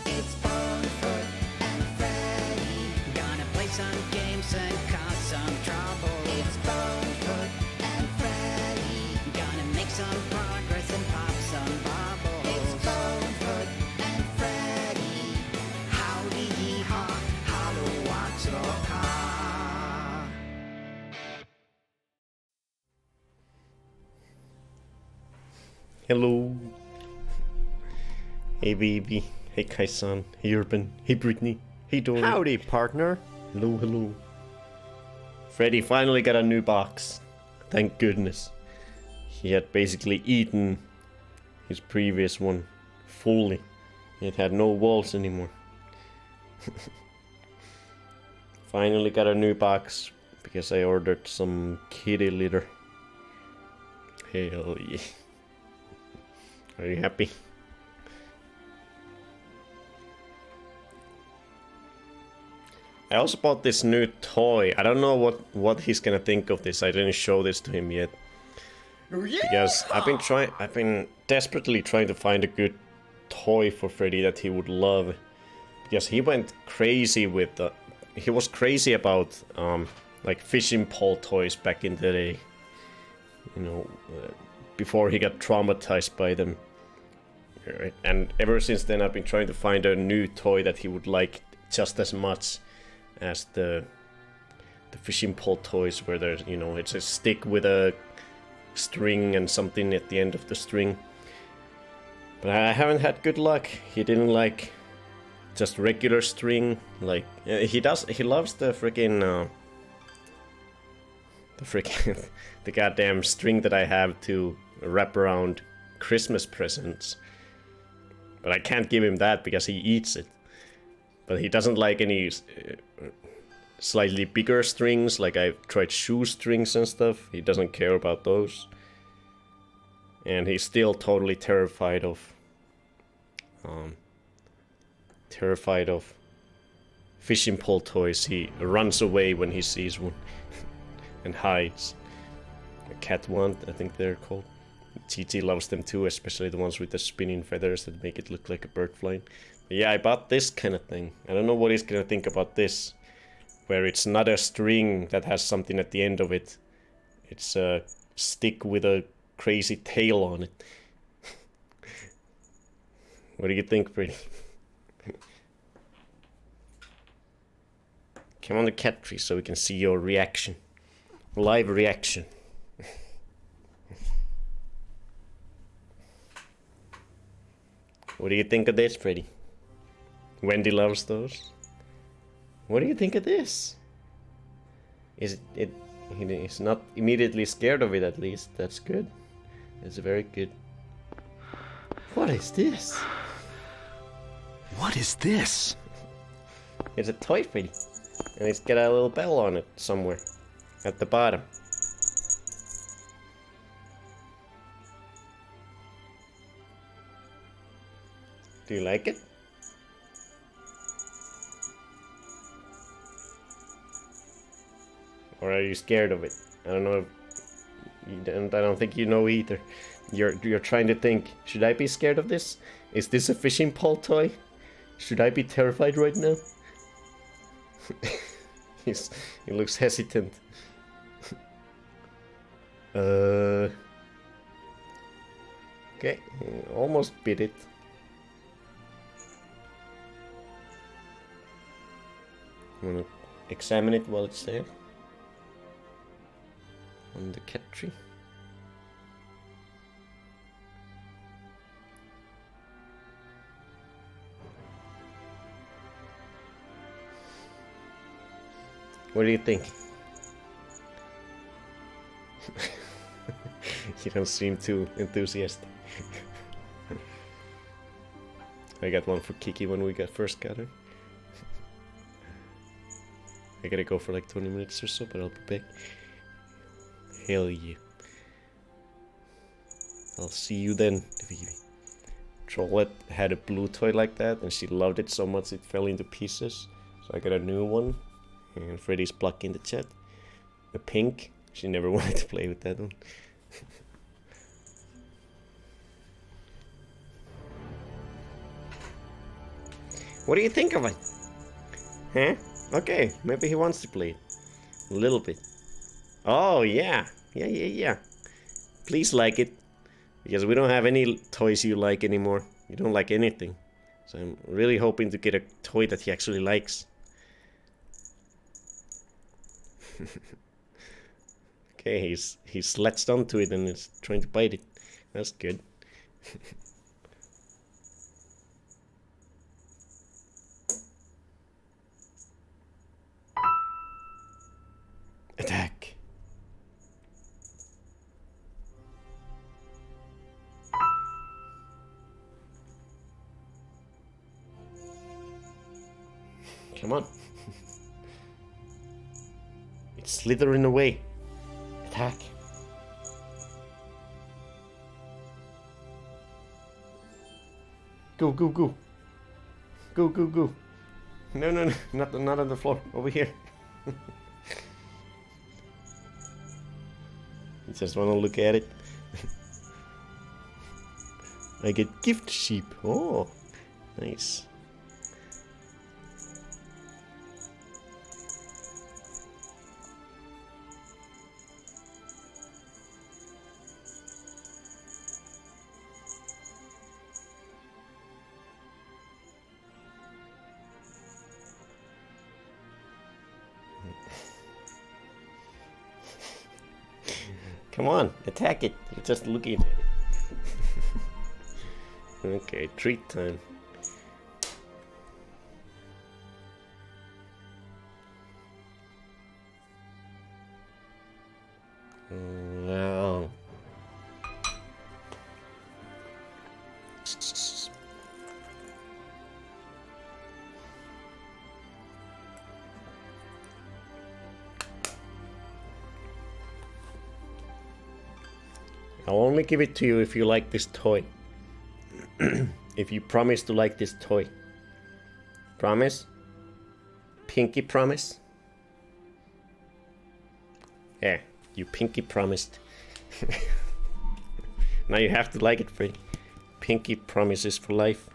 It's Bonefoot and Freddy, gonna play some games and cause some trouble. It's Bonefoot and Freddy, gonna make some progress and pop some bubbles. It's Bonefoot and Freddy, howdy yee-haw, hallo watchroka. Hello. Hey baby. Hey Kai-san. Hey Urban. Hey Brittany. Hey Dory. Howdy, partner. Hello, hello. Freddy finally got a new box. Thank goodness. He had basically eaten his previous one fully. It had no walls anymore. Finally got a new box because I ordered some kitty litter. Hell yeah. Are you happy? I also bought this new toy. I don't know what he's gonna think of this. I didn't show this to him yet. Because I've been desperately trying to find a good toy for Freddy that he would love. Because he went crazy with he was crazy about like fishing pole toys back in the day. You know, before he got traumatized by them. And ever since then I've been trying to find a new toy that he would like just as much as the fishing pole toys, where there's, you know, it's a stick with a string and something at the end of the string. But I haven't had good luck. He didn't like just regular string. Like he loves the freaking the goddamn string that I have to wrap around Christmas presents. But I can't give him that because he eats it. But he doesn't like any slightly bigger strings, like I've tried shoestrings and stuff. He doesn't care about those. And he's still totally terrified of fishing pole toys. He runs away when he sees one and hides. A cat one, I think they're called. TT loves them too, especially the ones with the spinning feathers that make it look like a bird flying. But yeah, I bought this kind of thing. I don't know what he's gonna think about this. Where it's not a string that has something at the end of it. It's a stick with a crazy tail on it. What do you think, Pretty? Come on the cat tree so we can see your reaction. Live reaction. What do you think of this, Freddy? Wendy loves those. What do you think of this? He's not immediately scared of it, at least. That's good. It's very good. What is this? What is this? It's a toy, Freddy. And it's got a little bell on it somewhere. At the bottom. Do you like it? Or are you scared of it? I don't know. I don't think you know either. You're trying to think, should I be scared of this? Is this a fishing pole toy? Should I be terrified right now? He looks hesitant. Okay, almost bit it. I'm gonna examine it while it's there. On the cat tree. What do you think? You don't seem too enthusiastic. I got one for Kiki when we first got her. I gotta go for like 20 minutes or so, but I'll be back. Hell yeah. I'll see you then, Vivi. Trollette had a blue toy like that, and she loved it so much it fell into pieces. So I got a new one. And Freddy's pluck in the chat. The pink. She never wanted to play with that one. What do you think of it? Huh? Okay, maybe he wants to play it. A little bit. Oh, yeah. Yeah. Please like it. Because we don't have any toys you like anymore. You don't like anything. So I'm really hoping to get a toy that he actually likes. Okay, he's latched onto it and is trying to bite it. That's good. Attack. Come on. It's slithering away. Attack. Go. Go. No. Not on the floor. Over here. You just want to look at it. I get gift sheep. Oh, nice. Come on, attack it. You're just looking at it. Okay, treat time. Wow. I'll only give it to you if you like this toy. If you promise to like this toy. Promise? Pinky promise? Yeah, you pinky promised. Now you have to like it, Freddy. Pinky promises for life.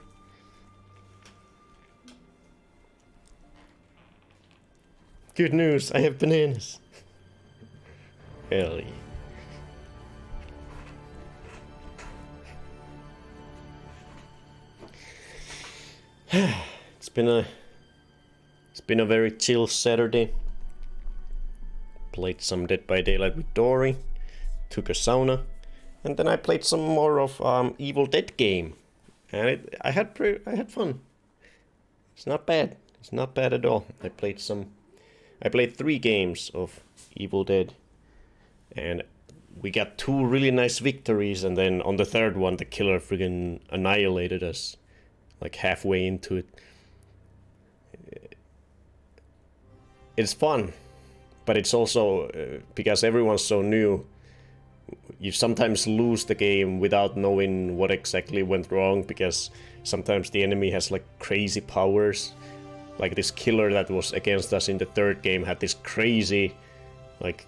Good news, I have bananas. Hell yeah. It's been a very chill Saturday. Played some Dead by Daylight with Dory, took a sauna, and then I played some more of Evil Dead game, and I had fun. It's not bad. It's not bad at all. I played 3 games of Evil Dead, and we got 2 really nice victories, and then on the 3rd one the killer friggin' annihilated us. Like halfway into it. It's fun, but it's also because everyone's so new, you sometimes lose the game without knowing what exactly went wrong, because sometimes the enemy has like crazy powers. Like this killer that was against us in the 3rd game had this crazy like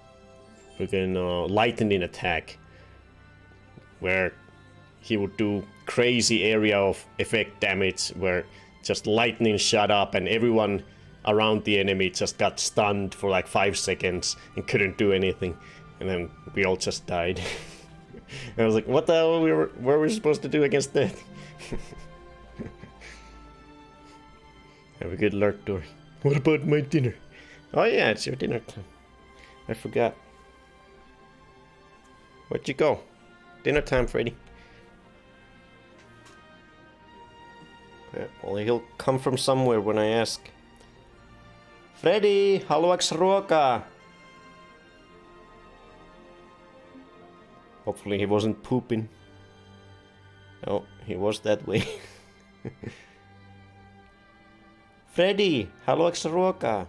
freaking lightning attack where he would do crazy area of effect damage where just lightning shot up and everyone around the enemy just got stunned for like 5 seconds and couldn't do anything. And then we all just died. I was like, what the hell were we supposed to do against that? Have a good luck, Dory. What about my dinner? Oh yeah, it's your dinner time. I forgot. Where'd you go? Dinner time, Freddy. Yeah, well, he'll come from somewhere when I ask. Freddy, haluaks ruokaa? Hopefully he wasn't pooping. No, he was that way. Freddy, haluaks ruokaa?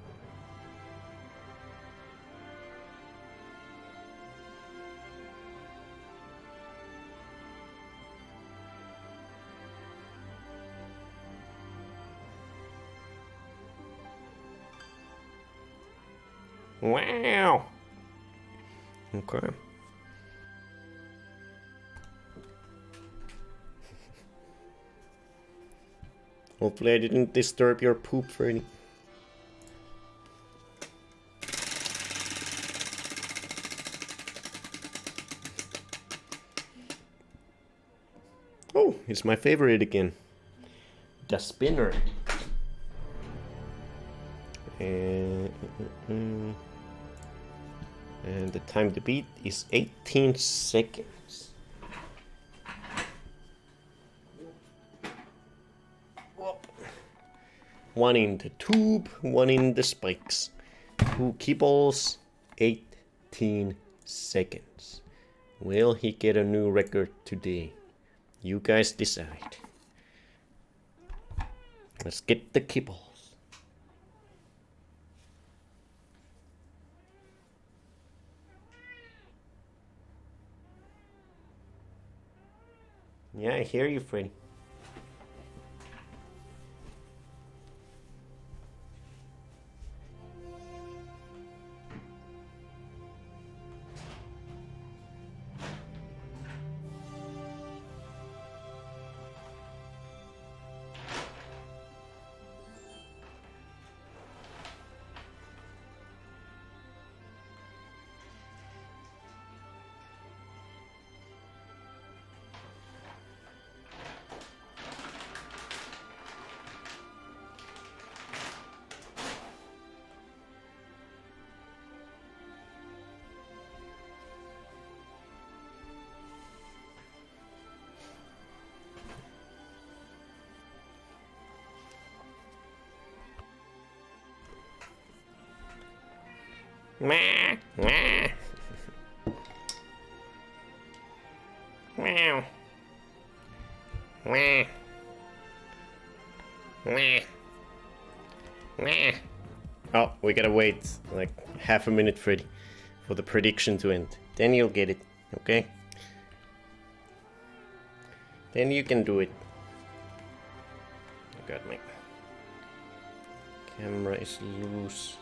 Wow. Okay. Hopefully I didn't disturb your poop, Freddy. Oh, it's my favorite again. The spinner. And the time to beat is 18 seconds. Whoop. One in the tube, one in the spikes. 2 kibbles, 18 seconds. Will he get a new record today? You guys decide. Let's get the kibbles. Yeah, I hear you, Freddy. Meow. Meow. Meow. Meow. Meow. Meow. Oh, we gotta wait like half a minute, Freddy, for the prediction to end. Then you'll get it, okay? Then you can do it. Oh God, my camera is loose.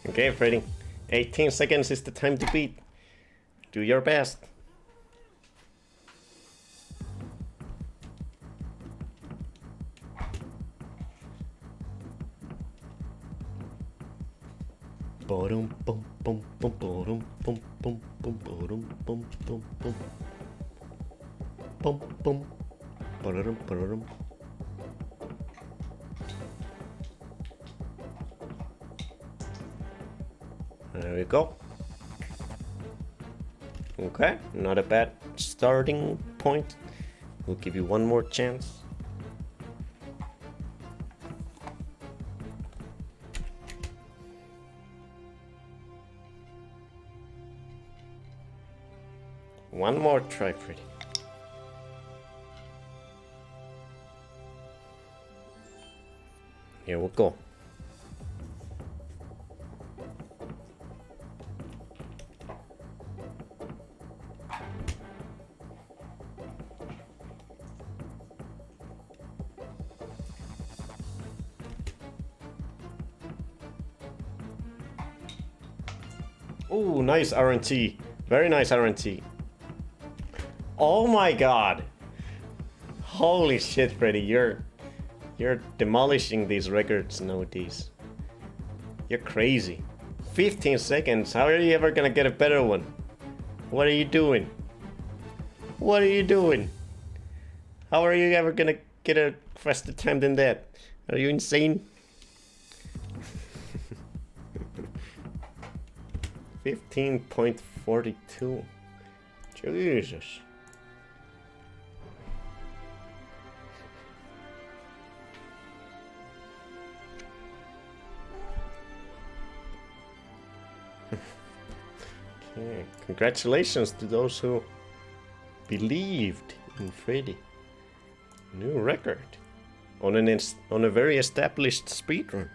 Okay, Freddy. 18 seconds is the time to beat. Do your best. Bum bum bum bum bum bum bum bum bum bum bum bum bum bum bum. There we go. Okay, not a bad starting point. We'll give you one more chance. One more try, Freddy. Here we go. Ooh, nice RNT. Very nice RNT. Oh my god. Holy shit, Freddy, you're demolishing these records nowadays. You're crazy. 15 seconds. How are you ever gonna get a better one? What are you doing? What are you doing? How are you ever gonna get a faster time than that? Are you insane? 15.42. Jesus. Okay. Congratulations to those who believed in Freddy. New record on a very established speedrun.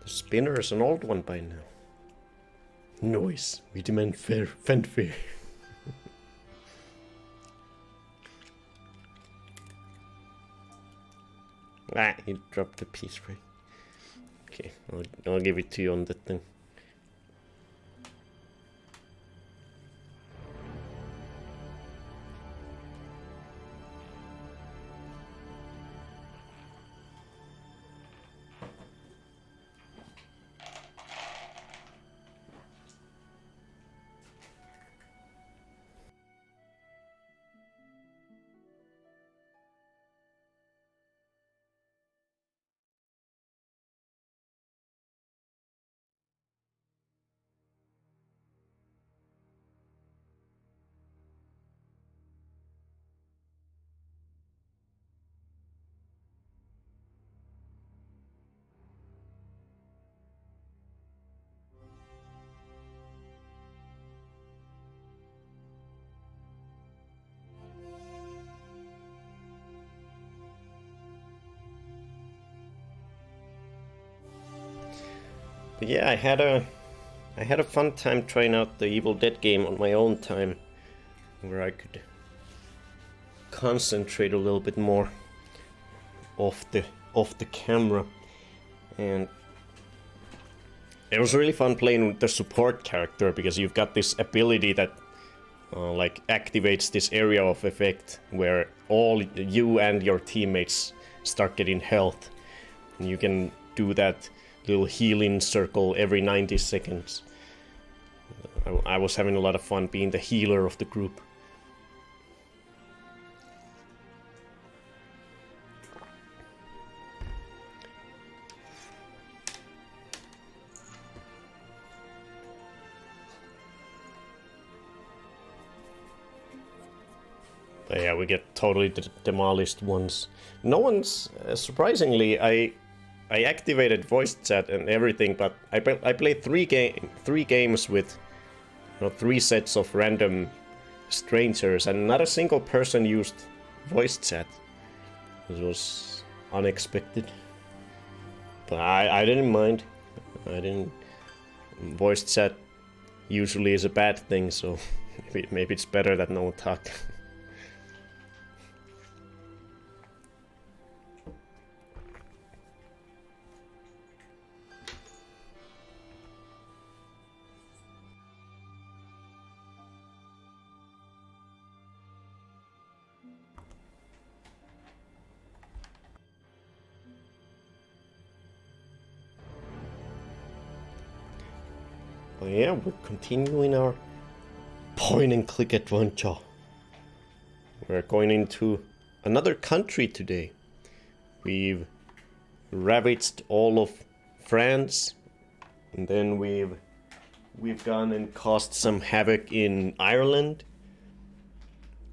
The spinner is an old one by now. Noise. We demand fanfare. Ah, you dropped the piece, right? Okay, I'll give it to you on that thing. But yeah, I had a fun time trying out the Evil Dead game on my own time, where I could concentrate a little bit more off the camera, and it was really fun playing with the support character because you've got this ability that like activates this area of effect where all you and your teammates start getting health, and you can do that little healing circle every 90 seconds. I was having a lot of fun being the healer of the group. But yeah, we get totally demolished once. No one's surprisingly, I activated voice chat and everything, but I played three games with 3 sets of random strangers, and not a single person used voice chat. This was unexpected, but I didn't mind. I didn't. Voice chat usually is a bad thing, so maybe it's better that no one talked. But yeah, we're continuing our point and click adventure. We're going into another country today. We've ravaged all of France, and then we've gone and caused some havoc in Ireland.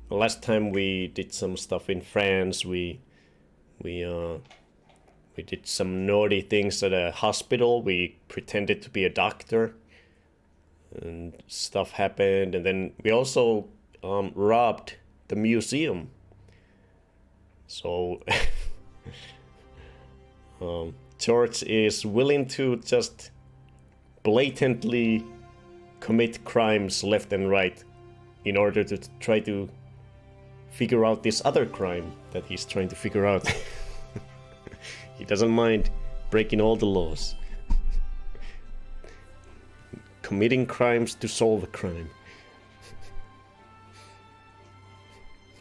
Last time we did some stuff in France. We did some naughty things at a hospital. We pretended to be a doctor. and stuff happened, and then we also robbed the museum. So George is willing to just blatantly commit crimes left and right in order to try to figure out this other crime that he's trying to figure out. He doesn't mind breaking all the laws. Committing crimes to solve a crime.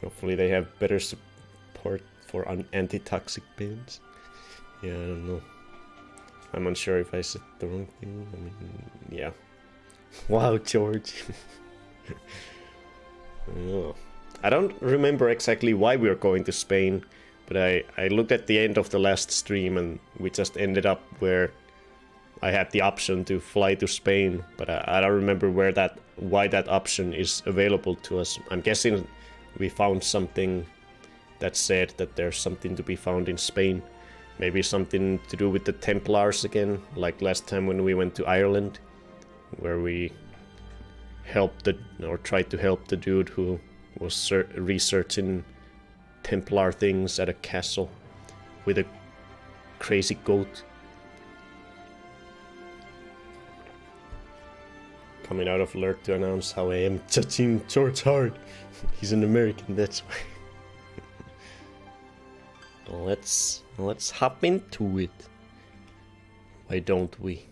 Hopefully they have better support for anti-toxic bans. Yeah, I don't know. I'm unsure if I said the wrong thing. I mean, yeah. Wow, George. Oh. I don't remember exactly why we were going to Spain, but I looked at the end of the last stream and we just ended up where I had the option to fly to Spain, but I don't remember why that option is available to us. I'm guessing we found something that said that there's something to be found in Spain. Maybe something to do with the Templars again, like last time when we went to Ireland, where we tried to help the dude who was researching Templar things at a castle with a crazy goat. Coming out of alert to announce how I am judging George hard. He's an American, that's why. Let's hop into it. Why don't we?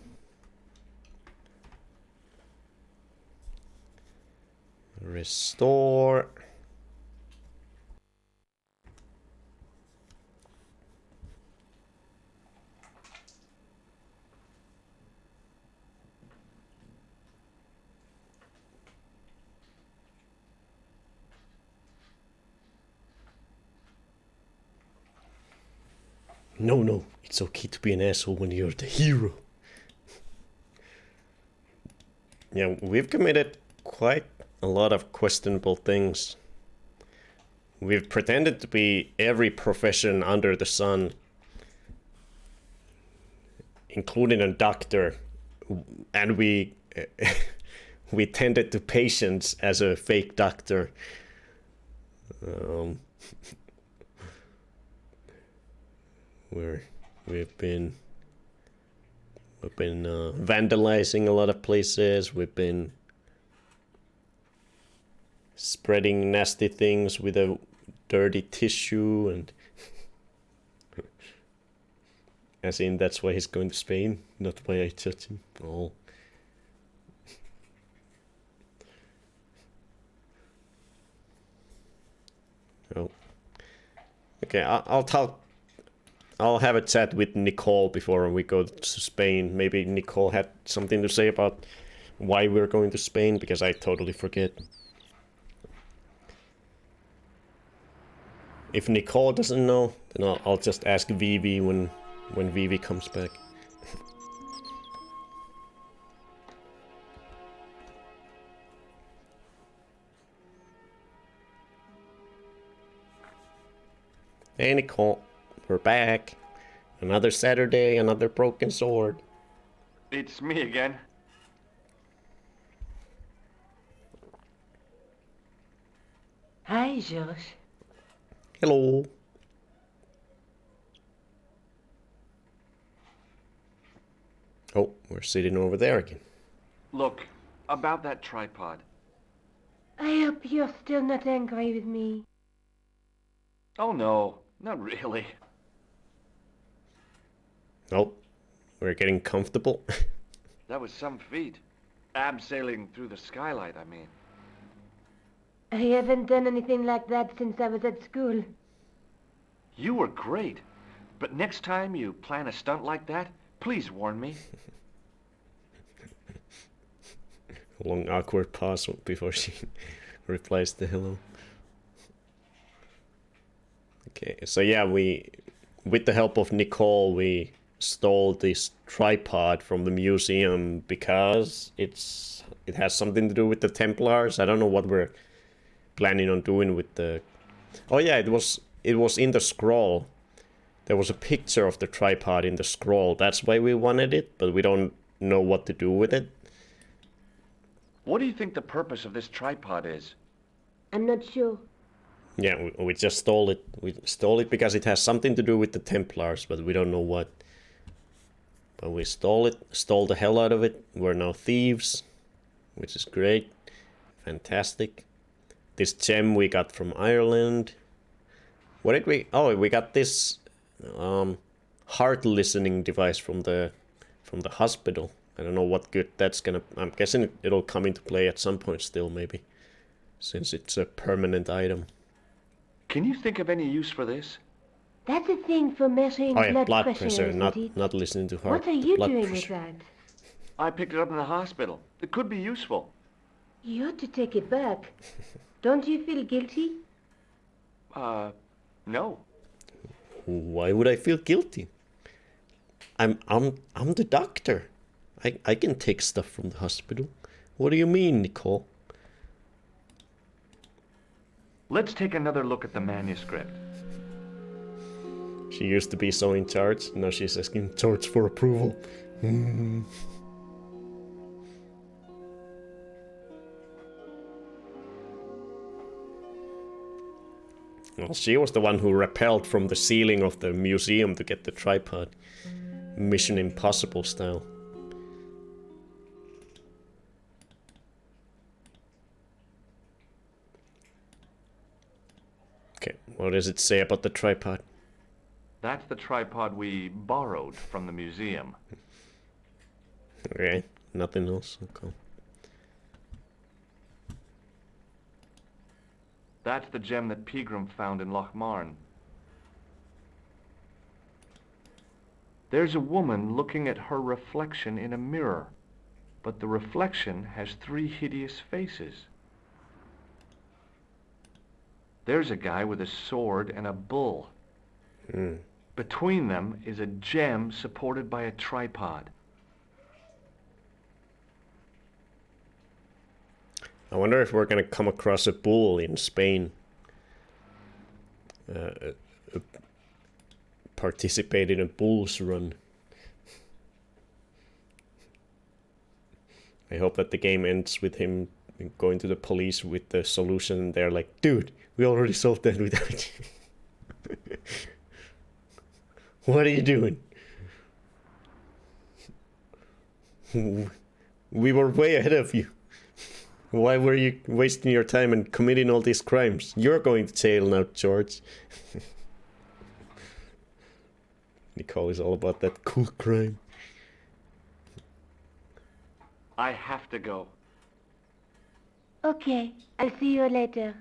Restore. No, it's okay to be an asshole when you're the hero. Yeah, we've committed quite a lot of questionable things. We've pretended to be every profession under the sun, including a doctor, and we we tended to patients as a fake doctor. We've been vandalizing a lot of places. We've been spreading nasty things with a dirty tissue, and as in that's why he's going to Spain, not why I judge him. Oh. Oh. Okay, I'll talk. I'll have a chat with Nicole before we go to Spain. Maybe Nicole had something to say about why we're going to Spain, because I totally forget. If Nicole doesn't know, then I'll just ask Vivi when Vivi comes back. Hey Nicole, we're back. Another Saturday, another broken sword. It's me again. Hi, George. Hello. Oh, we're sitting over there again. Look, about that tripod. I hope you're still not angry with me. Oh no, not really. Oh, we're getting comfortable. That was some feat. Abseiling through the skylight, I mean. I haven't done anything like that since I was at school. You were great. But next time you plan a stunt like that, please warn me. A long awkward pause before she replies to hello. Okay, so yeah, with the help of Nicole, we stole this tripod from the museum because it has something to do with the Templars. I don't know what we're planning on doing with the... Oh yeah, it was in the scroll. There was a picture of the tripod in the scroll. That's why we wanted it, but we don't know what to do with it. What do you think the purpose of this tripod is? I'm not sure. Yeah, we just stole it. We stole it because it has something to do with the Templars, but we don't know what. But we stole it, stole the hell out of it. We're now thieves, which is great. Fantastic. This gem we got from Ireland. What did we... Oh, we got this heart listening device from the hospital. I don't know what good that's gonna... I'm guessing it'll come into play at some point still, maybe. Since it's a permanent item. Can you think of any use for this? That's a thing for measuring Oh yeah, blood pressure, isn't not it? not listening to heart. What are you blood doing pressure. with that? I picked it up in the hospital. It could be useful. You ought to take it back. Don't you feel guilty? No. Why would I feel guilty? I'm the doctor. I can take stuff from the hospital. What do you mean, Nicole? Let's take another look at the manuscript. She used to be so in charge. Now she's asking George for approval. Well, she was the one who rappelled from the ceiling of the museum to get the tripod. Mission Impossible style. Okay, what does it say about the tripod? That's the tripod we borrowed from the museum. Okay, nothing else. Okay. That's the gem that Pegram found in Lochmarn. There's a woman looking at her reflection in a mirror, but the reflection has 3 hideous faces. There's a guy with a sword and a bull. Between them is a gem supported by a tripod. I wonder if we're gonna come across a bull in Spain. Participate in a bull's run. I hope that the game ends with him going to the police with the solution and they're like, dude, we already solved that without you. What are you doing? We were way ahead of you. Why were you wasting your time and committing all these crimes? You're going to jail now, George. Nicole is all about that cool crime. I have to go. Okay, I'll see you later.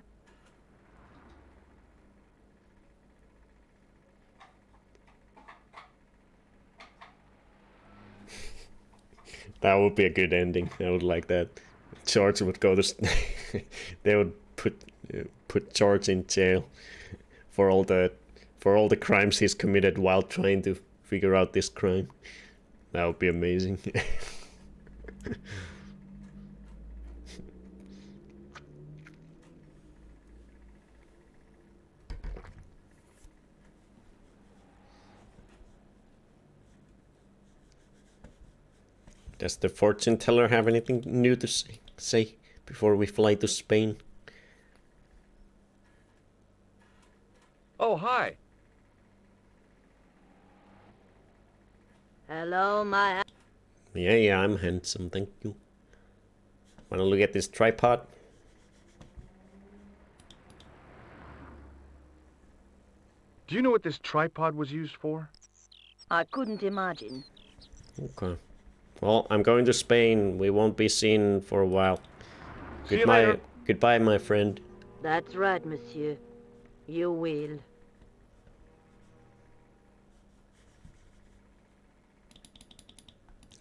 That would be a good ending. I would like that. George would go to... they would put George in jail for all the crimes he's committed while trying to figure out this crime. That would be amazing. Does the fortune teller have anything new to say before we fly to Spain? Oh, hi. Hello, my... Yeah, I'm handsome, thank you. Wanna look at this tripod? Do you know what this tripod was used for? I couldn't imagine. Okay. Well, I'm going to Spain. We won't be seen for a while. See you later. Goodbye, my friend. That's right, monsieur. You will.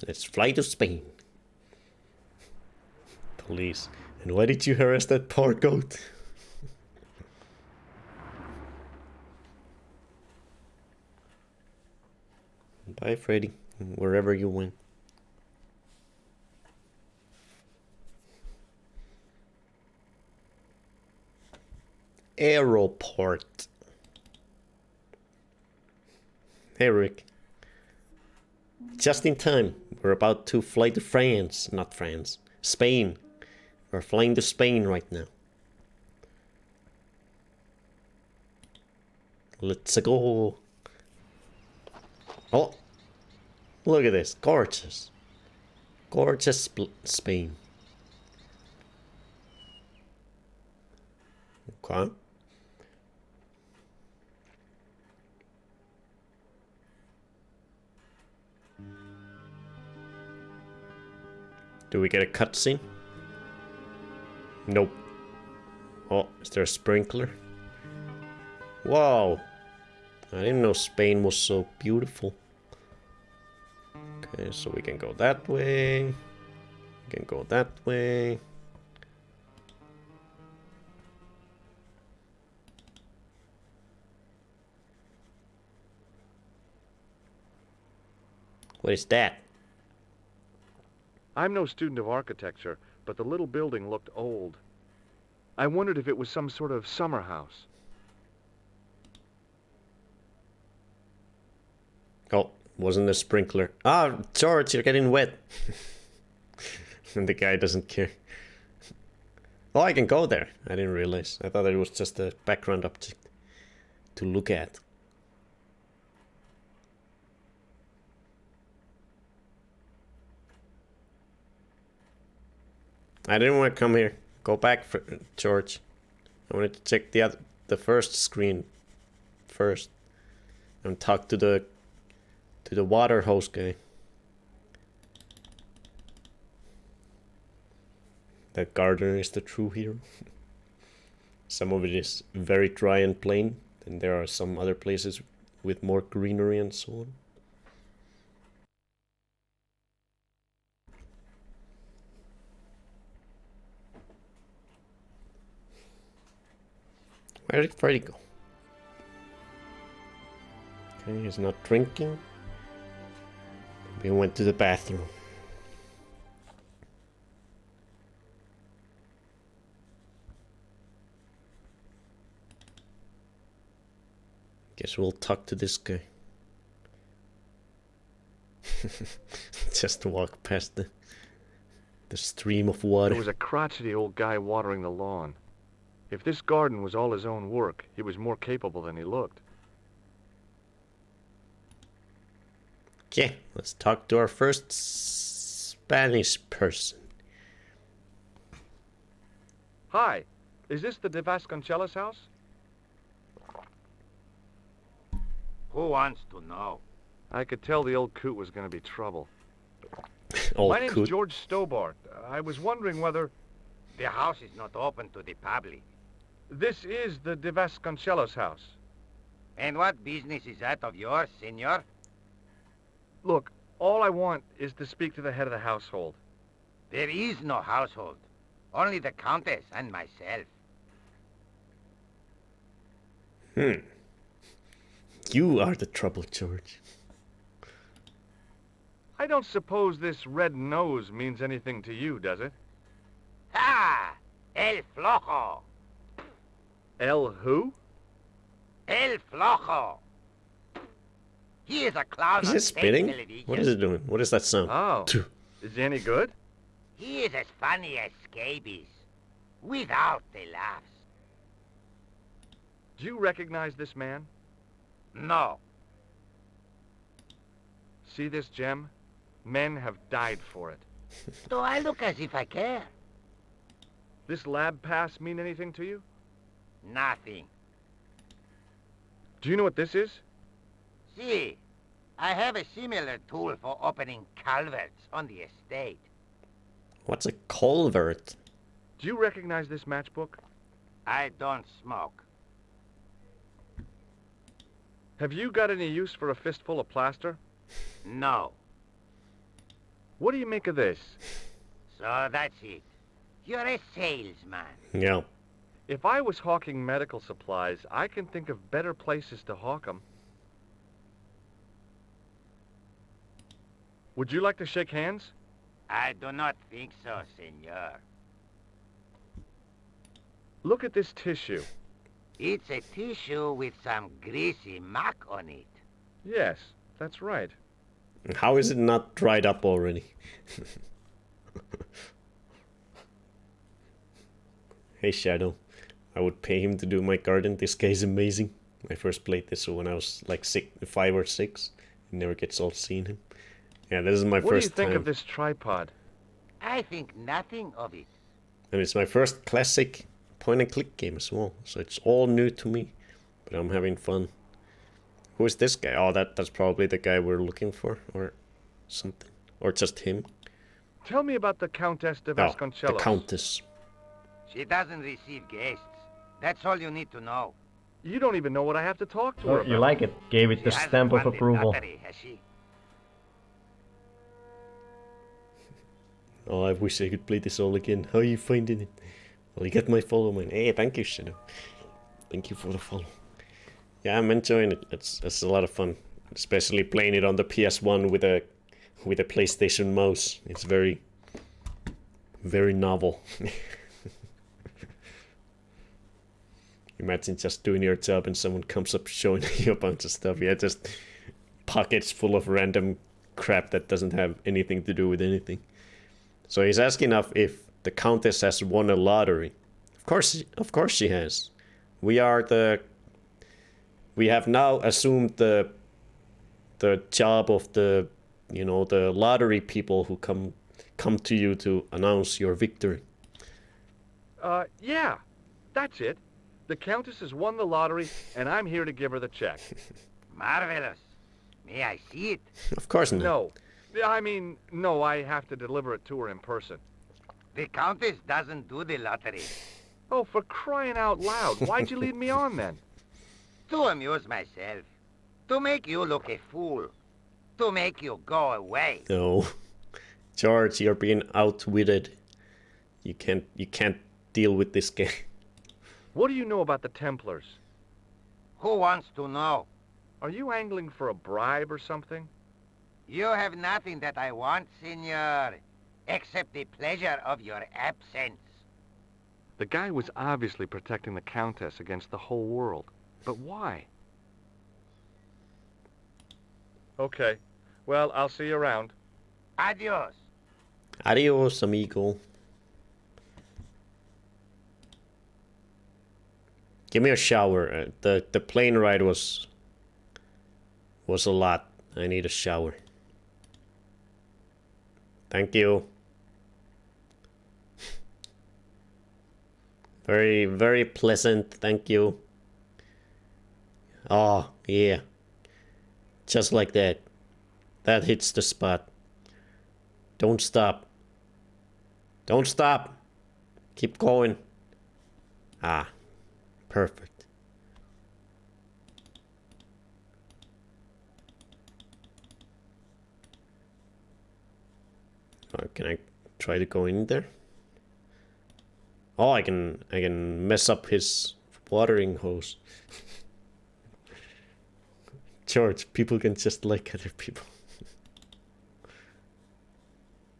Let's fly to Spain. Police. And why did you harass that poor goat? Bye, Freddy. Wherever you went. Aeroport. Hey, Rick. Just in time. We're about to fly to France. Not France. Spain. We're flying to Spain right now. Let's go. Oh, look at this. Gorgeous. Gorgeous Spain. Okay. Do we get a cutscene? Nope. Oh, is there a sprinkler? Wow. I didn't know Spain was so beautiful. Okay, so we can go that way. We can go that way. What is that? I'm no student of architecture, but the little building looked old. I wondered if it was some sort of summer house. Oh, wasn't a sprinkler. Ah, George, you're getting wet. And the guy doesn't care. Oh, I can go there. I didn't realize. I thought it was just a background object to look at. I didn't want to come here. Go back, George. I wanted to check the first screen first and talk to the water hose guy. That gardener is the true hero. Some of it is very dry and plain, and there are some other places with more greenery and so on. Where did Freddy go? Okay, he's not drinking. We went to the bathroom. Guess we'll talk to this guy. Just walk past the stream of water. There was a crotchety old guy watering the lawn. If this garden was all his own work, he was more capable than he looked. Okay, let's talk to our first Spanish person. Hi, is this the De Vasconcelos house? Who wants to know? I could tell the old coot was going to be trouble. Old My name's coot. George Stobart. I was wondering whether... The house is not open to the public. This is the De Vasconcelos house. And what business is that of yours, senor? Look, all I want is to speak to the head of the household. There is no household. Only the Countess and myself. You are the trouble, George. I don't suppose this red nose means anything to you, does it? Ha! El Flojo! El who? El Flojo! He is a clown Is on it state spitting? television. What is it doing? What is that sound? Oh. Is he any good? He is as funny as scabies. Without the laughs. Do you recognize this man? No. See this gem? Men have died for it. Do I look as if I care? This lab pass mean anything to you? Nothing. Do you know what this is? See, I have a similar tool for opening culverts on the estate. What's a culvert? Do you recognize this matchbook? I don't smoke. Have you got any use for a fistful of plaster? No. What do you make of this? So that's it. You're a salesman. Yeah. If I was hawking medical supplies, I can think of better places to hawk them. Would you like to shake hands? I do not think so, senor. Look at this tissue. It's a tissue with some greasy muck on it. Yes, that's right. How is it not dried up already? Hey Shadow. I would pay him to do my garden. This guy is amazing. I first played this when I was like 5 or 6. It never gets old seeing him. Yeah, this is my What do you first think time. of this tripod? I think nothing of it. And it's my first classic point and click game as well. So it's all new to me. But I'm having fun. Who is this guy? Oh, that's probably the guy we're looking for. Or something. Or just him. Tell me about the Countess de Oh, the Vasconcelos. Countess. She doesn't receive guests. That's all you need to know. You don't even know what I have to talk to her Oh, about. you like it? Gave it the She hasn't stamp of won the approval. lottery, has she? Oh, I wish I could play this all again. How are you finding it? Well, you get my follow, man. Hey, thank you, Shadow. Thank you for the follow. Yeah, I'm enjoying it. It's a lot of fun, especially playing it on the PS1 with a PlayStation mouse. It's very novel. Imagine just doing your job and someone comes up showing you a bunch of stuff. Yeah, just pockets full of random crap that doesn't have anything to do with anything. So he's asking if the Countess has won a lottery. Of course she has. We have now assumed the job of the lottery people who come to you to announce your victory. Yeah, that's it. The Countess has won the lottery, and I'm here to give her the check. Marvelous. May I see it? Of course not. No. No, I have to deliver it to her in person. The Countess doesn't do the lottery. Oh, for crying out loud, why'd you lead me on then? To amuse myself. To make you look a fool. To make you go away. No. George, you're being outwitted. You can't deal with this game. What do you know about the Templars? Who wants to know? Are you angling for a bribe or something? You have nothing that I want, senor, except the pleasure of your absence. The guy was obviously protecting the Countess against the whole world. But why? Okay. Well, I'll see you around. Adios. Adios, amigo. Give me a shower. The plane ride was a lot. I need a shower. Thank you. Very, very pleasant. Thank you. Oh, yeah. Just like that. That hits the spot. Don't stop. Don't stop. Keep going. Ah. Perfect. Can I try to go in there? Oh, I can mess up his watering hose. George, people can just like other people.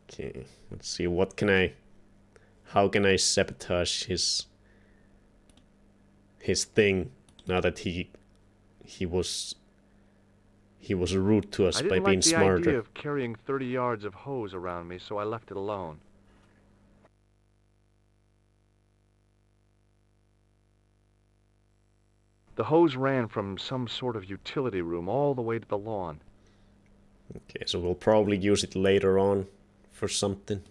Okay, let's see. How can I sabotage his thing now that he was rude to us by being I didn't like the idea smarter. of carrying 30 yards of hose around me, so I left it alone. The hose ran from some sort of utility room all the way to the lawn. Okay, so we'll probably use it later on for something.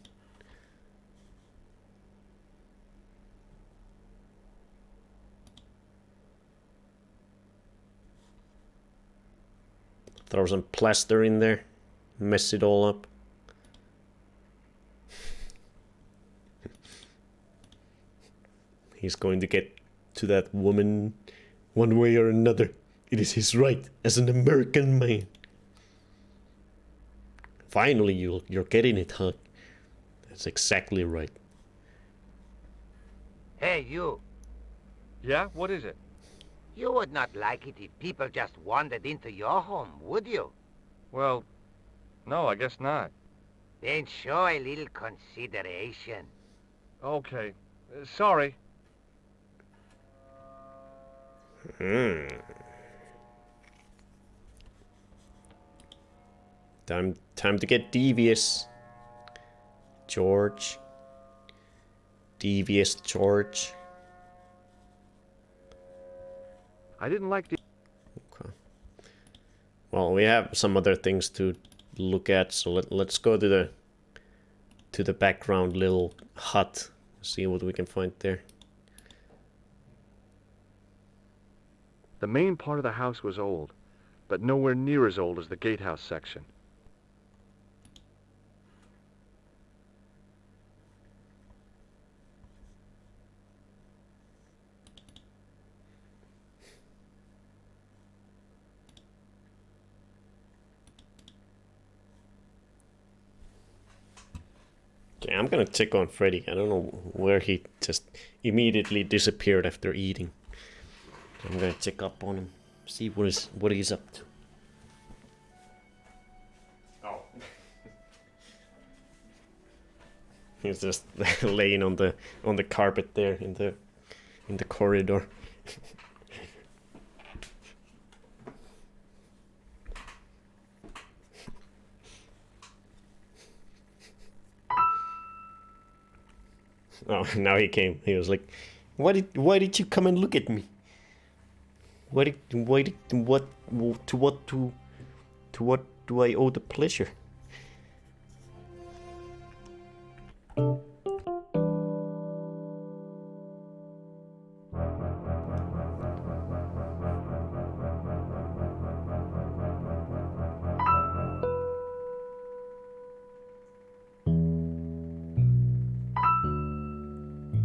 Throw some plaster in there, mess it all up. He's going to get to that woman one way or another. It is his right as an American man. Finally, you're getting it, huh? That's exactly right. Hey, you. Yeah? What is it? You would not like it if people just wandered into your home, would you? Well, no, I guess not. Then show a little consideration. Okay. Sorry. Time to get devious, George. Devious George. I didn't like the... Okay. Well, we have some other things to look at, so let's go to the background little hut. See what we can find there. The main part of the house was old, but nowhere near as old as the gatehouse section. Okay, I'm gonna check on Freddy. I don't know where he just immediately disappeared after eating. I'm gonna check up on him, see what he's up to. Oh. He's just laying on the carpet there in the corridor. Oh, now he came. He was like, why did you come and look at me? To what do I owe the pleasure?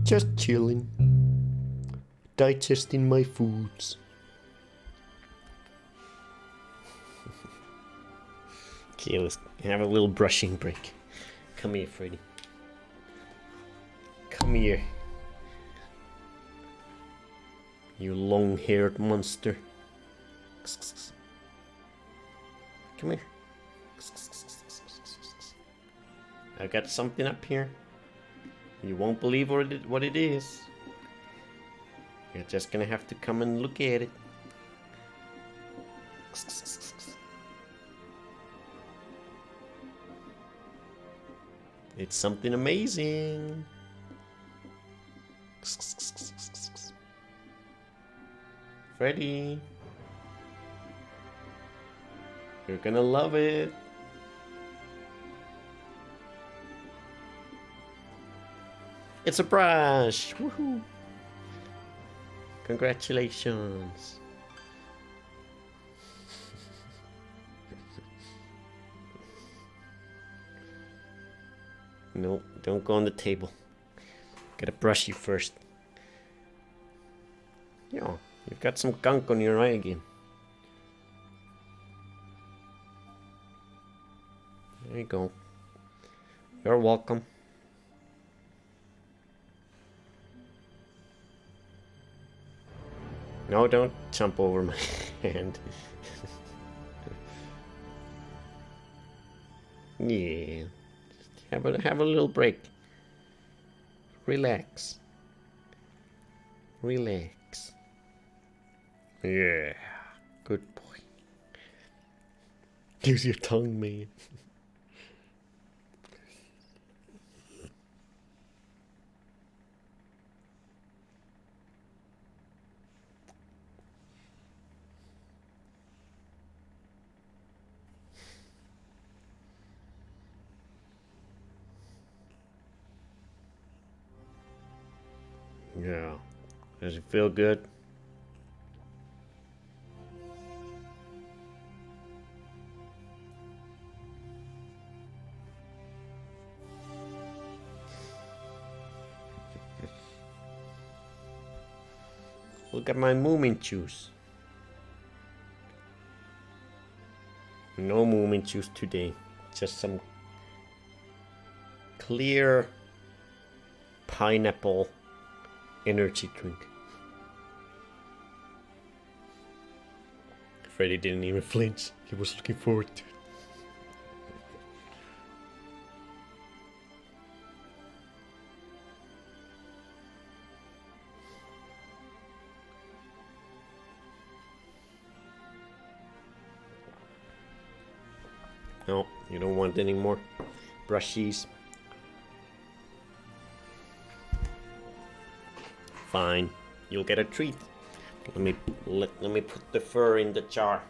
Just chilling, digesting my foods. Okay, let's have a little brushing break. Come here, Freddy. Come here. You long-haired monster. Come here. I got something up here. You won't believe what it is. You're just gonna have to come and look at it. It's something amazing. Freddy, you're gonna love it. It's a brush! Woohoo! Congratulations! No, don't go on the table. Gotta brush you first. Yo, you've got some gunk on your eye again. There you go. You're welcome. No, don't jump over my hand. Yeah. Just have a little break. Relax. Relax. Yeah. Good boy. Use your tongue, man. Yeah. Does it feel good? Look at my movement juice. No movement juice today. Just some clear pineapple energy drink. Freddy didn't even flinch. He was looking forward to it. No, you don't want any more brushies. Fine, you'll get a treat. Let me put the fur in the jar.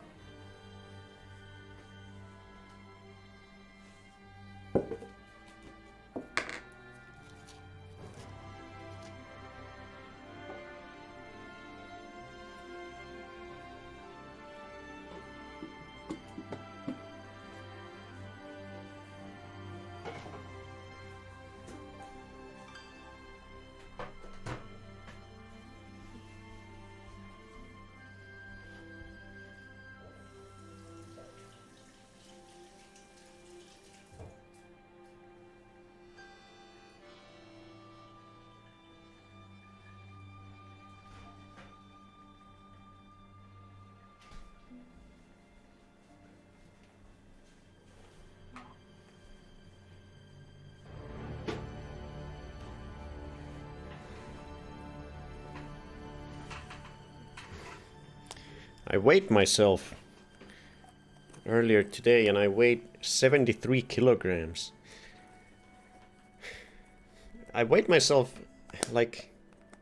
I weighed myself earlier today and I weighed 73 kilograms. I weighed myself like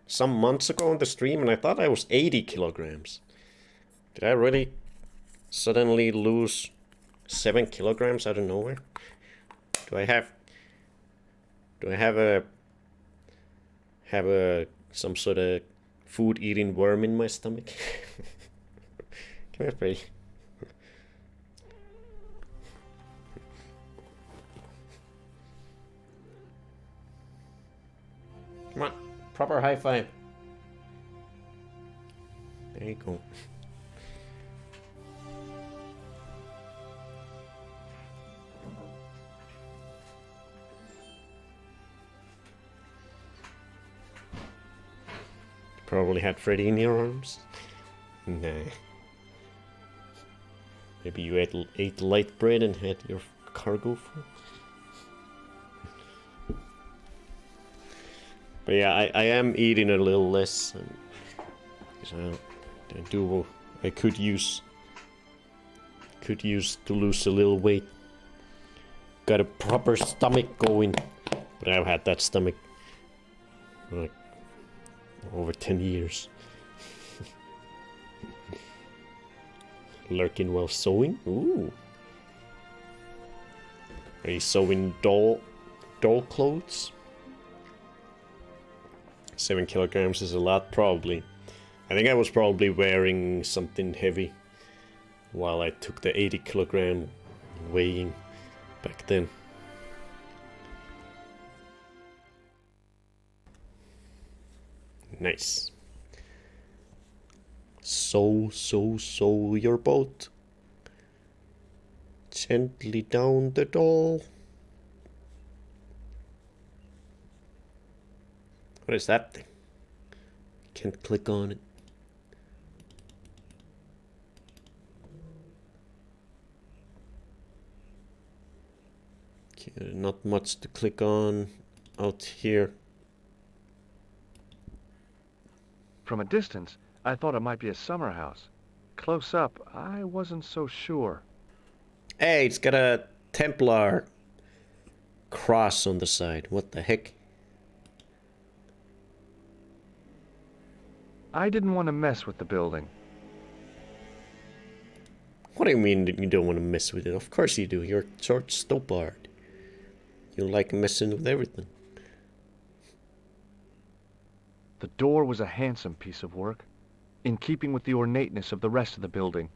some months ago on the stream and I thought I was 80 kilograms. Did I really suddenly lose 7 kilograms out of nowhere? Do I have some sort of food eating worm in my stomach? Come here, Frey. Come on, proper high five. There you go. Probably had Freddy in your arms. Nah. Maybe you ate light bread and had your cargo full. But yeah, I am eating a little less. I could use to lose a little weight. Got a proper stomach going, but I've had that stomach for like over 10 years. Lurking while sewing? Ooh. Are you sewing doll clothes? 7 kilograms is a lot, probably. I think I was probably wearing something heavy while I took the 80 kilogram weighing back then. Nice. Sow your boat gently down the doll. What is that thing? Can't click on it. Okay, not much to click on out here. From a distance, I thought it might be a summer house. Close up, I wasn't so sure. Hey, it's got a Templar cross on the side. What the heck? I didn't want to mess with the building. What do you mean you don't want to mess with it? Of course you do. You're George Stoppard. You like messing with everything. The door was a handsome piece of work, in keeping with the ornateness of the rest of the building.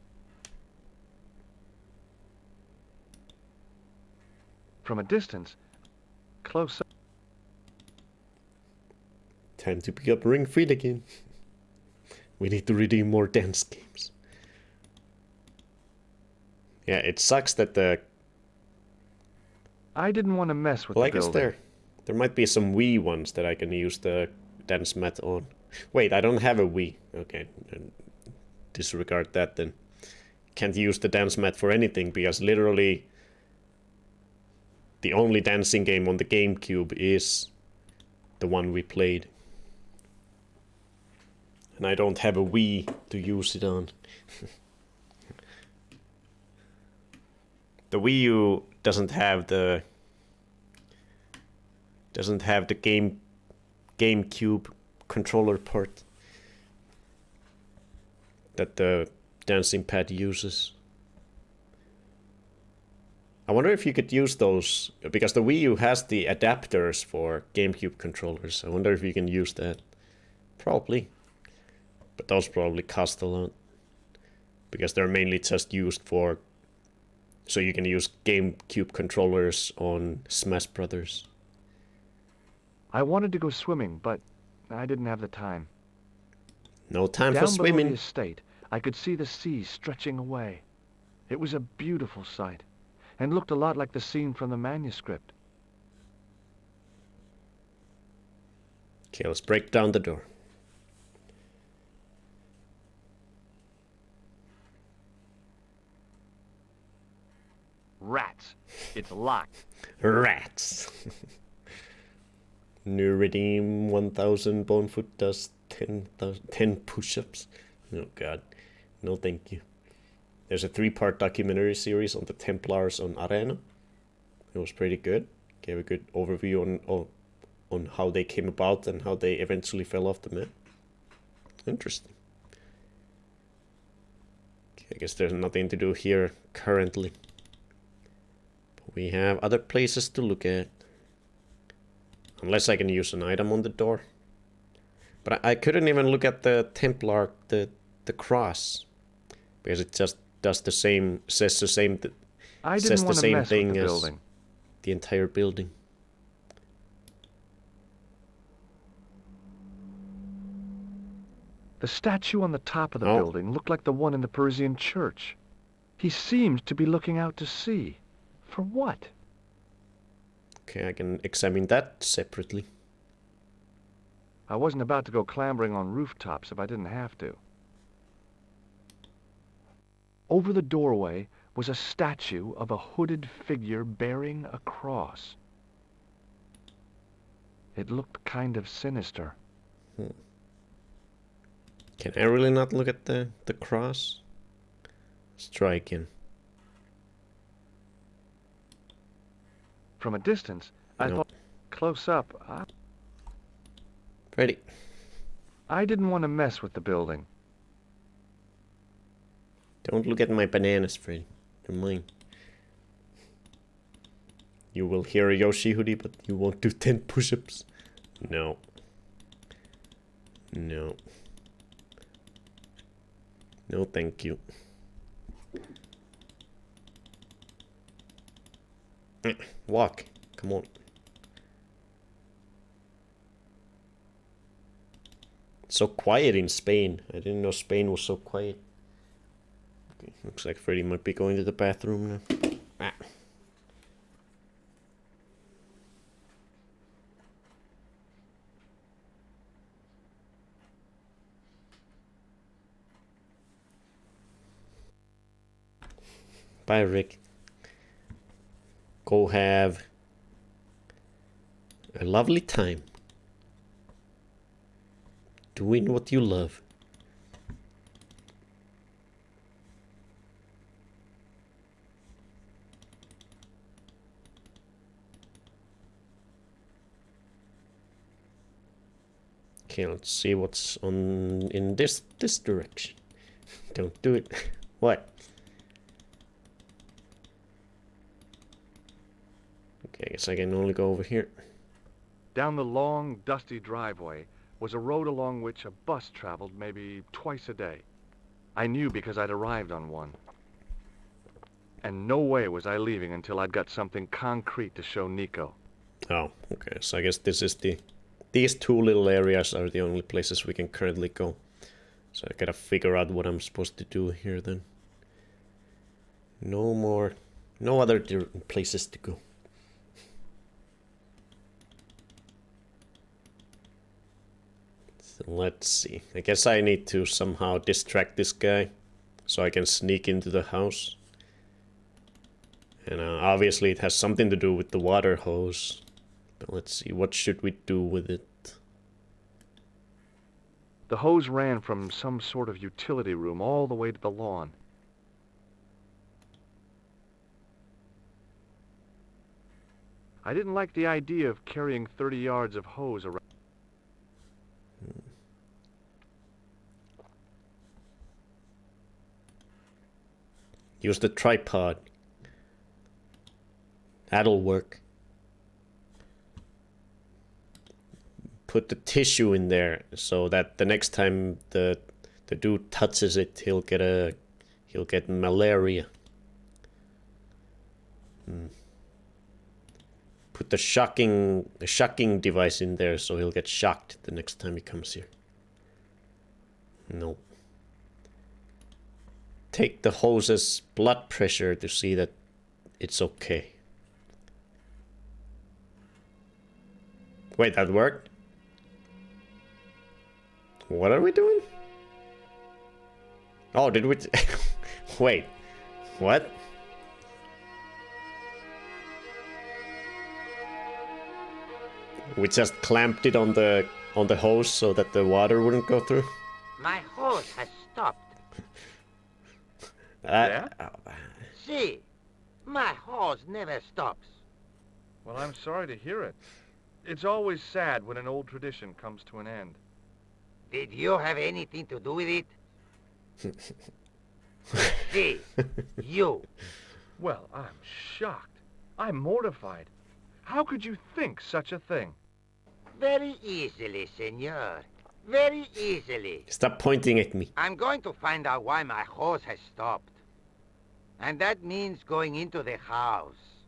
From a distance, close up. Time to pick up Ring Fit again. We need to redeem more dance games. Yeah, it sucks that the... I didn't want to mess with Well, the I guess building. there might be some Wii ones that I can use the dance mat on. Wait, I don't have a Wii. Okay, disregard that then. Can't use the dance mat for anything because literally the only dancing game on the GameCube is the one we played. And I don't have a Wii to use it on. The Wii U doesn't have the GameCube controller part that the dancing pad uses. I wonder if you could use those, because the Wii U has the adapters for GameCube controllers. I wonder if you can use that. Probably. But those probably cost a lot. Because they're mainly just used for... So you can use GameCube controllers on Smash Brothers. I wanted to go swimming, but I didn't have the time. No time for Down below the swimming. estate, I could see the sea stretching away. It was a beautiful sight, and looked a lot like the scene from the manuscript. Okay, let's break down the door. Rats. It's locked. Rats. New redeem 1000 Bonefoot does 10 push-ups. Oh god. No thank you. There's a 3-part documentary series on the Templars on Arena. It was pretty good. Gave a good overview on how they came about and how they eventually fell off the map. Interesting. Okay, I guess there's nothing to do here currently. But we have other places to look at. Unless I can use an item on the door. But I couldn't even look at the Templar, the cross. Because it just does the same, says the same, I says didn't the want to same mess with thing the as building. the entire building. The statue on the top of the Oh. building looked like the one in the Parisian church. He seemed to be looking out to sea. For what? Okay, I can examine that separately. I wasn't about to go clambering on rooftops if I didn't have to. Over the doorway was a statue of a hooded figure bearing a cross. It looked kind of sinister. Can I really not look at the cross? Let's try again. From a distance, I No. thought close up. Ready. I didn't want to mess with the building. Don't look at my bananas, Freddy. They're mine. You will hear a Yoshi hoodie, but you won't do 10 push-ups. No. No. No, thank you. Walk. Come on. It's so quiet in Spain. I didn't know Spain was so quiet. Okay, looks like Freddy might be going to the bathroom now. Ah. Bye, Rick. Go have a lovely time doing what you love. Okay, let's see what's on in this direction. Don't do it. What? Okay, I guess I can only go over here. Down the long, dusty driveway was a road along which a bus traveled maybe twice a day. I knew because I'd arrived on one. And no way was I leaving until I'd got something concrete to show Nico. Oh, okay. So I guess this is these two little areas are the only places we can currently go. So I gotta figure out what I'm supposed to do here then. No other places to go. So let's see. I guess I need to somehow distract this guy so I can sneak into the house. And obviously it has something to do with the water hose. But let's see, what should we do with it? The hose ran from some sort of utility room all the way to the lawn. I didn't like the idea of carrying 30 yards of hose around. Use the tripod. That'll work. Put the tissue in there so that the next time the dude touches it, he'll get malaria. Put the shocking device in there so he'll get shocked the next time he comes here. No. Take the hose's blood pressure to see that it's okay. Wait, that worked? What are we doing? Oh, did we... Wait. What? We just clamped it on the hose so that the water wouldn't go through? My hose has stopped. Yeah? See, my hose never stops. Well, I'm sorry to hear it. It's always sad when an old tradition comes to an end. Did you have anything to do with it? See, you. Well, I'm shocked. I'm mortified. How could you think such a thing? Very easily, senor. Very easily. Stop pointing at me. I'm going to find out why my hose has stopped. And that means going into the house.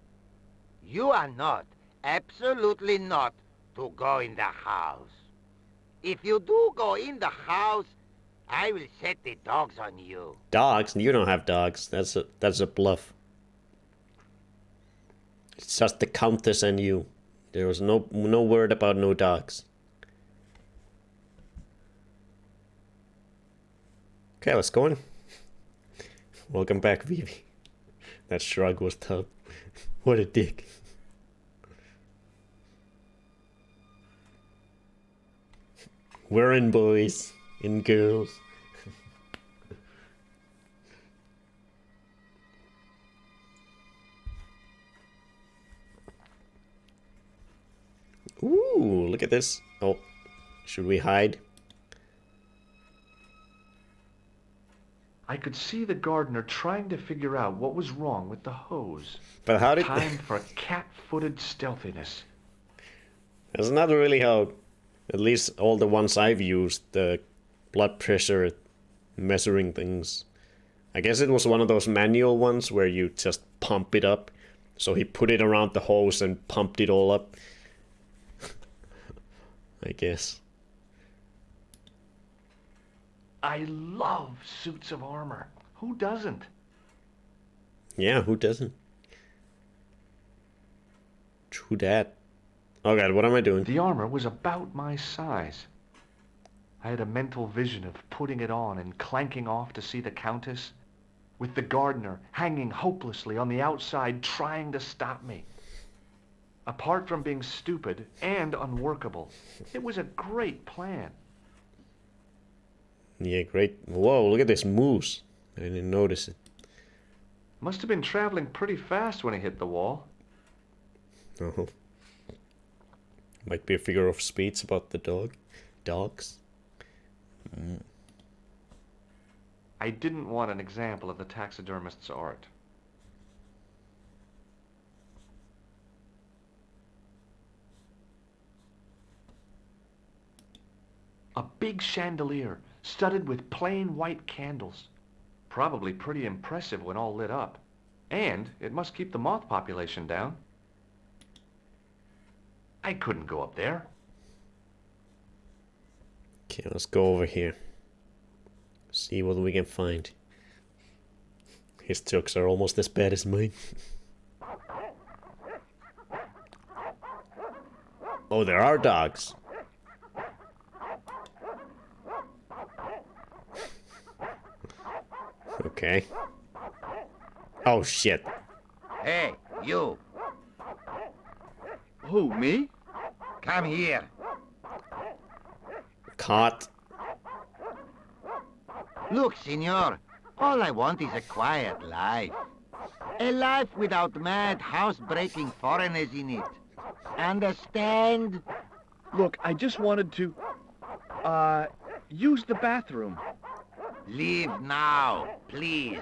You are not, absolutely not, to go in the house. If you do go in the house, I will set the dogs on you. Dogs? You don't have dogs. That's a bluff. It's just the Countess and you. There was no word about no dogs. Okay, let's go in. Welcome back, Vivi. That shrug was tough. What a dick. We're in, boys and girls. Ooh, look at this. Oh, should we hide? I could see the gardener trying to figure out what was wrong with the hose. But how did... Time for cat-footed stealthiness. That's not really how... At least all the ones I've used, the blood pressure measuring things. I guess it was one of those manual ones where you just pump it up. So he put it around the hose and pumped it all up. I guess. I love suits of armor. Who doesn't? Yeah, who doesn't? True that. Oh god, what am I doing? The armor was about my size. I had a mental vision of putting it on and clanking off to see the Countess, with the gardener hanging hopelessly on the outside trying to stop me. Apart from being stupid and unworkable, it was a great plan. Yeah, great. Whoa, look at this moose. I didn't notice it. Must have been traveling pretty fast when he hit the wall. Oh. Might be a figure of speech about the dogs. I didn't want an example of the taxidermist's art. A big chandelier, studded with plain white candles. Probably pretty impressive when all lit up. And it must keep the moth population down. I couldn't go up there. Okay, let's go over here. See what we can find. His jokes are almost as bad as mine. Oh, there are dogs. Okay. Oh shit. Hey, you. Who, me? Come here. Caught. Look, senor. All I want is a quiet life. A life without mad, house-breaking foreigners in it. Understand? Look, I just wanted to, use the bathroom. Leave now, please.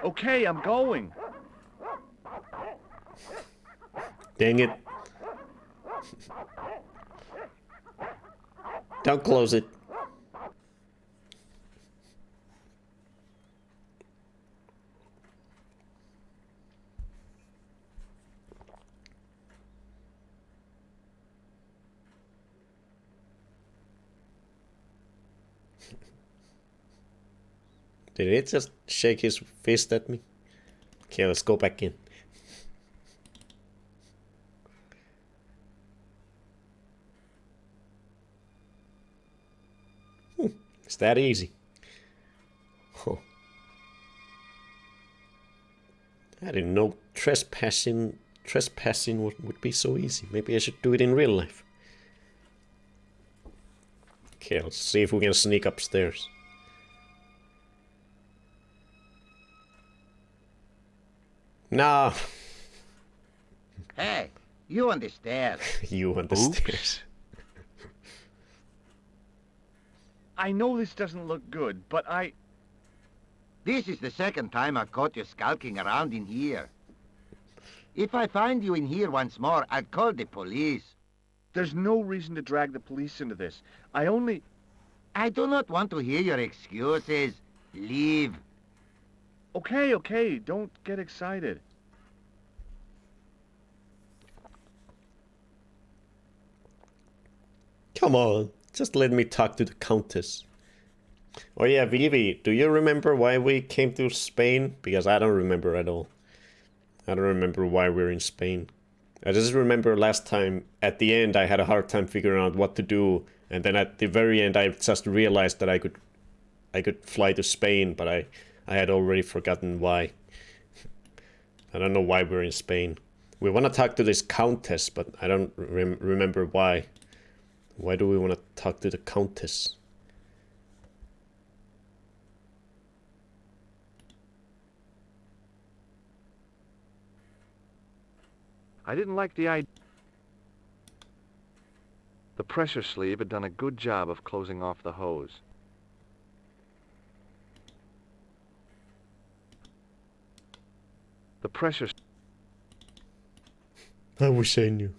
Okay, I'm going. Dang it. Don't close it. Did it just shake his fist at me? Okay, let's go back in. It's that easy. Oh. I didn't know trespassing would be so easy. Maybe I should do it in real life. Okay, let's see if we can sneak upstairs. No. Hey, you on the stairs. You on the Oops. stairs. I know this doesn't look good, but This is the second time I've caught you skulking around in here. If I find you in here once more, I'll call the police. there's no reason to drag the police into this. I do not want to hear your excuses. Leave. Okay, don't get excited. Come on, just let me talk to the Countess. Oh yeah, Vivi, do you remember why we came to Spain? Because I don't remember at all. I don't remember why we're in Spain. I just remember last time, at the end, I had a hard time figuring out what to do. And then at the very end, I just realized that I could fly to Spain, but I had already forgotten why. I don't know why we're in Spain. We want to talk to this Countess, but I don't remember why. Why do we want to talk to the Countess? I didn't like the idea. The pressure sleeve had done a good job of closing off the hose. The pressure... I wish I knew.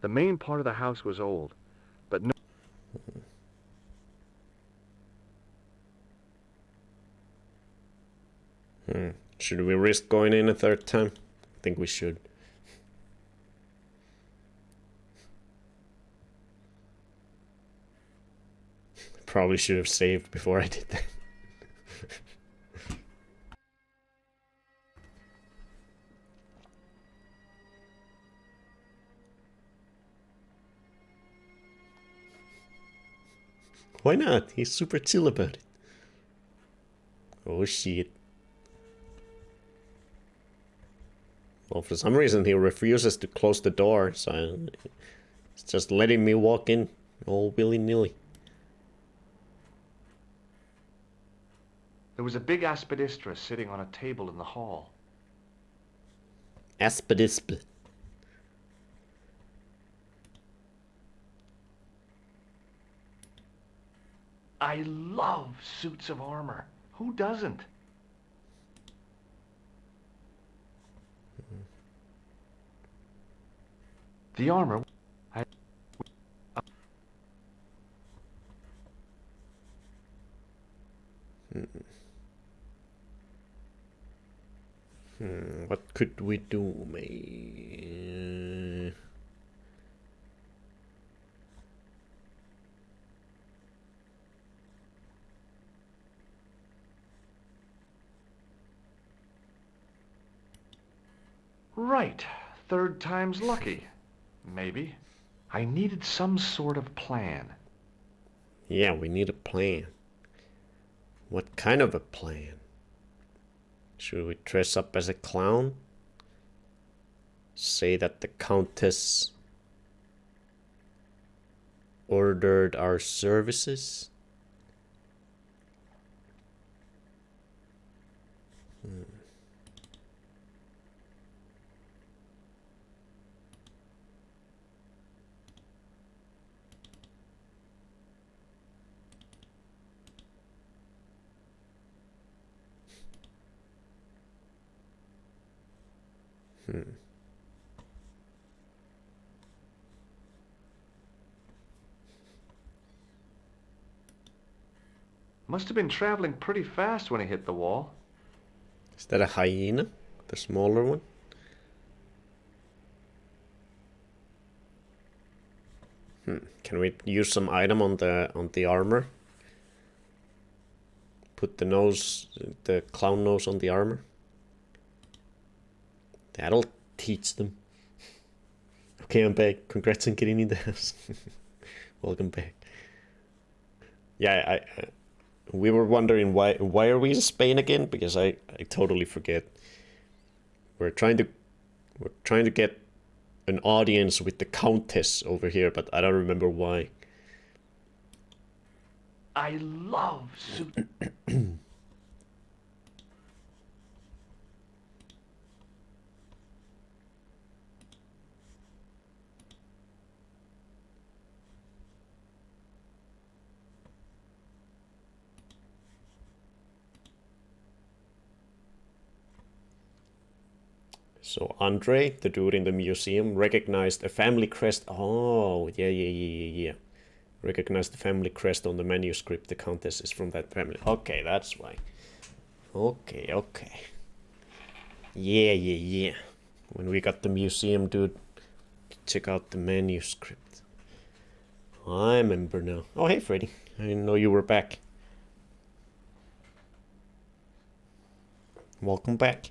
The main part of the house was old, but no... Should we risk going in a third time? I think we should. Probably should have saved before I did that. Why not? He's super chill about it. Oh shit. Well, for some reason he refuses to close the door, so it's just letting me walk in all willy-nilly. There was a big aspidistra sitting on a table in the hall. Aspidisp. I love suits of armor. Who doesn't? The armor... What could we do, mate? Right. Third time's lucky. Maybe. I needed some sort of plan. Yeah, we need a plan. What kind of a plan? Should we dress up as a clown? Say that the Countess ordered our services? Must have been traveling pretty fast when he hit the wall. Is that a hyena? The smaller one? Can we use some item on the armor? Put the clown nose on the armor. That'll teach them. Okay, I'm back. Congrats on getting in the house. Welcome back. Yeah, we were wondering why are we in Spain again? Because I totally forget. We're trying to get an audience with the Countess over here, but I don't remember why. I love soup. So Andre, the dude in the museum, recognized a family crest. Oh, yeah. Recognized the family crest on the manuscript. The Countess is from that family. Okay, that's why. Okay. Yeah. When we got the museum dude, check out the manuscript. I remember now. Oh, hey, Freddy. I didn't know you were back. Welcome back.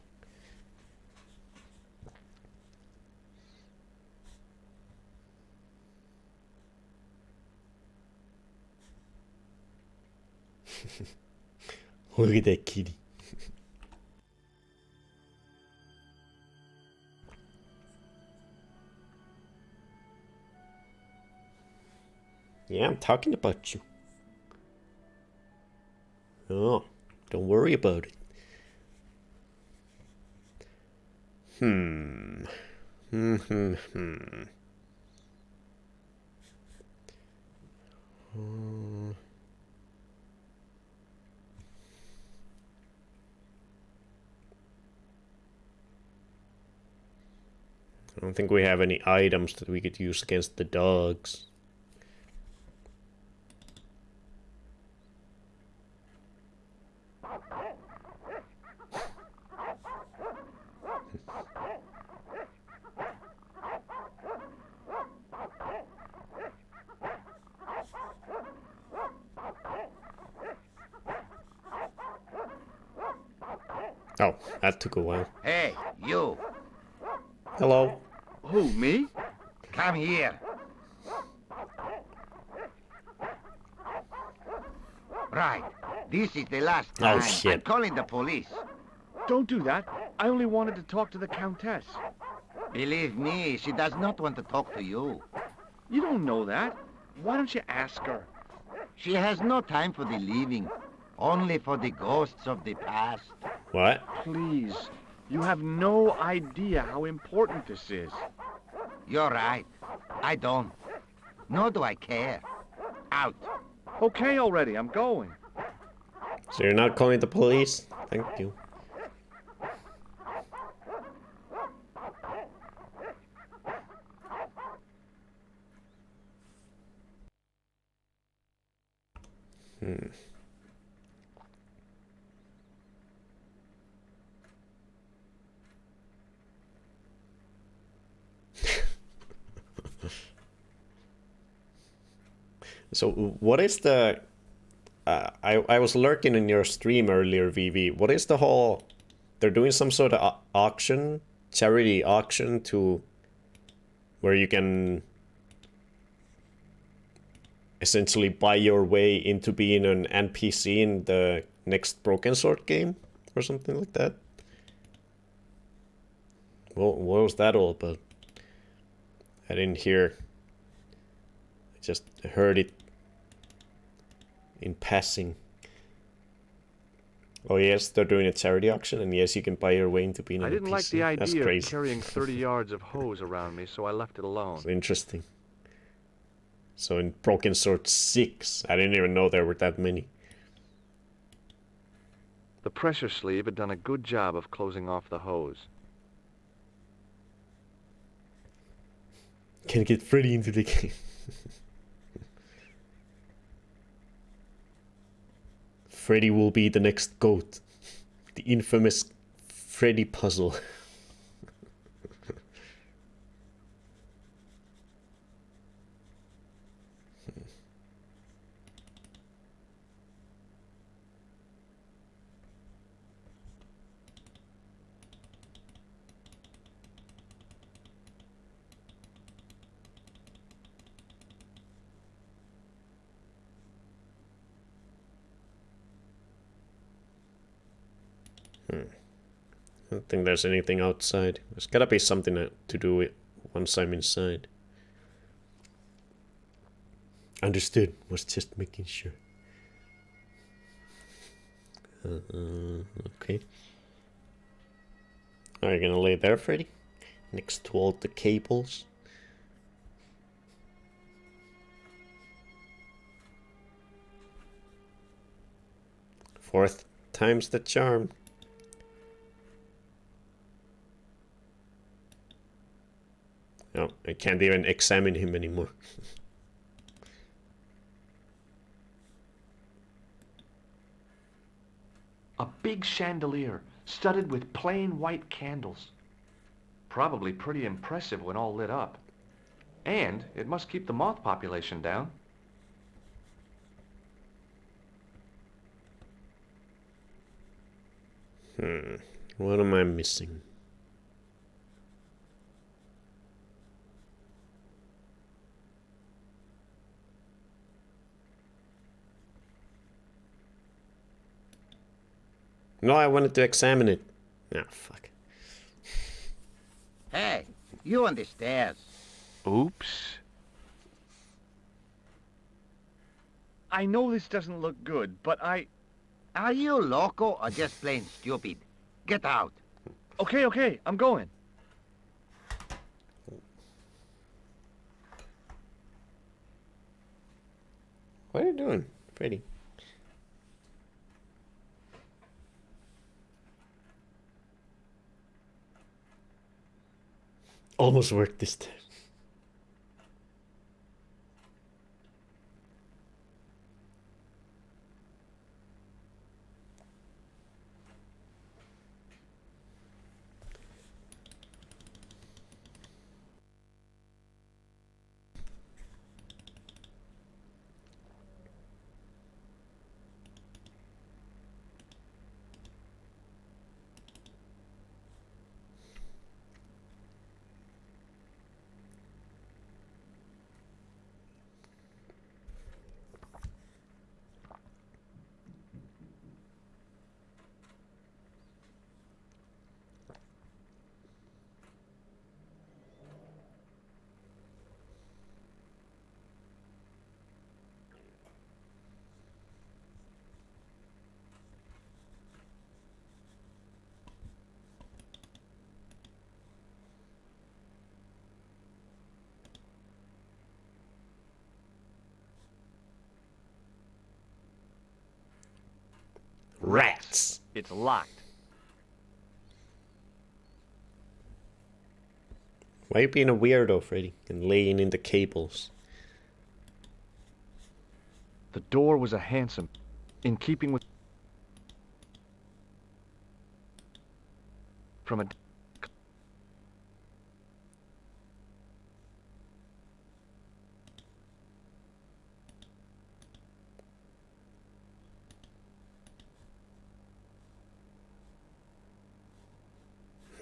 Look at that kitty. Yeah, I'm talking about you. Oh, don't worry about it. I don't think we have any items that we could use against the dogs. Oh, that took a while. Hey, you. Hello. Who, me? Come here. Right. This is the last time. Oh, shit. I'm calling the police. Don't do that. I only wanted to talk to the Countess. Believe me, she does not want to talk to you. You don't know that. Why don't you ask her? She has no time for the living, only for the ghosts of the past. What? Please. You have no idea how important this is. You're right. I don't. Nor do I care. Out. Okay already, I'm going. So you're not calling the police? Thank you. So what is the... I was lurking in your stream earlier, VV. What is the whole... They're doing some sort of auction, charity auction to... where you can... essentially buy your way into being an NPC in the next Broken Sword game? Or something like that? Well, what was that all about? I didn't hear. I just heard it in passing. Oh yes, they're doing a charity auction, and yes, you can buy your way into being an NPC. I didn't like the That's idea of crazy. carrying 30 yards of hose around me, so I left it alone. It's interesting. So in Broken Sword 6, I didn't even know there were that many. The pressure sleeve had done a good job of closing off the hose. Can get Freddy into the game. Freddy will be the next GOAT. The infamous Freddy puzzle. I don't think there's anything outside. There's gotta be something to do with once I'm inside. Understood. Was just making sure. Okay. Are you gonna lay there, Freddy? Next to all the cables? Fourth time's the charm. No, I can't even examine him anymore. A big chandelier studded with plain white candles. Probably pretty impressive when all lit up. And it must keep the moth population down. What am I missing? No, I wanted to examine it. Ah, fuck. Hey, you on the stairs. Oops. I know this doesn't look good, but Are you loco or just plain stupid? Get out. Okay, I'm going. What are you doing, Freddy? Almost worked this time. Rats! It's locked. Why are you being a weirdo, Freddy? And laying in the cables? The door was a hansom, in keeping with... From a...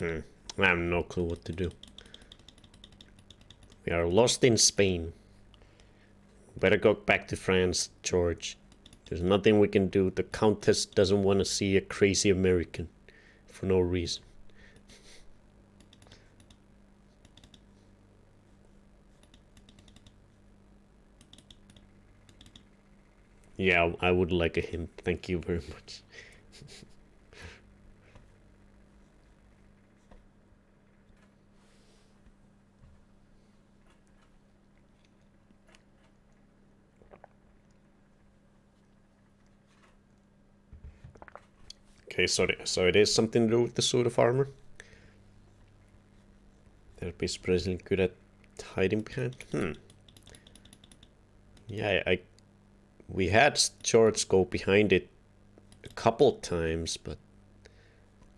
I have no clue what to do. We are lost in Spain. Better go back to France, George. There's nothing we can do. The Countess doesn't want to see a crazy American. For no reason. Yeah, I would like a hint. Thank you very much. Okay, so it is something to do with the suit of armor. They're basically good at hiding behind? Yeah, we had George go behind it a couple times, but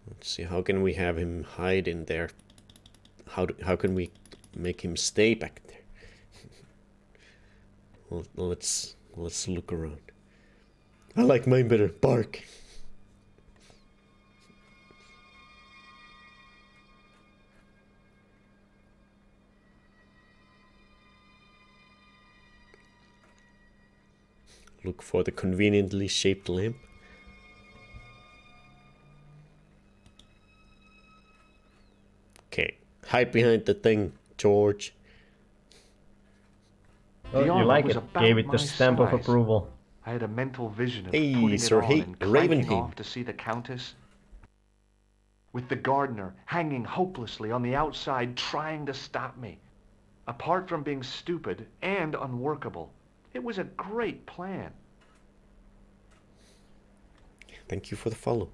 let's see, how can we have him hide in there? How can we make him stay back there? Well, let's look around. I like mine better. Bark. Look for the conveniently shaped lamp. Okay, hide behind the thing, George. Oh, you armor like was it. about Gave it my the stamp of size. approval. I had a mental vision of Hey, putting Sir it on and clanking Ravenheim. off to see the Countess. With the gardener hanging hopelessly on the outside trying to stop me. Apart from being stupid and unworkable, it was a great plan. Thank you for the follow.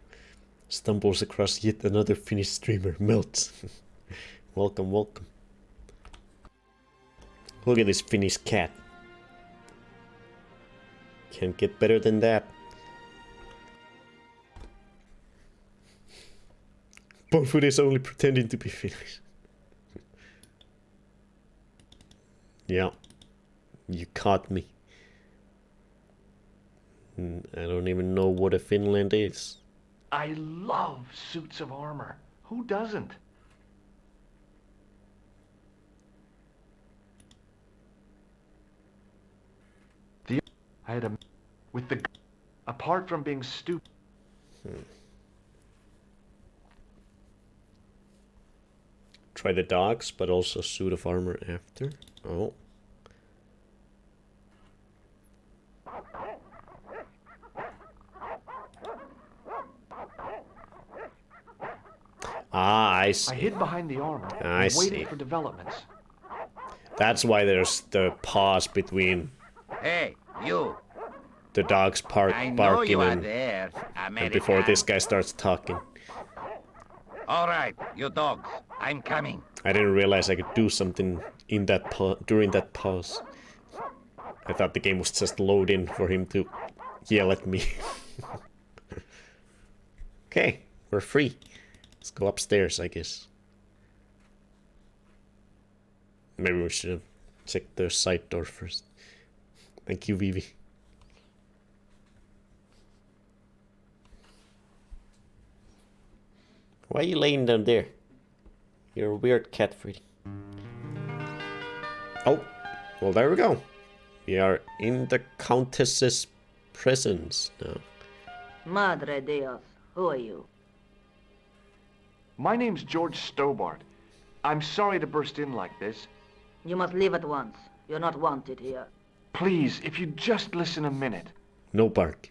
Stumbles across yet another Finnish streamer. Melts. Welcome, welcome. Look at this Finnish cat. Can't get better than that. Bonefoot is only pretending to be Finnish. Yeah. You caught me. I don't even know what a Finland is. I love suits of armor. Who doesn't? I had a... With the... Apart from being stupid... Try the dogs, but also suit of armor after. Oh. Ah, I see. I hid behind the armor I and see. waited for developments. That's why there's the pause between Hey, you. the dogs I know barking you are and there, and before this guy starts talking. All right, you dogs. I'm coming. I didn't realize I could do something in that during that pause. I thought the game was just loading for him to yell at me. Okay, we're free. Let's go upstairs, I guess. Maybe we should have checked the side door first. Thank you, Vivi. Why are you laying down there? You're a weird cat, Freddy. Oh, well, there we go. We are in the Countess's presence now. Madre Dios, who are you? My name's George Stobart. I'm sorry to burst in like this. You must leave at once. You're not wanted here. Please, if you'd just listen a minute. No bark.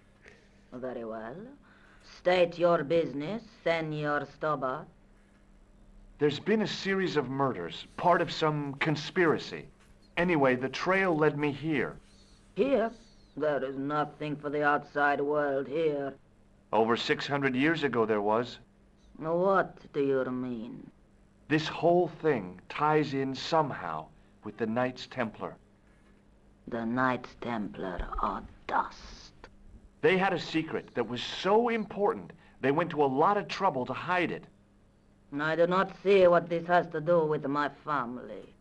Very well. State your business, Senor Stobart. There's been a series of murders, part of some conspiracy. Anyway, the trail led me here. Here? There is nothing for the outside world here. Over 600 years ago there was. What do you mean? This whole thing ties in somehow with the Knights Templar. The Knights Templar are dust. They had a secret that was so important, they went to a lot of trouble to hide it. I do not see what this has to do with my family.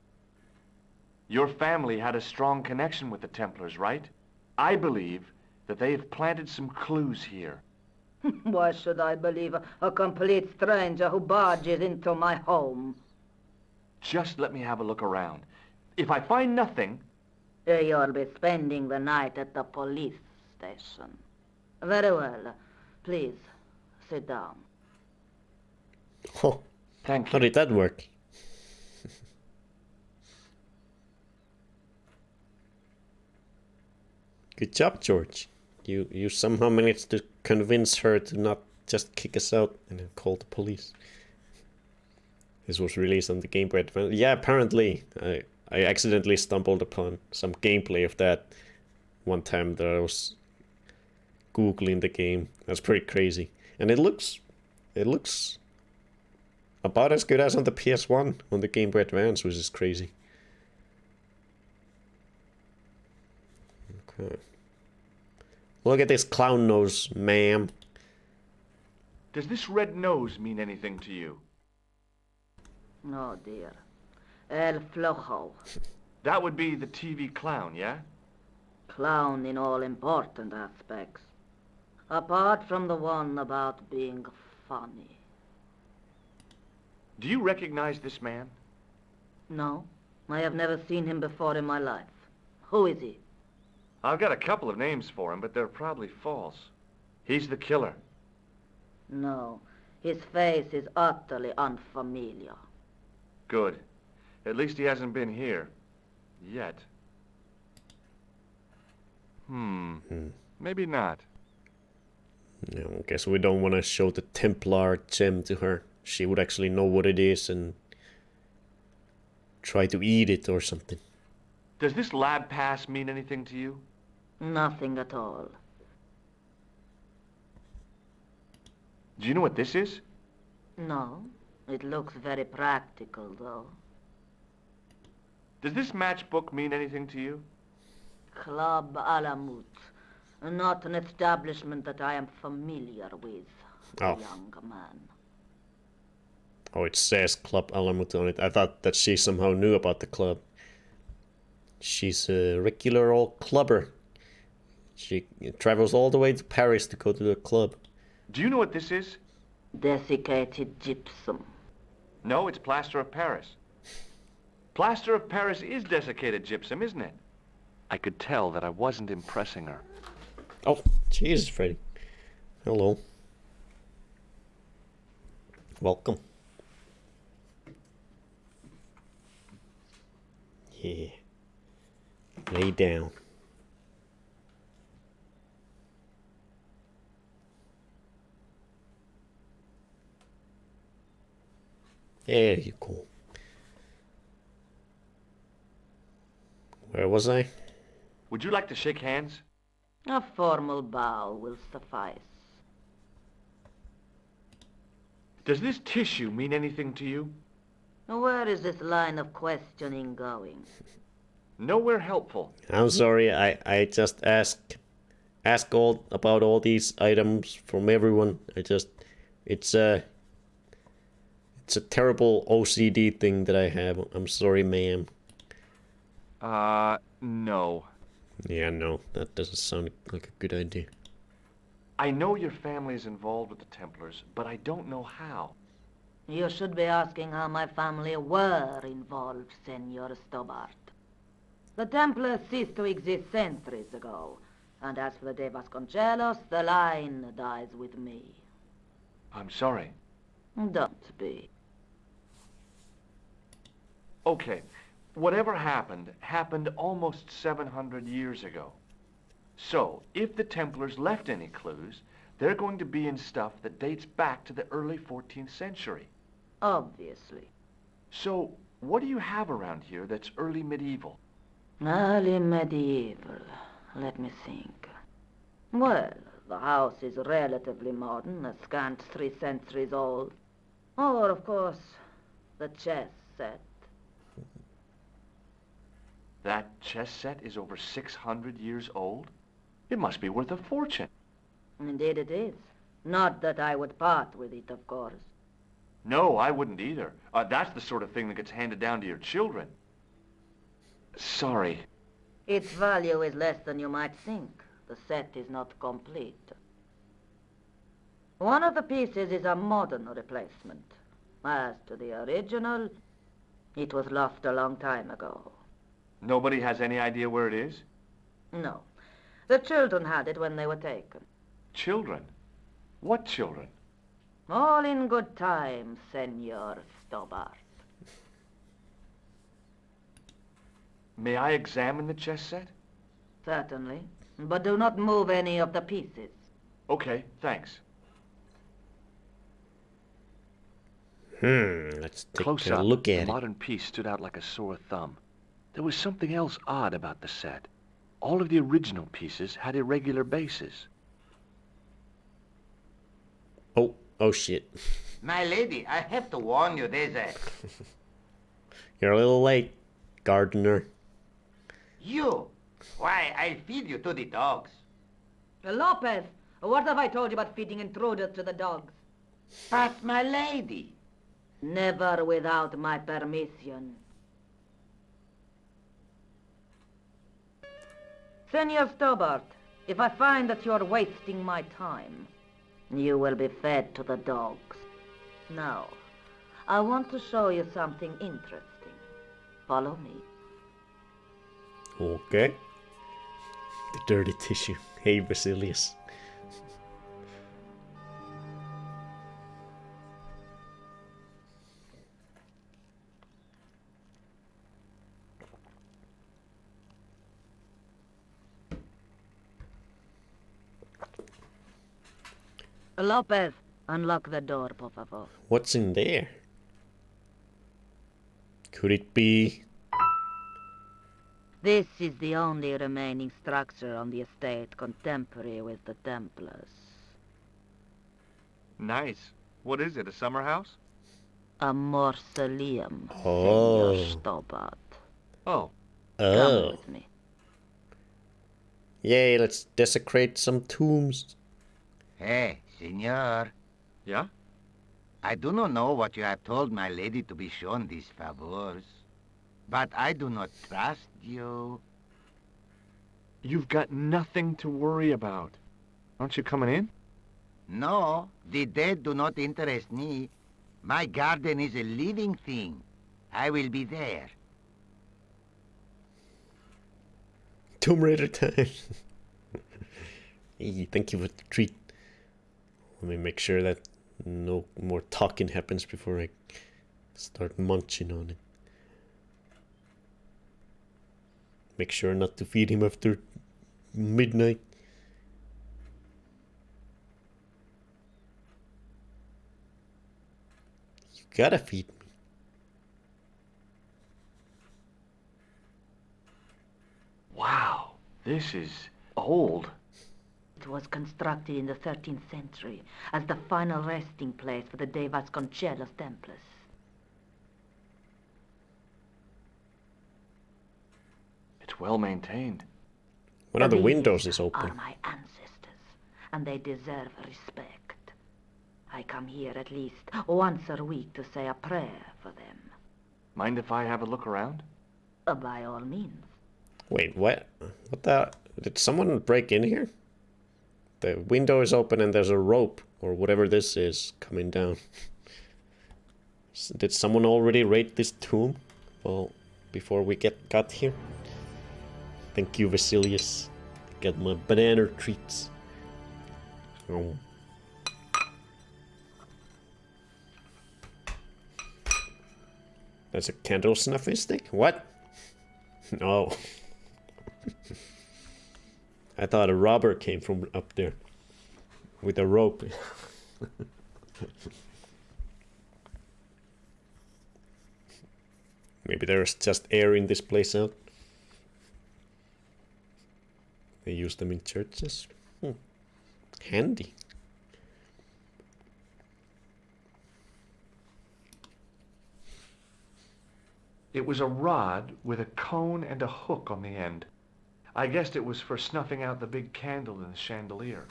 Your family had a strong connection with the Templars, right? I believe that they have planted some clues here. Why should I believe a complete stranger who barges into my home? Just let me have a look around. If I find nothing... You'll be spending the night at the police station. Very well. Please, sit down. Oh, Thank how you. did that work? Good job, George. You somehow managed to convince her to not just kick us out and then call the police. This was released on the Game Boy Advance. Yeah, apparently. I accidentally stumbled upon some gameplay of that one time that I was Googling the game. That's pretty crazy. And it looks about as good as on the PS1 on the Game Boy Advance, which is crazy. Look at this clown nose, ma'am. Does this red nose mean anything to you? No, dear. El Flojo. That would be the TV clown, yeah? Clown in all important aspects. Apart from the one about being funny. Do you recognize this man? No, I have never seen him before in my life. Who is he? I've got a couple of names for him, but they're probably false. He's the killer. No, his face is utterly unfamiliar. Good. At least he hasn't been here. Yet. Maybe not. Yeah, I guess we don't want to show the Templar gem to her. She would actually know what it is and try to eat it or something. Does this lab pass mean anything to you? Nothing at all. Do you know what this is? No, it looks very practical, though. Does this matchbook mean anything to you? Club Alamut. Not an establishment that I am familiar with, Oh. young man. Oh, it says Club Alamut on it. I thought that she somehow knew about the club. She's a regular old clubber. She travels all the way to Paris to go to the club. Do you know what this is? Desiccated gypsum. No, it's plaster of Paris. Plaster of Paris is desiccated gypsum, isn't it? I could tell that I wasn't impressing her. Oh, Jesus, Freddy. Hello. Welcome. Yeah. Lay down. There you go. Where was I? Would you like to shake hands? A formal bow will suffice. Does this tissue mean anything to you? Where is this line of questioning going? Nowhere helpful. I'm sorry, I just ask all about all these items from everyone. It's a terrible OCD thing that I have. I'm sorry, ma'am. No. Yeah, no, that doesn't sound like a good idea. I know your family is involved with the Templars, but I don't know how. You should be asking how my family were involved, Senor Stobart. The Templars ceased to exist centuries ago, and as for the De Vasconcelos, the line dies with me. I'm sorry. Don't be. Okay, whatever happened almost 700 years ago. So, if the Templars left any clues, they're going to be in stuff that dates back to the early 14th century. Obviously. So, what do you have around here that's early medieval? Early medieval. Let me think. Well, the house is relatively modern, a scant 3 centuries old. Or, of course, the chess set. That chess set is over 600 years old? It must be worth a fortune. Indeed it is. Not that I would part with it, of course. No, I wouldn't either. That's the sort of thing that gets handed down to your children. Sorry. Its value is less than you might think. The set is not complete. One of the pieces is a modern replacement. As to the original, it was lost a long time ago. Nobody has any idea where it is? No. The children had it when they were taken. Children? What children? All in good time, Senor Stobart. May I examine the chess set? Certainly. But do not move any of the pieces. Okay, thanks. Let's take Close a up, look the at it. modern piece stood out like a sore thumb. There was something else odd about the set. All of the original pieces had irregular bases. Oh shit. My lady, I have to warn you, there's a... You're a little late, gardener. You! Why, I'll feed you to the dogs. Lopez, what have I told you about feeding intruders to the dogs? But, my lady. Never without my permission. Senor Stobart, if I find that you're wasting my time, you will be fed to the dogs. Now, I want to show you something interesting. Follow me. Okay. The dirty tissue. Hey, Basilius. Lopez, unlock the door, por favor. What's in there? Could it be... This is the only remaining structure on the estate contemporary with the Templars. Nice. What is it, a summer house? A mausoleum, Oh. Senor Stobart. Oh, Come Oh. with me. Yay, let's desecrate some tombs. Hey, senor. yeah? I do not know what you have told my lady to be shown these favors. But I do not trust you. You've got nothing to worry about. Aren't you coming in? No, the dead do not interest me. My garden is a living thing. I will be there. Tomb Raider time. Hey, thank you for the treat. Let me make sure that no more talking happens before I start munching on it. Make sure not to feed him after midnight. You gotta feed me. Wow, this is old. It was constructed in the 13th century as the final resting place for the De Vasconcelos Templars. It's well maintained. One of the These windows is are open. my ancestors, and they deserve respect. I come here at least once a week to say a prayer for them. Mind if I have a look around? By all means. Wait, what? What the? Did someone break in here? The window is open and there's a rope, or whatever this is, coming down. Did someone already raid this tomb? Well, before we got here? Thank you, Vasilius. Got my banana treats. Oh. That's a candle snuffing stick? What? No. I thought a robber came from up there with a rope. Maybe there's just air in this place out. They use them in churches. Handy. It was a rod with a cone and a hook on the end. I guessed it was for snuffing out the big candle in the chandelier.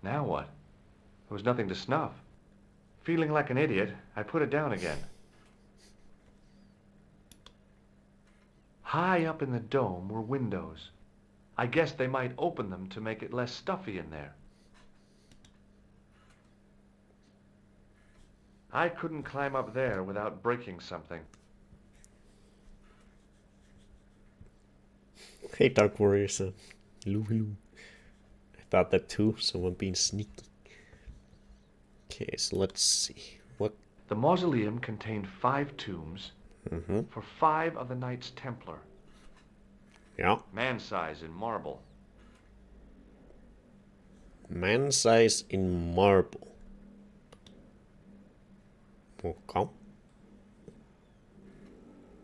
Now what? There was nothing to snuff. Feeling like an idiot, I put it down again. High up in the dome were windows. I guessed they might open them to make it less stuffy in there. I couldn't climb up there without breaking something. Hey, Dark Warrior son. Hello, hello. I thought that too, someone being sneaky. Okay, so let's see. What? The mausoleum contained 5 tombs for 5 of the Knights Templar, Yeah. man-size in marble. Man size in marble. Okay.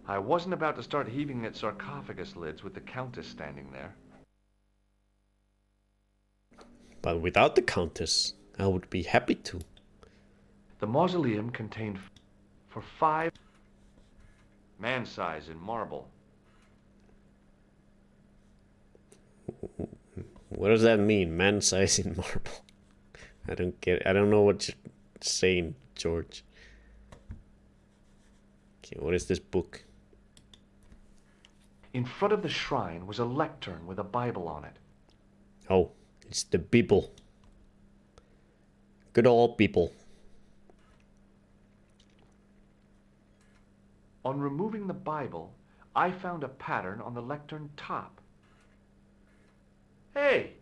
I wasn't about to start heaving at sarcophagus lids with the Countess standing there. But without the Countess, I would be happy to. The mausoleum contained for 5 man-size in marble. What does that mean? Man size in marble. I don't get it. I don't know what you're saying, George. Okay, what is this book? In front of the shrine was a lectern with a Bible on it. Oh, it's the Bible. Good old Bible. On removing the Bible, I found a pattern on the lectern top. Hey,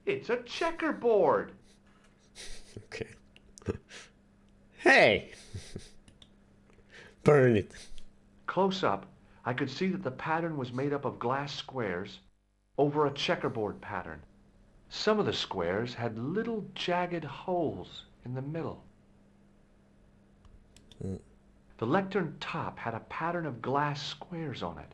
it's a checkerboard. Okay. Hey! Burn it. Close up, I could see that the pattern was made up of glass squares over a checkerboard pattern. Some of the squares had little jagged holes in the middle. The lectern top had a pattern of glass squares on it.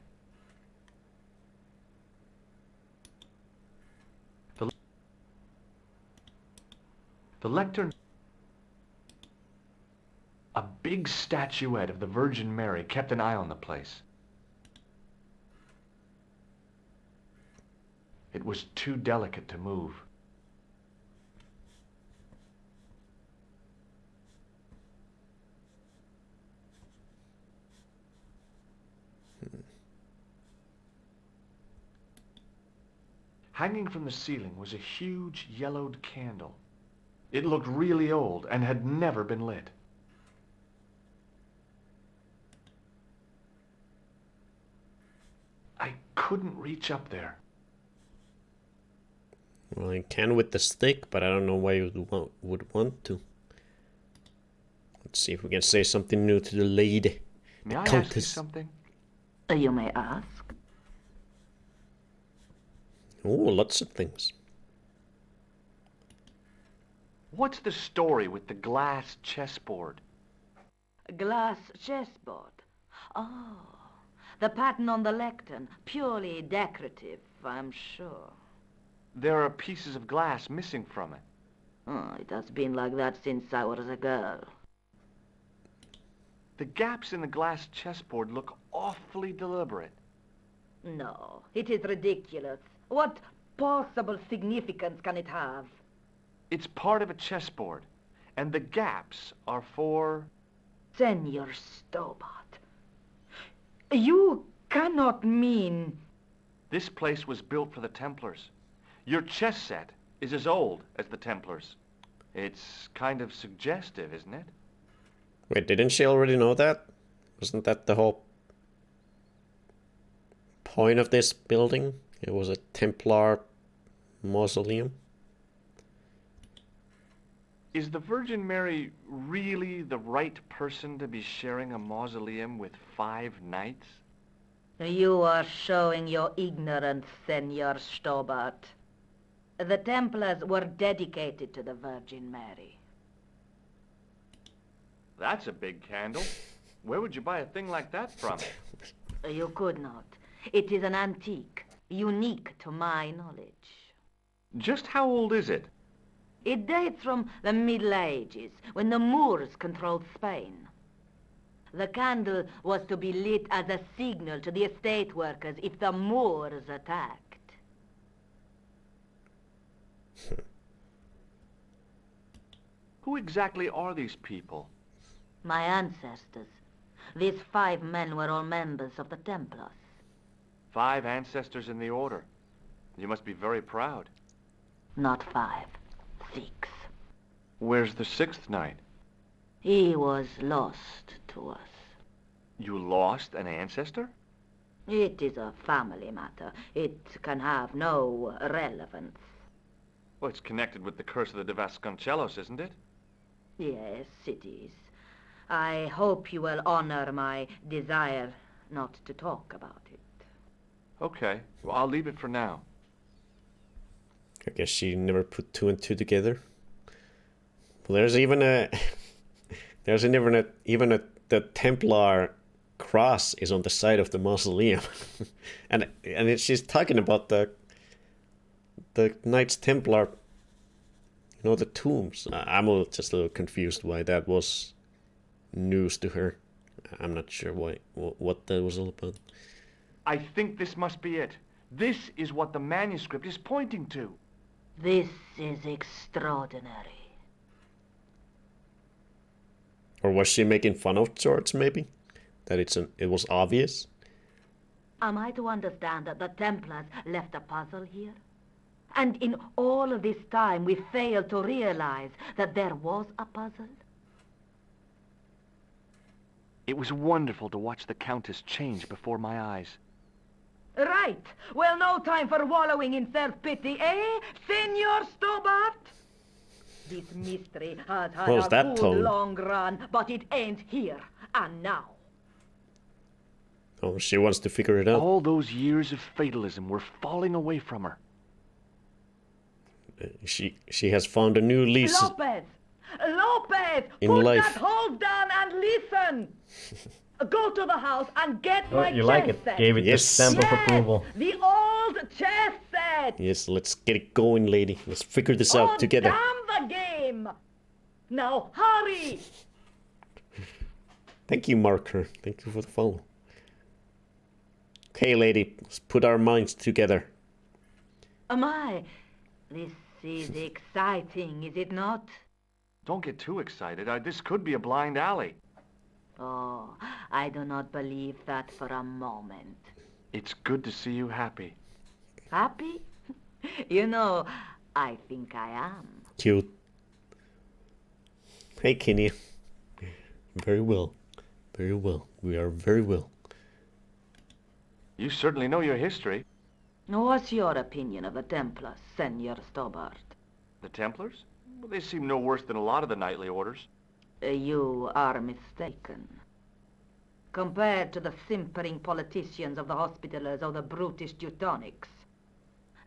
The lectern... A big statuette of the Virgin Mary kept an eye on the place. It was too delicate to move. Hanging from the ceiling was a huge yellowed candle. It looked really old and had never been lit. I couldn't reach up there. Well, I can with the stick, but I don't know why you would want to. Let's see if we can say something new to the lady. May I Countess. ask you something? You may ask. Oh, lots of things. What's the story with the glass chessboard? Glass chessboard. Oh, the pattern on the lectern. Purely decorative, I'm sure. There are pieces of glass missing from it. Oh, it has been like that since I was a girl. The gaps in the glass chessboard look awfully deliberate. No, it is ridiculous. What possible significance can it have? It's part of a chessboard, and the gaps are for... Senor Stobart, you cannot mean... This place was built for the Templars. Your chess set is as old as the Templars. It's kind of suggestive, isn't it? Wait, didn't she already know that? Wasn't that the whole point of this building? It was a Templar mausoleum. Is the Virgin Mary really the right person to be sharing a mausoleum with 5 knights? You are showing your ignorance, Senor Stobart. The Templars were dedicated to the Virgin Mary. That's a big candle. Where would you buy a thing like that from? You could not. It is an antique, unique to my knowledge. Just how old is it? It dates from the Middle Ages, when the Moors controlled Spain. The candle was to be lit as a signal to the estate workers if the Moors attacked. Who exactly are these people? My ancestors. These 5 men were all members of the Templars. 5 ancestors in the order. You must be very proud. Not 5, 6. Where's the 6th knight? He was lost to us. You lost an ancestor? It is a family matter. It can have no relevance. Well, it's connected with the curse of the De Vasconcelos, isn't it? Yes, it is. I hope you will honor my desire not to talk about it. Okay, well, I'll leave it for now. I guess she never put 2 and 2 together. Well, there's even a... There's even a the Templar cross is on the side of the mausoleum. and she's talking about the Knights Templar You know, the tombs. I'm just a little confused why that was news to her. I'm not sure what that was all about. I think this must be it. This is what the manuscript is pointing to. This is extraordinary. Or was she making fun of George, maybe? That it was obvious? Am I to understand that the Templars left a puzzle here? And in all of this time we failed to realize that there was a puzzle? It was wonderful to watch the Countess change before my eyes. Right. Well, no time for wallowing in self-pity, eh, Senor Stobart? This mystery has had What was a that good tone? long run, but it ain't here and now. Oh, she wants to figure it out. All those years of fatalism were falling away from her. She has found a new lease. Lopez! Lopez! In Put life. that hose down and listen! Go to the house and get Oh, my you chess like it? set. Gave it the Yes. stamp of approval. The old chess set! Yes, let's get it going, lady. Let's figure this Oh, out together. damn the game! Now, hurry! Thank you, Marker. Thank you for the follow. Okay, lady, let's put our minds together. My, this is exciting, is it not? Don't get too excited. This could be a blind alley. Oh, I do not believe that for a moment. It's good to see you happy. Happy? You know, I think I am. Cute. Hey, Kenny. Very well. Very well. We are very well. You certainly know your history. What's your opinion of the Templars, Senor Stobart? The Templars? Well, they seem no worse than a lot of the knightly orders. You are mistaken. Compared to the simpering politicians of the Hospitallers or the brutish Teutonics,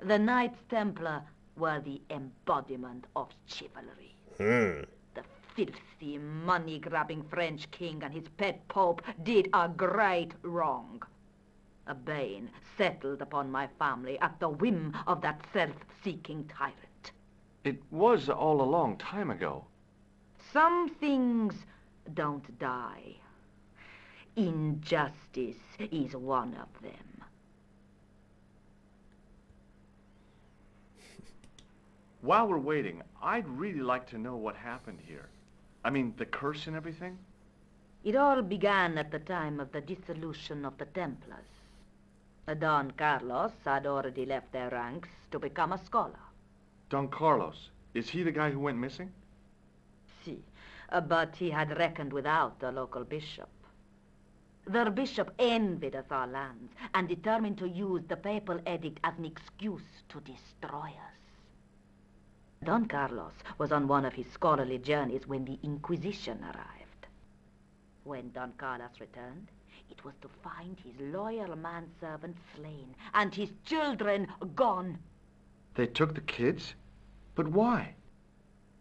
the Knights Templar were the embodiment of chivalry. The filthy, money-grabbing French king and his pet pope did a great wrong. A bane settled upon my family at the whim of that self-seeking tyrant. It was all a long time ago. Some things don't die. Injustice is one of them. While we're waiting, I'd really like to know what happened here. I mean, the curse and everything? It all began at the time of the dissolution of the Templars. Don Carlos had already left their ranks to become a scholar. Don Carlos, is he the guy who went missing? Si, but he had reckoned without the local bishop. The bishop envied us our lands and determined to use the papal edict as an excuse to destroy us. Don Carlos was on one of his scholarly journeys when the Inquisition arrived. When Don Carlos returned, it was to find his loyal manservant slain and his children gone. They took the kids? But why?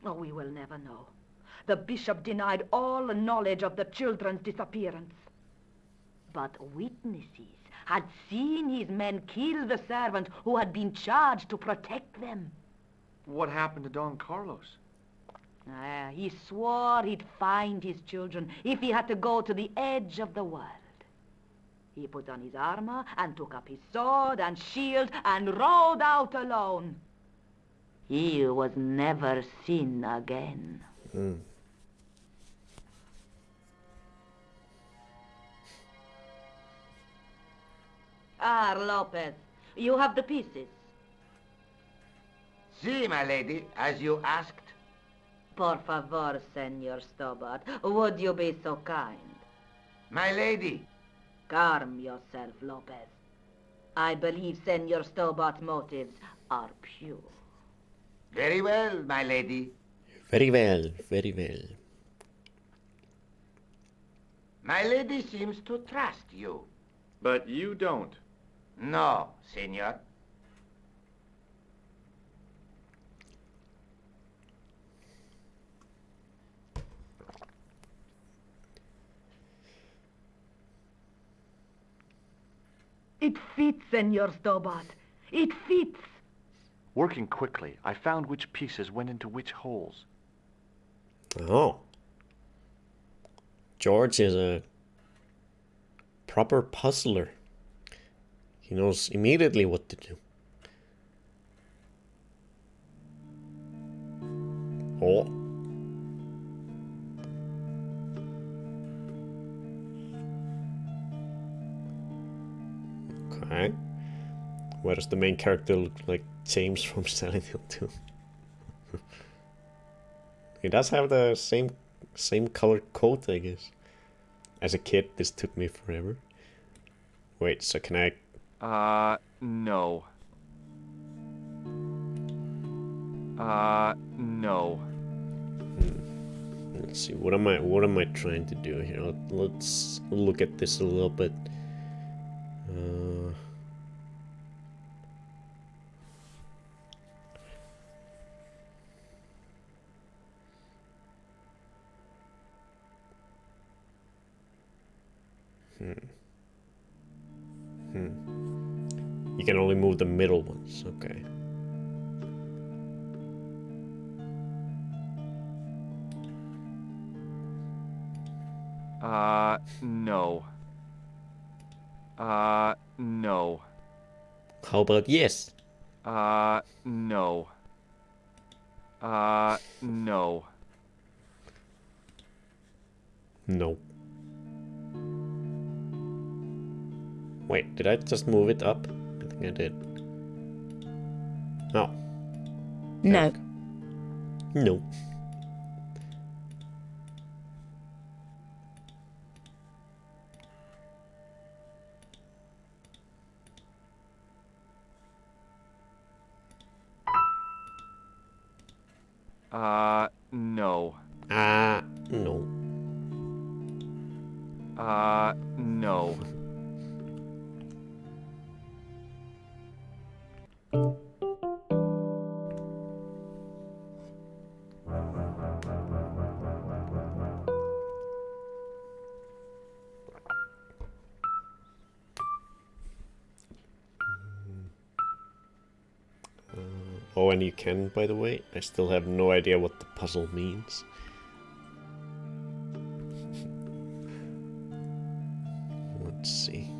Oh, we will never know. The bishop denied all knowledge of the children's disappearance. But witnesses had seen his men kill the servant who had been charged to protect them. What happened to Don Carlos? He swore he'd find his children if he had to go to the edge of the world. He put on his armor and took up his sword and shield and rode out alone. He was never seen again. Lopez, you have the pieces. See, my lady, as you asked. Por favor, Senor Stobart, would you be so kind? My lady, Calm yourself, Lopez. I believe Senor Stobart's motives are pure. very well, my lady. Very well, very well. My lady seems to trust you. But you don't. No, senor. It fits, Senor Stobart. It fits. Working quickly, I found which pieces went into which holes. Oh. George is a proper puzzler. He knows immediately what to do. Oh. Okay. Why does the main character look like James from Silent Hill 2? He does have the same color coat, I guess. As a kid, this took me forever. Wait, so can I... No. No. Let's see, what am I trying to do here? Let's look at this a little bit. You can only move the middle ones, okay. No. No. How about yes? No. No. No. Wait, did I just move it up? I think I did. No. No. Back. No. No. No. No. Oh, and you can, by the way. I still have no idea what the puzzle means. Let's see.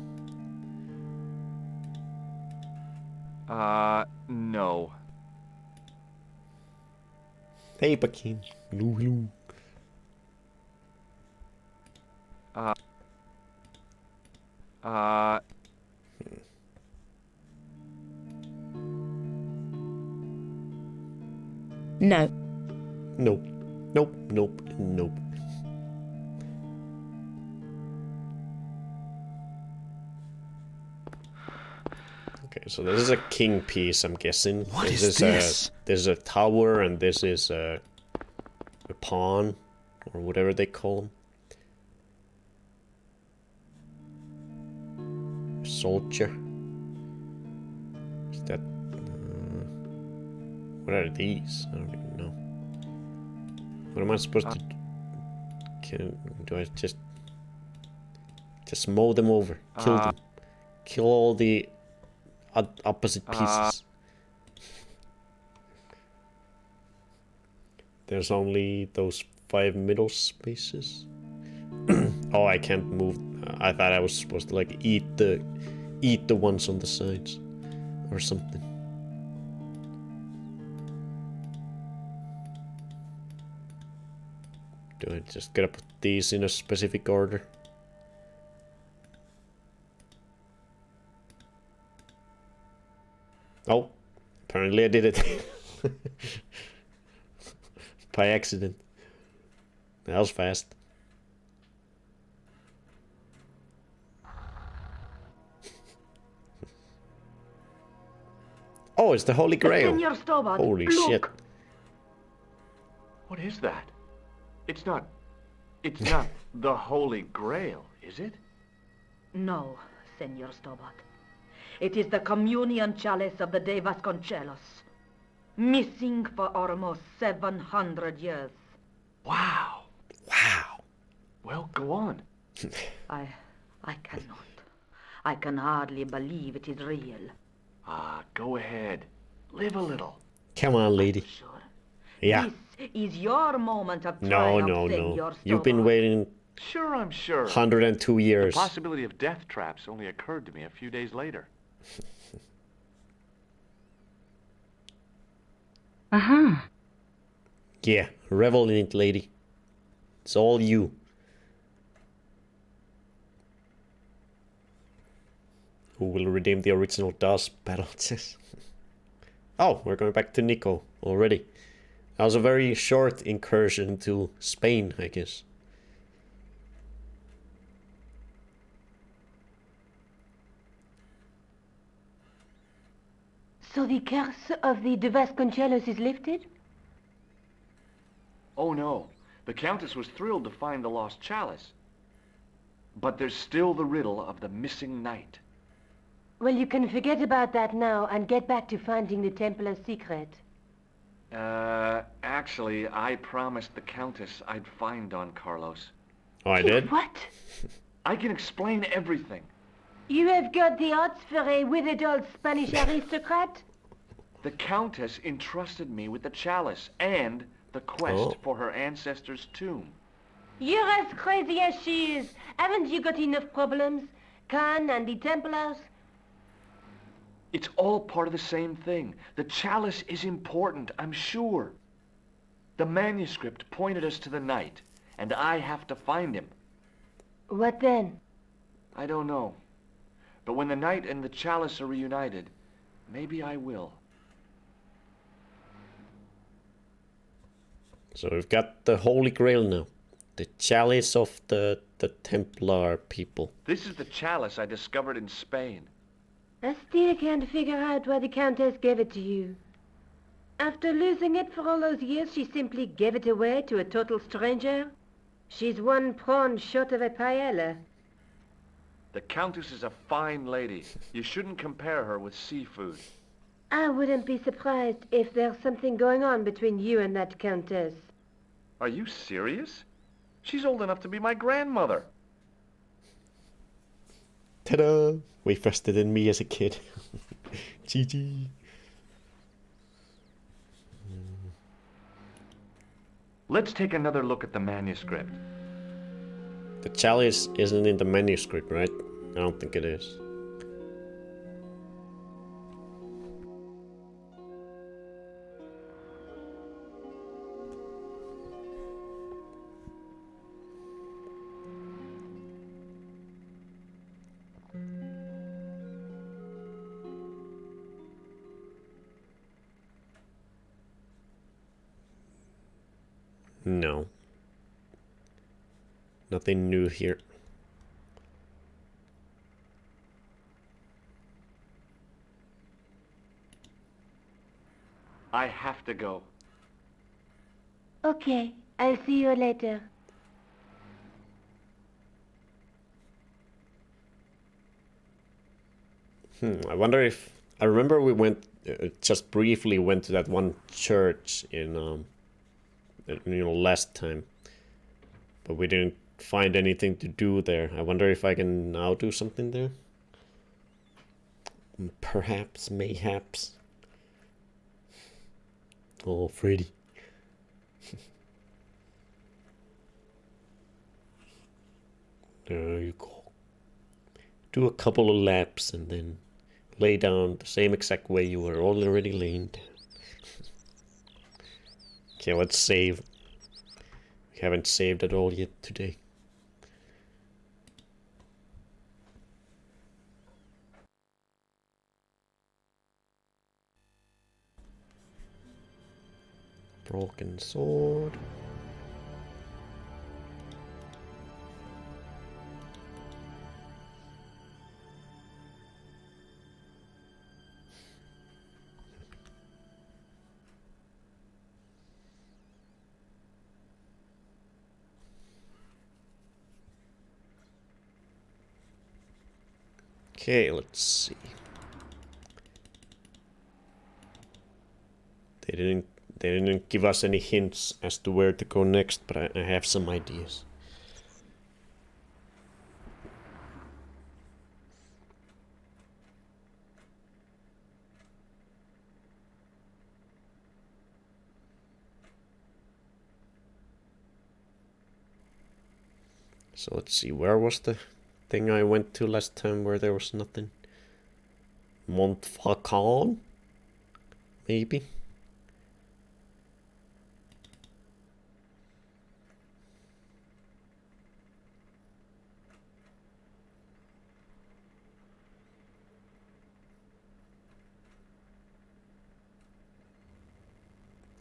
No. Hey, Bakin. Hello, hello. No. Nope. Nope, nope, nope. Okay, so this is a king piece, I'm guessing. What this is this? This is a tower, and this is a pawn, or whatever they call them. A soldier. Is that... what are these? I don't even know. What am I supposed to... do I just mow them over? Kill them? Kill all the opposite pieces? There's only those 5 middle spaces. Oh, I can't move. I thought I was supposed to like eat the ones on the sides or something. Do I just gotta put these in a specific order? Oh, apparently I did it. By accident. That was fast. Oh, it's the Holy Grail. Senor Stobart, Holy look. shit. What is that? It's not the Holy Grail, is it? No, Senor Stobart. It is the communion chalice of the De Vasconcelos. Missing for almost 700 years. Wow. Wow. Well, go on. I cannot. I can hardly believe it is real. Go ahead. Live a little. Come on, lady. Sure. Yeah. This is your moment of No, triumph, no, Senor no. You've been Stobart. waiting Sure, I'm sure. 102 The years. possibility of death traps only occurred to me a few days later. Uh-huh. Yeah, revel in it, lady. It's all you. Who will redeem the original DOS battles? Oh, we're going back to Nico already. That was a very short incursion to Spain, I guess. So the curse of the De Vasconcelos is lifted? Oh no, the Countess was thrilled to find the lost chalice. But there's still the riddle of the missing knight. Well, you can forget about that now and get back to finding the Templar's secret. Actually, I promised the Countess I'd find Don Carlos. Oh, I did? What? I can explain everything. You have got the odds for a withered old Spanish aristocrat? The Countess entrusted me with the chalice and the quest for her ancestor's tomb. You're as crazy as she is. Haven't you got enough problems? Khan and the Templars? It's all part of the same thing. The chalice is important, I'm sure. The manuscript pointed us to the knight, and I have to find him. What then? I don't know. But when the knight and the chalice are reunited, maybe I will. So we've got the Holy Grail now. The chalice of the Templar people. This is the chalice I discovered in Spain. I still can't figure out why the Countess gave it to you. After losing it for all those years, she simply gave it away to a total stranger? She's one prawn short of a paella. The Countess is a fine lady. You shouldn't compare her with seafood. I wouldn't be surprised if there's something going on between you and that Countess. Are you serious? She's old enough to be my grandmother. Ta-da! Way faster than me as a kid. GG. Let's take another look at the manuscript. The chalice isn't in the manuscript, right? I don't think it is. No. Nothing new here. I have to go. Okay, I'll see you later. I wonder if... I remember we went... just briefly went to that one church in... last time. But we didn't find anything to do there. I wonder if I can now do something there. Perhaps, mayhaps. Oh, Freddy. There you go. Do a couple of laps and then lay down the same exact way you were already laying down. Okay, let's save. We haven't saved at all yet today. Broken sword. Okay, let's see. They didn't give us any hints as to where to go next, but I have some ideas. So let's see, where was the thing I went to last time where there was nothing? Montfaucon? Maybe?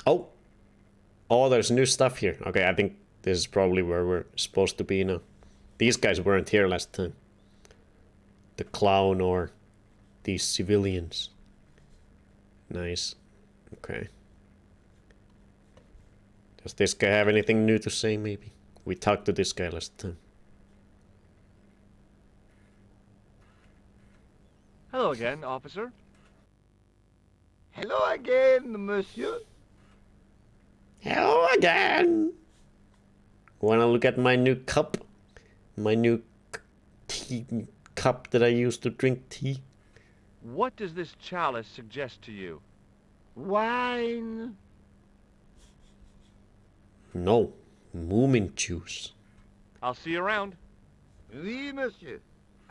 Oh! Oh, there's new stuff here. Okay, I think this is probably where we're supposed to be now. These guys weren't here last time. The clown or these civilians. Nice. Okay. Does this guy have anything new to say, maybe? We talked to this guy last time. Hello again, officer. Hello again, monsieur. Hello again! Wanna look at my new cup? My new tea cup that I use to drink tea? What does this chalice suggest to you? Wine. No, moomin juice. I'll see you around. Oui, monsieur.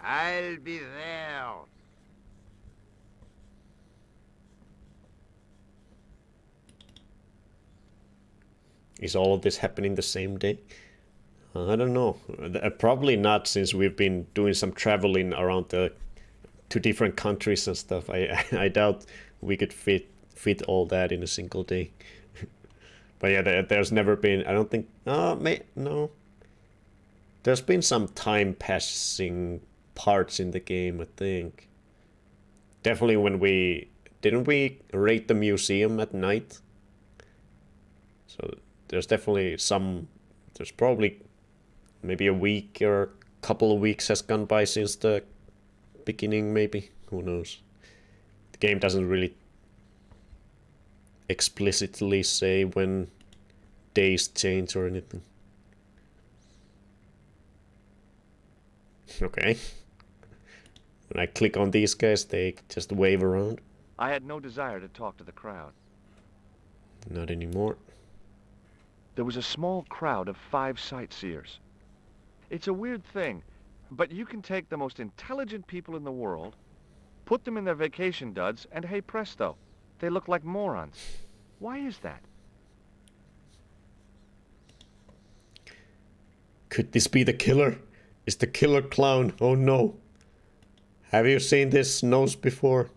I'll be there. Is all of this happening the same day? I don't know. Probably not, since we've been doing some traveling around to different countries and stuff. I doubt we could fit all that in a single day. But yeah, there's never been. I don't think. No. There's been some time passing parts in the game, I think. Definitely when we didn't we raid the museum at night. So there's definitely some. There's probably maybe a week or a couple of weeks has gone by since the beginning, maybe. Who knows? The game doesn't really explicitly say when days change or anything. Okay. When I click on these guys, they just wave around. I had no desire to talk to the crowd. Not anymore. There was a small crowd of 5 sightseers. It's a weird thing, but you can take the most intelligent people in the world, put them in their vacation duds, and hey presto, they look like morons. Why is that? Could this be the killer? Is the killer clown? Oh no. Have you seen this nose before?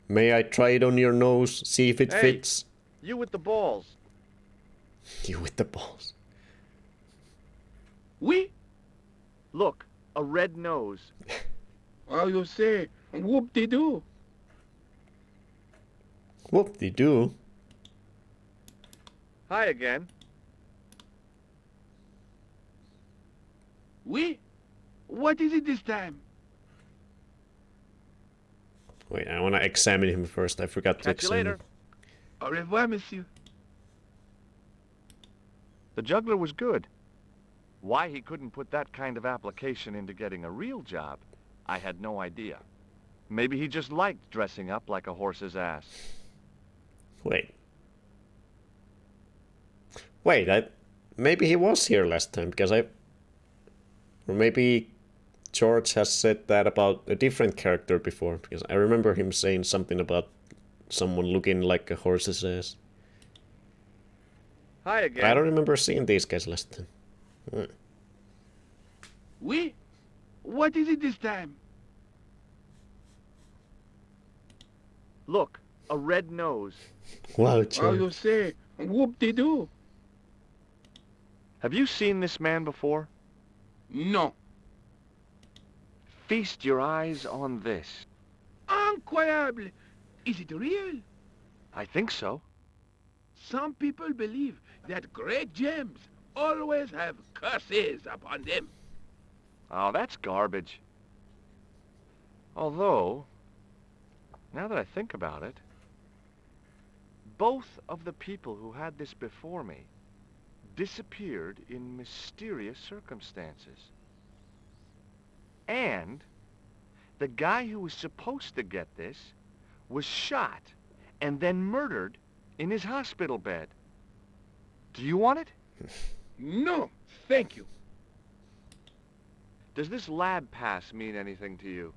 May I try it on your nose? See if it Hey. fits? You with the balls. You with the balls. Oui? Look, a red nose. How you say, whoop-de-doo. Whoop-de-doo. Hi again. Oui? What is it this time? Wait, I want to examine him first. I forgot to Catch you examine. later. Au revoir, monsieur. The juggler was good. Why he couldn't put that kind of application into getting a real job, I had no idea. Maybe he just liked dressing up like a horse's ass. Wait. Wait, maybe he was here last time, because or maybe George has said that about a different character before, because I remember him saying something about someone looking like a horse's ass. Hi again. I don't remember seeing these guys last time. Oui? What is it this time? Look, a red nose. Wow, How George. you say, whoop-de-doo. Have you seen this man before? No. Feast your eyes on this. Incroyable. Is it real? I think so. Some people believe that great gems always have curses upon them. Oh, that's garbage. Although, now that I think about it, both of the people who had this before me disappeared in mysterious circumstances. And the guy who was supposed to get this was shot and then murdered in his hospital bed. Do you want it? No, thank you. Does this lab pass mean anything to you?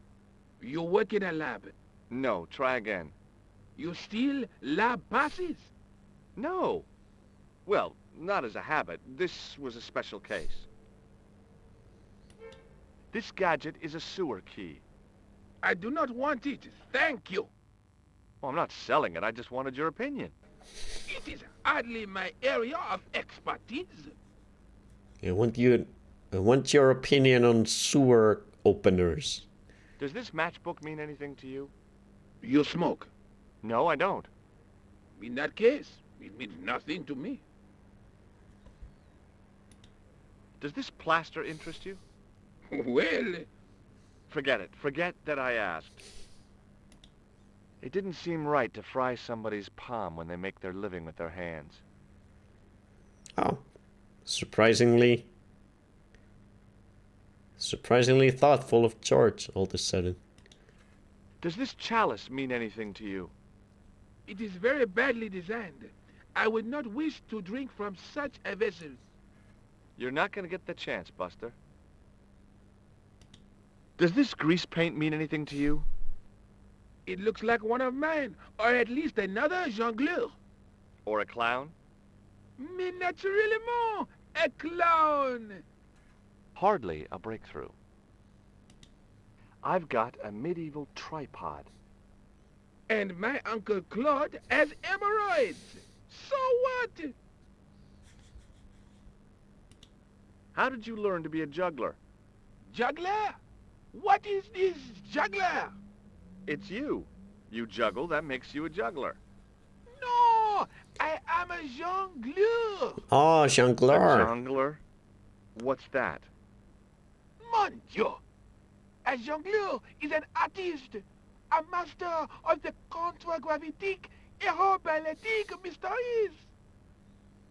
You work in a lab. No, try again. You steal lab passes? No. Well, not as a habit. This was a special case. This gadget is a sewer key. I do not want it. Thank you. Well, I'm not selling it. I just wanted your opinion. It is hardly my area of expertise. I want your opinion on sewer openers. Does this matchbook mean anything to you? You smoke. No, I don't. In that case, it means nothing to me. Does this plaster interest you? Well, Forget it. Forget that I asked. It didn't seem right to fry somebody's palm when they make their living with their hands. Oh, surprisingly thoughtful of George all of a sudden. Does this chalice mean anything to you? it is very badly designed. I would not wish to drink from such a vessel. You're not going to get the chance, Buster. Does this grease paint mean anything to you? It looks like one of mine, or at least another jongleur. Or a clown? Mais naturellement, a clown. Hardly a breakthrough. I've got a medieval tripod. And my Uncle Claude has hemorrhoids. So what? How did you learn to be a juggler? Juggler? What is this juggler? It's you. You juggle, that makes you a juggler. No, I am a jongleur. Oh, A jongleur. jungler? What's that? Mon Dieu. A jongleur is an artist, a master of the contragravitic aeroballetic mysteries.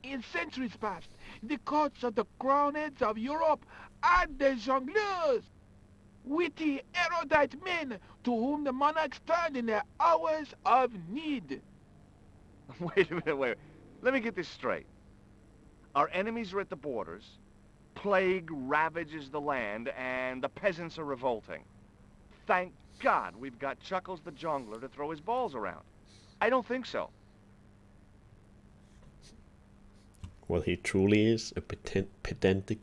In centuries past, the courts of the crowned heads of Europe had the jongleurs, witty, erudite men to whom the monarchs turned in their hours of need. Wait a minute, wait. Let me get this straight. Our enemies are at the borders, plague ravages the land, and the peasants are revolting. Thank God we've got Chuckles the Jongler to throw his balls around. I don't think so. Well, he truly is a pedantic.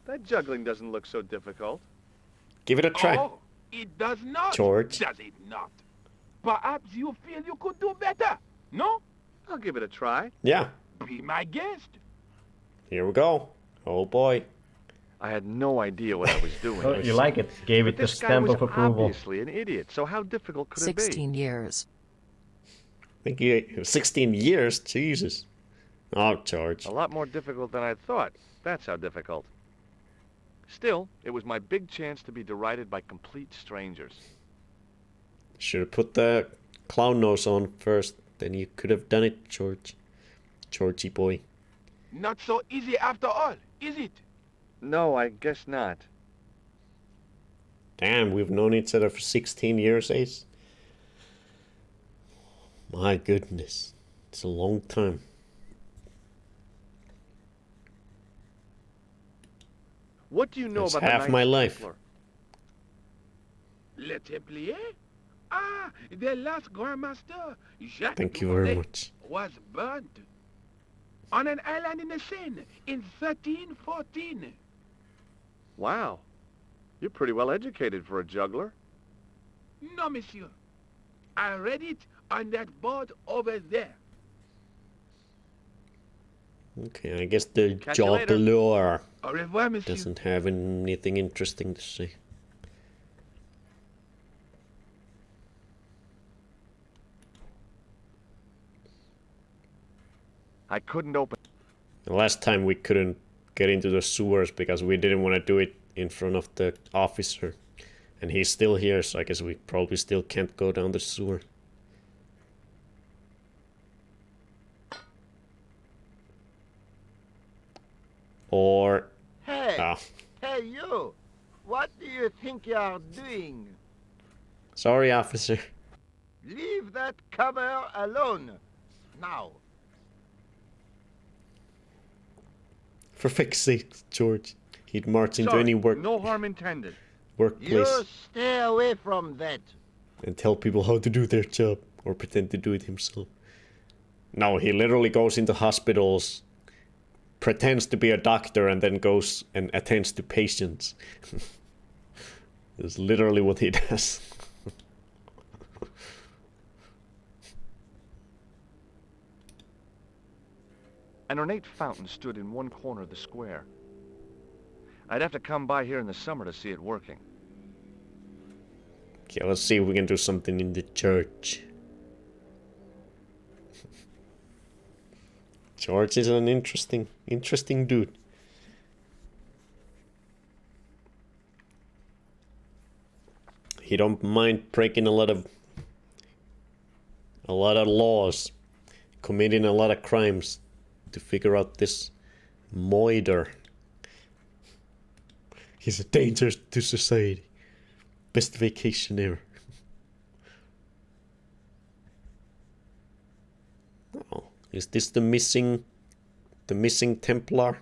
That juggling doesn't look so difficult. Give it a try. Oh, it does not, George. does it not? Perhaps you feel you could do better, no? I'll give it a try. Yeah, Be my guest. here we go. Oh boy. I had no idea what I was doing. Oh, you like it. Gave But it the this guy stamp was of approval. obviously an idiot, so how difficult could it be? 16 years. I think you 16 years? Jesus. Oh, George. A lot more difficult than I thought. That's how difficult. Still, it was my big chance to be derided by complete strangers. Should have put the clown nose on first. Then you could have done it, George. Georgie boy. Not so easy after all, is it? No, I guess not. Damn, we've known each other for 16 years, Ace. My goodness. It's a long time. What do you know That's about half the my Knights life. Templar? Le Templier? Ah, the last Grand Master, Jacques Thank you very Dumoulin, much. was burnt on an island in the Seine in 1314. Wow. You're pretty well educated for a juggler. No, monsieur. I read it on that board over there. Okay, I guess the Catch you later. jongleur Au revoir, monsieur. doesn't have anything interesting to say. I couldn't open... The last time we couldn't get into the sewers because we didn't want to do it in front of the officer. And he's still here, so I guess we probably still can't go down the sewer. Or... Hey, Ah, hey you! What do you think you are doing? sorry, officer. Leave that cover alone. Now. For fuck's sake, George. He'd march into Sorry, any no harm intended. workplace You stay away from that. and tell people how to do their job, or pretend to do it himself. No, he literally goes into hospitals, pretends to be a doctor, and then goes and attends to patients. That's literally what he does. An ornate fountain stood in one corner of the square. I'd have to come by here in the summer to see it working. Okay, let's see if we can do something in the church. George is an interesting dude. He don't mind breaking a lot of laws, committing a lot of crimes to figure out this moider. He's a danger to society. Best vacation ever. Oh, is this the missing Templar?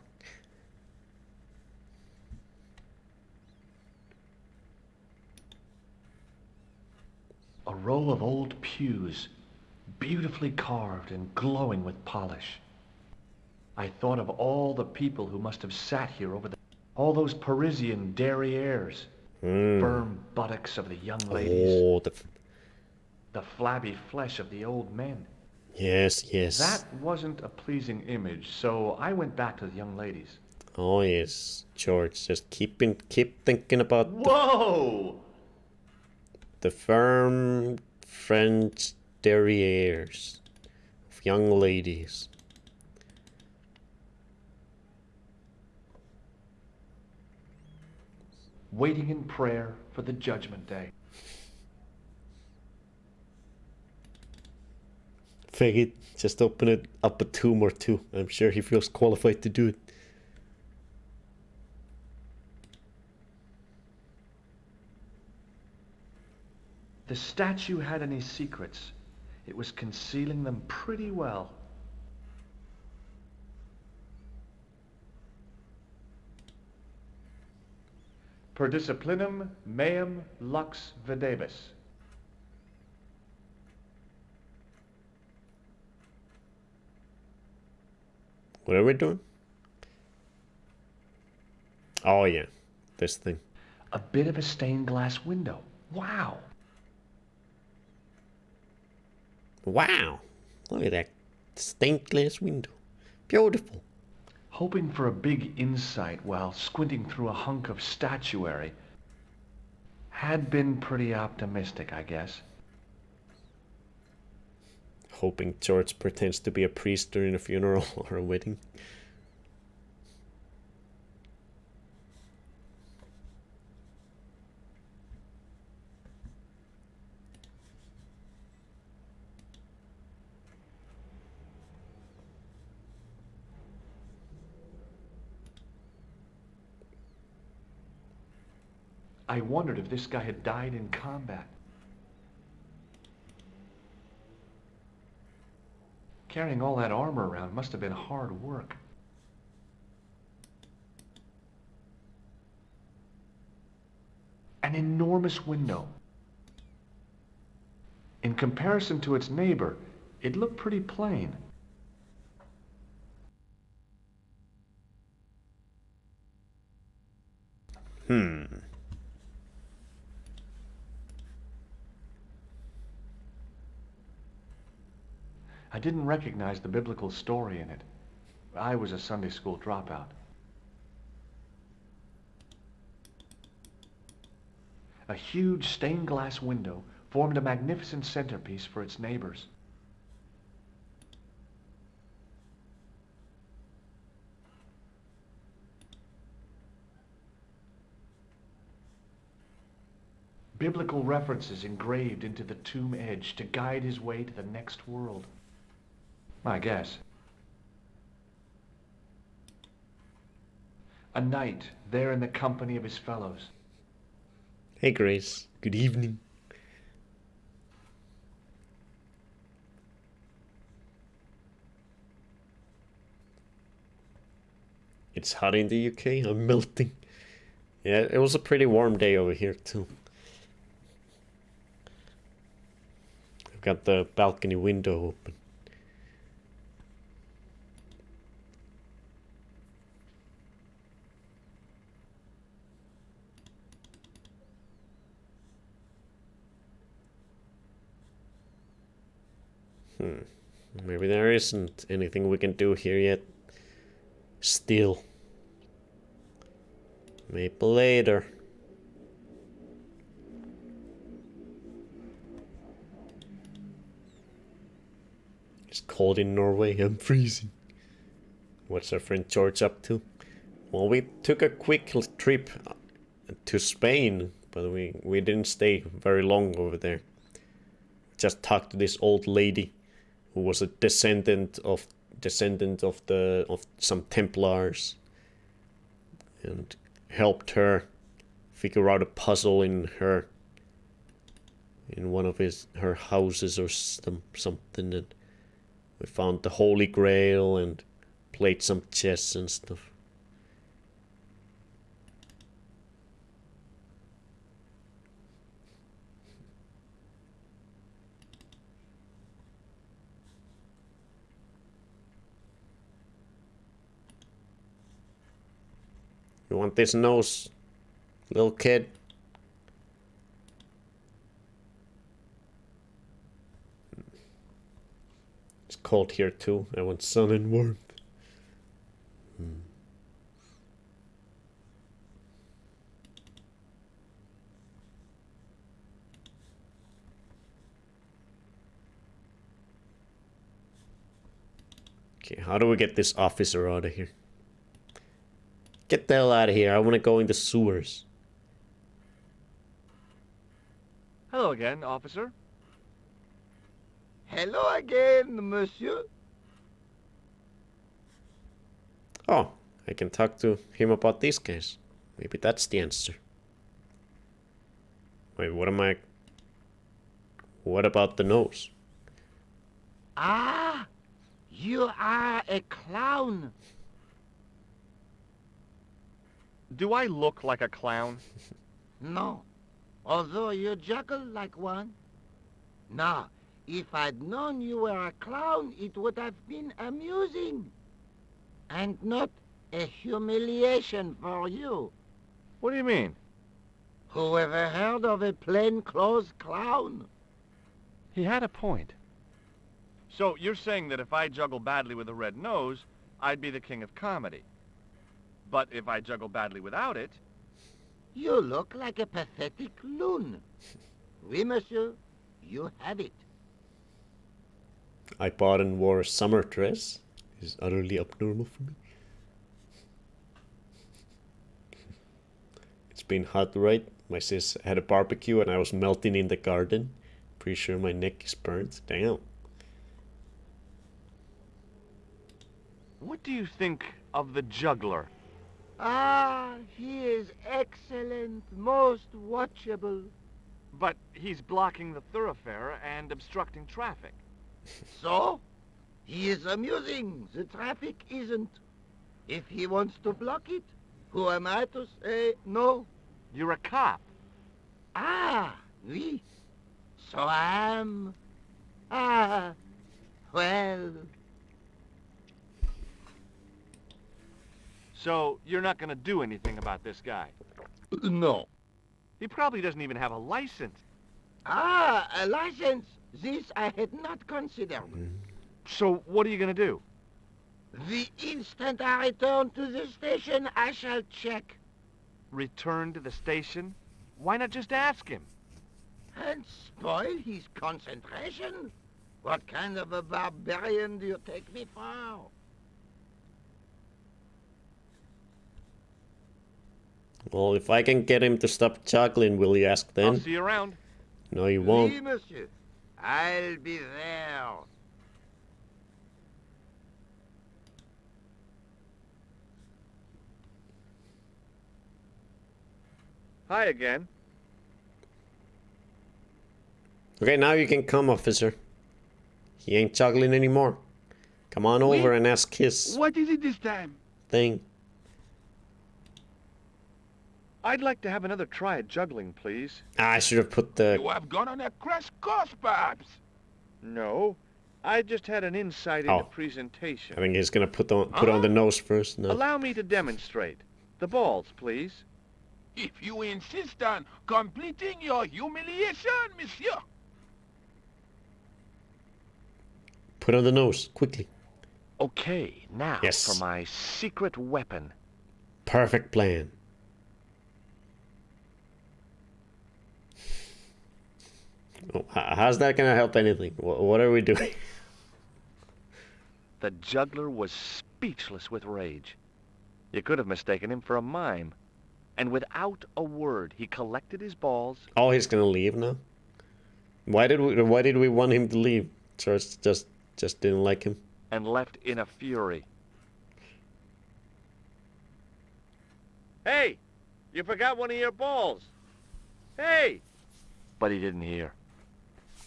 A row of old pews, beautifully carved and glowing with polish. I thought of all the people who must have sat here over all those Parisian derrieres, firm buttocks of the young ladies, Oh, the flabby flesh of the old men. yes. That wasn't a pleasing image, so I went back to the young ladies. Oh yes, George. Just keep thinking about Whoa! the firm French derrieres of young ladies. Waiting in prayer for the judgment day. Fake it. Just open it up a tomb or two. I'm sure he feels qualified to do it. The statue had any secrets. It was concealing them pretty well. Per disciplinum meum lux videbis. What are we doing? Oh yeah, this thing. A bit of a stained glass window. Wow! Wow! Look at that stained glass window. Beautiful. Hoping for a big insight while squinting through a hunk of statuary. Had been pretty optimistic, I guess. Hoping George pretends to be a priest during a funeral or a wedding. I wondered if this guy had died in combat. Carrying all that armor around must have been hard work. An enormous window. In comparison to its neighbor, it looked pretty plain. I didn't recognize the biblical story in it. I was a Sunday school dropout. A huge stained glass window formed a magnificent centerpiece for its neighbors. Biblical references engraved into the tomb edge to guide his way to the next world. I guess. A knight there in the company of his fellows. Hey Grace, good evening. It It's hot in the UK. I'm melting. Yeah, it was a pretty warm day over here too. I've got the balcony window open. Maybe there isn't anything we can do here yet. Still. Maybe later. It's cold in Norway. I'm freezing. What's our friend George up to? Well, we took a quick trip to Spain, but we didn't stay very long over there. Just talked to this old lady who was a descendant of some Templars, and helped her figure out a puzzle in one of her houses or something, and we found the Holy Grail and played some chess and stuff. You want this nose, little kid? It's cold here too. I want sun and warmth. Okay, how do we get this officer out of here? Get the hell out of here. I want to go in the sewers. Hello again, officer. Hello again, monsieur. Oh, I can talk to him about this case. Maybe that's the answer. Wait, what about the nose? Ah, you are a clown. Do I look like a clown? No, although you juggle like one. Now, if I'd known you were a clown, it would have been amusing. And not a humiliation for you. What do you mean? Who ever heard of a plainclothes clown? He had a point. So you're saying that if I juggle badly with a red nose, I'd be the king of comedy. But if I juggle badly without it... You look like a pathetic loon. Oui, monsieur, you have it. I bought and wore a summer dress. It's utterly abnormal for me. It's been hot, right? My sis had a barbecue and I was melting in the garden. Pretty sure my neck is burnt. Damn. What do you think of the juggler? Ah, he is excellent, most watchable. But he's blocking the thoroughfare and obstructing traffic. So? He is amusing, the traffic isn't. If he wants to block it, who am I to say no? You're a cop. Ah, oui. So I am. Ah, well. So you're not going to do anything about this guy? No. He probably doesn't even have a license. Ah, a license. This I had not considered. So what are you going to do? The instant I return to the station, I shall check. Return to the station? Why not just ask him? And spoil his concentration? What kind of a barbarian do you take me for? Well, if I can get him to stop juggling, will you ask then? I'll see you around. No, you won't. Oui, monsieur. I'll be there. Hi again. Okay, now you can come, officer. He ain't juggling anymore. Come on over and ask his What is it this time? thing. I'd like to have another try at juggling, please. I should have put the... You have gone on a crash course, perhaps. No, I just had an insight into presentation. I think he's gonna put on the nose first. No. Allow me to demonstrate. The balls, please. If you insist on completing your humiliation, monsieur. Put on the nose, quickly. Okay, now Yes. for my secret weapon. Perfect plan. Oh, how's that gonna help anything? What are we doing? The juggler was speechless with rage. You could have mistaken him for a mime. And without a word, he collected his balls. Oh, he's gonna leave now. Why did we want him to leave? George just didn't like him. And left in a fury. Hey! You forgot one of your balls! Hey! But he didn't hear.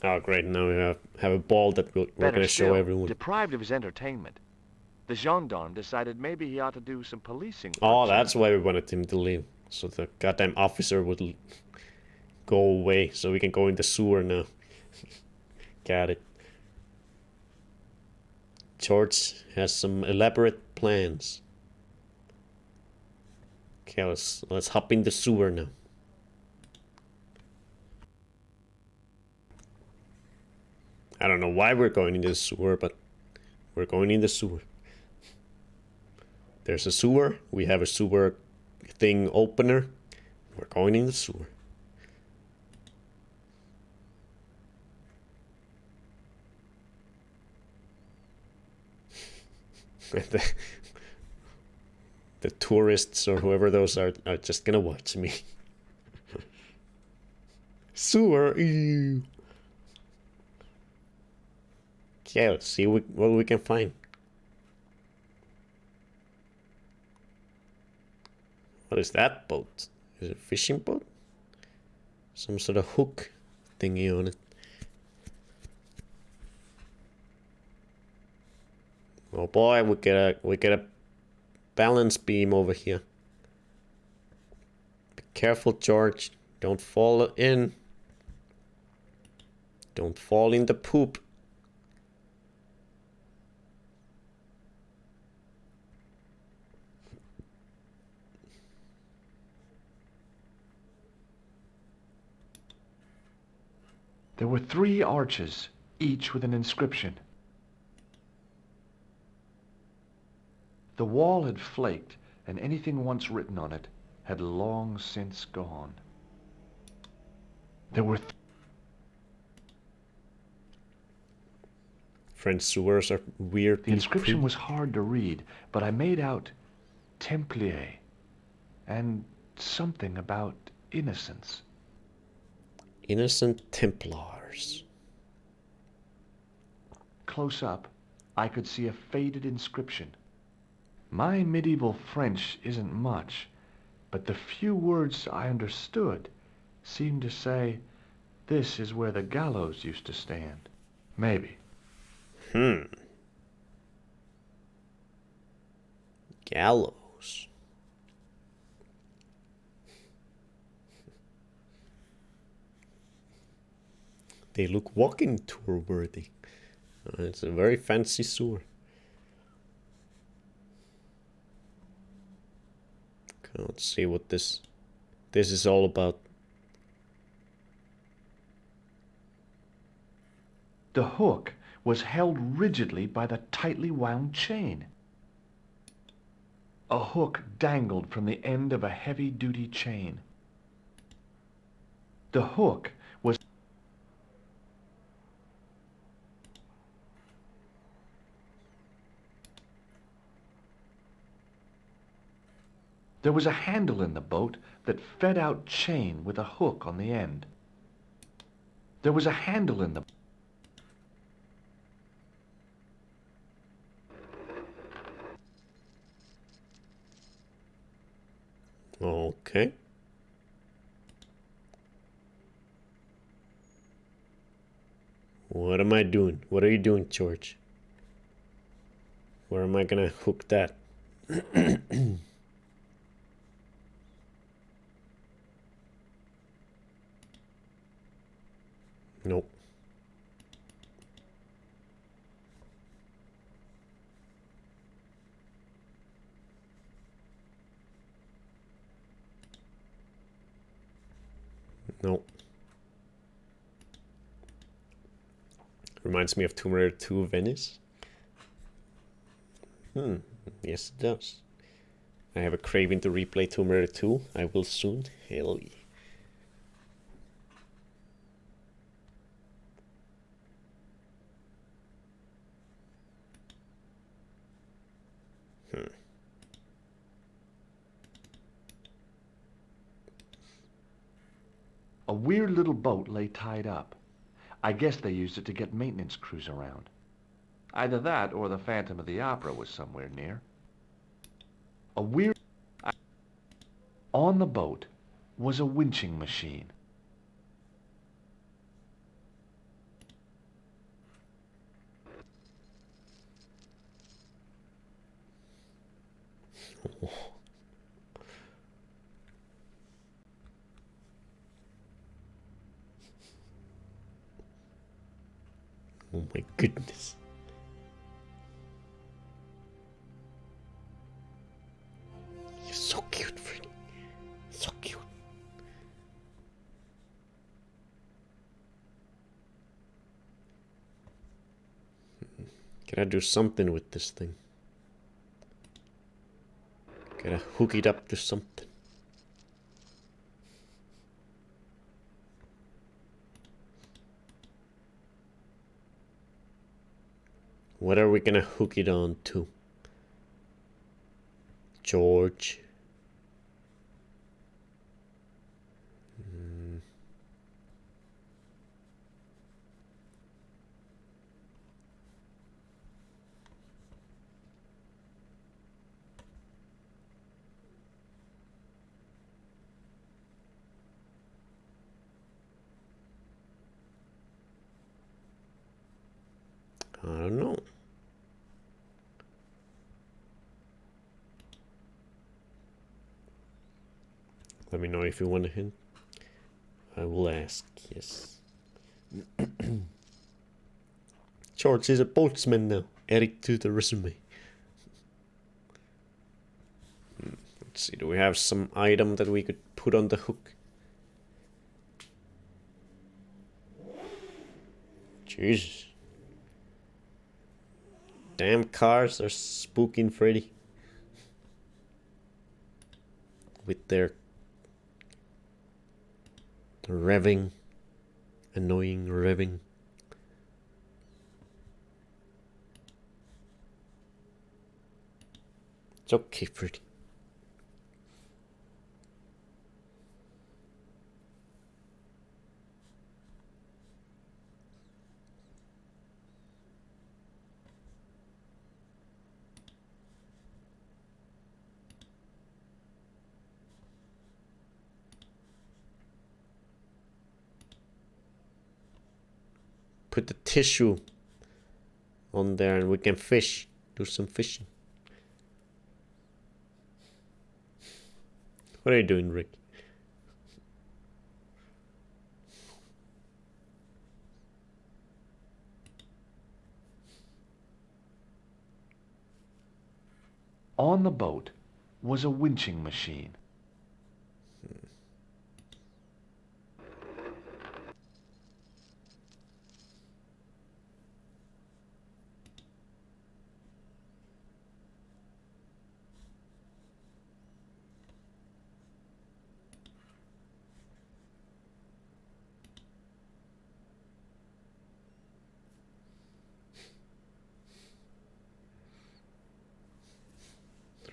Oh, great! Now we have a ball that we're Better gonna show still, everyone. deprived of his entertainment, the gendarme decided maybe he ought to do some policing. for Oh, a that's change. why we wanted him to leave, so the goddamn officer would go away, so we can go in the sewer now. Got it. George has some elaborate plans. Okay, let's hop in the sewer now. I don't know why we're going in the sewer, but we're going in the sewer. There's a sewer. We have a sewer thing opener. We're going in the sewer. The tourists or whoever those are just gonna watch me. Sewer, ew. Okay, let's see what we can find. What is that boat? Is it a fishing boat? Some sort of hook thingy on it. Oh boy, we get a balance beam over here. Be careful, George. Don't fall in. Don't fall in the poop. There were 3 arches, each with an inscription. The wall had flaked, and anything once written on it had long since gone. There were French sewers are weird. The inscription was hard to read, but I made out Templier and something about innocence. Innocent Templars. Close up, I could see a faded inscription. My medieval French isn't much, but the few words I understood seemed to say, "This is where the gallows used to stand." Maybe. Gallows. They look walking tour worthy. It's a very fancy sewer. Okay, let's see what this is all about. The hook was held rigidly by the tightly wound chain. A hook dangled from the end of a heavy-duty chain. The hook was There was a handle in the boat that fed out chain with a hook on the end. There was a handle in the Okay. What am I doing? What are you doing, George? Where am I gonna hook that? Nope. Nope. Reminds me of Tomb Raider 2 Venice. Yes it does. I have a craving to replay Tomb Raider 2. I will soon. Hell yeah. A weird little boat lay tied up. I guess they used it to get maintenance crews around. Either that or the Phantom of the Opera was somewhere near. On the boat was a winching machine. Oh my goodness. You're so cute, Freddy. So cute. Gotta do something with this thing. Gotta hook it up to something. What are we gonna hook it on to? George. I don't know. Let me know if you want a hint. I will ask, yes. George is a boatsman now. Add it to the resume. Let's see, do we have some item that we could put on the hook? Jesus. Damn cars are spooking Freddy. With their revving, annoying revving. It's okay, Freddy. Put the tissue on there and we can fish. Do some fishing. What are you doing, Rick? On the boat was a winching machine.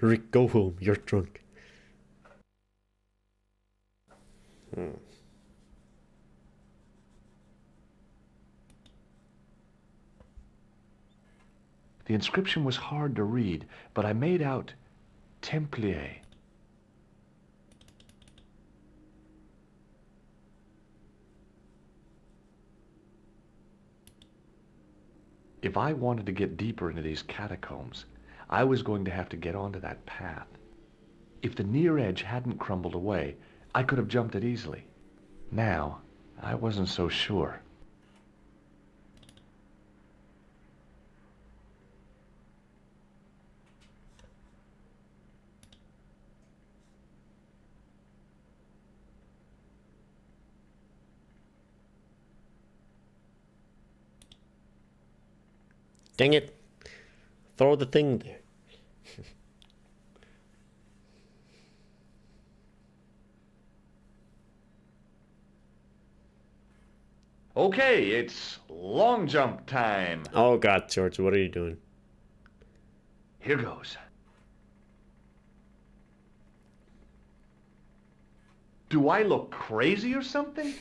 Rick, go home. You're drunk. The inscription was hard to read, but I made out Templier. If I wanted to get deeper into these catacombs, I was going to have to get onto that path. If the near edge hadn't crumbled away, I could have jumped it easily. Now, I wasn't so sure. Dang it! Throw the thing there. Okay, it's long jump time. Oh god, George, what are you doing? Here goes. Do I look crazy or something?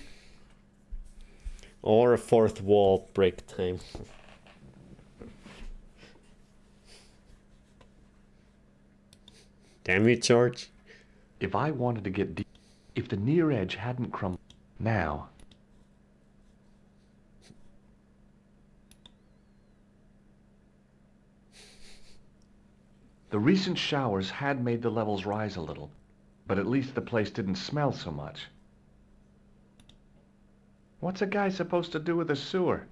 Or a fourth wall break time. Damn you, George. If I wanted to get deep, if the near edge hadn't crumbled, now. The recent showers had made the levels rise a little, but at least the place didn't smell so much. What's a guy supposed to do with a sewer?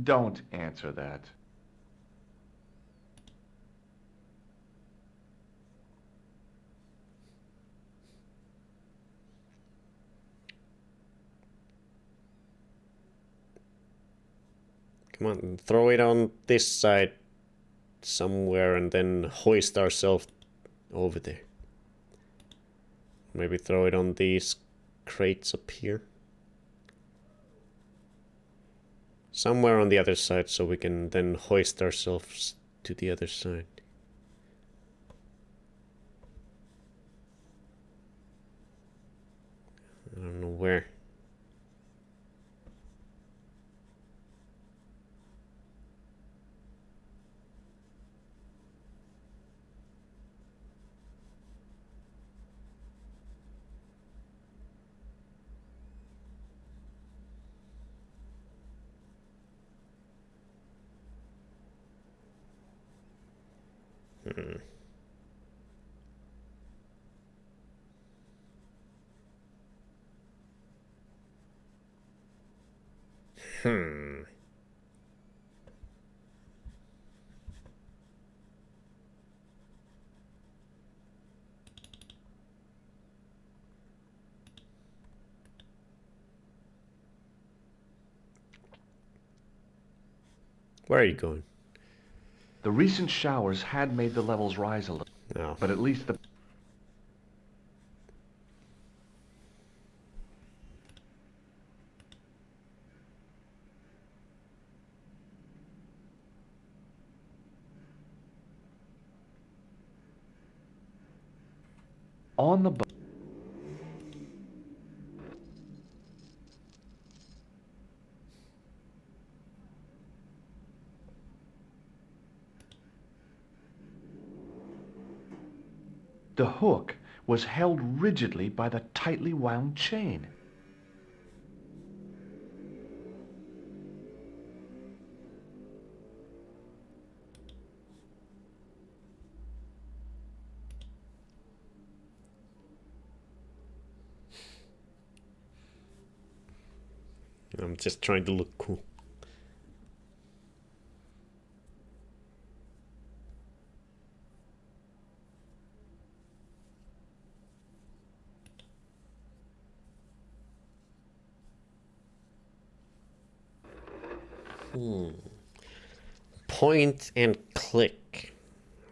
Don't answer that. Come on, throw it on this side somewhere and then hoist ourselves over there. Maybe throw it on these crates up here. Somewhere on the other side so we can then hoist ourselves to the other side. I don't know where. Where are you going? The recent showers had made the levels rise a little, No. but at least the... On the boat. The hook was held rigidly by the tightly wound chain. I'm just trying to look cool. Point and click.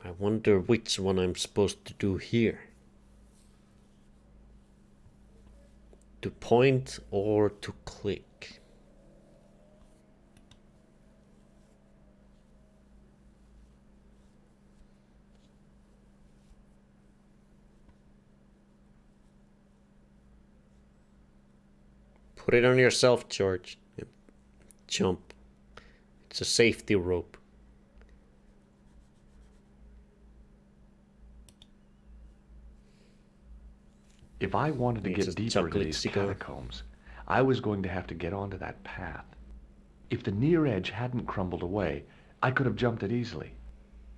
I wonder which one I'm supposed to do here. To point or to click? Put it on yourself, George. Jump. It's a safety rope. If I wanted to It's get a deeper into chocolate these cigar. catacombs, I was going to have to get onto that path. If the near edge hadn't crumbled away, I could have jumped it easily.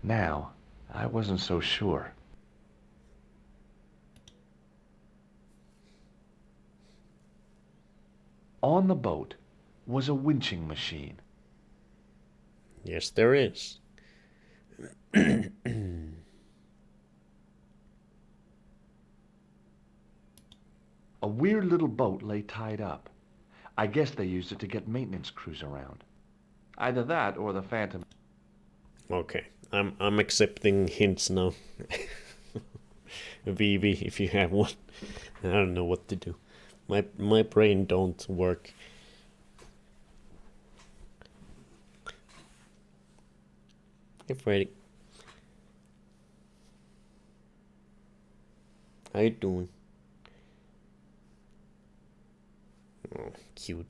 Now, I wasn't so sure. On the boat was a winching machine. Yes, there is. A weird little boat lay tied up. I guess they used it to get maintenance crews around. Either that or the Phantom. Okay, I'm accepting hints now. VV, if you have one. I don't know what to do. My brain don't work. Hey Freddy. How you doing? Oh, cute.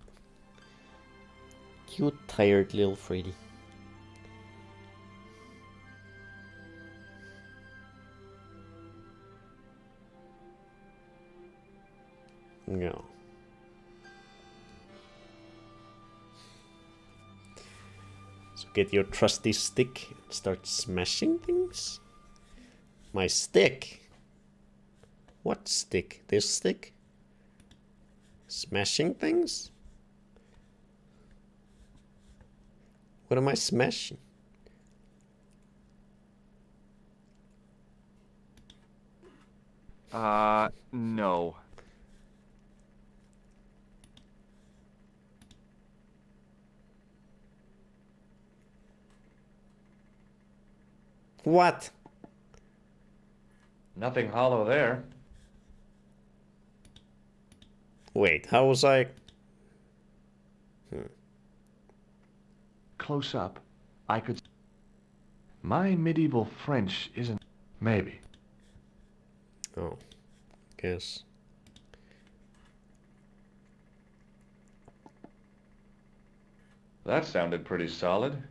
Cute, tired little Freddy. No. So get your trusty stick and start smashing things? My stick? What stick? This stick? Smashing things? What am I smashing? No. What? Nothing hollow there. Wait, how was I? Close up, I could... My medieval French isn't... Maybe. Oh, guess. That sounded pretty solid.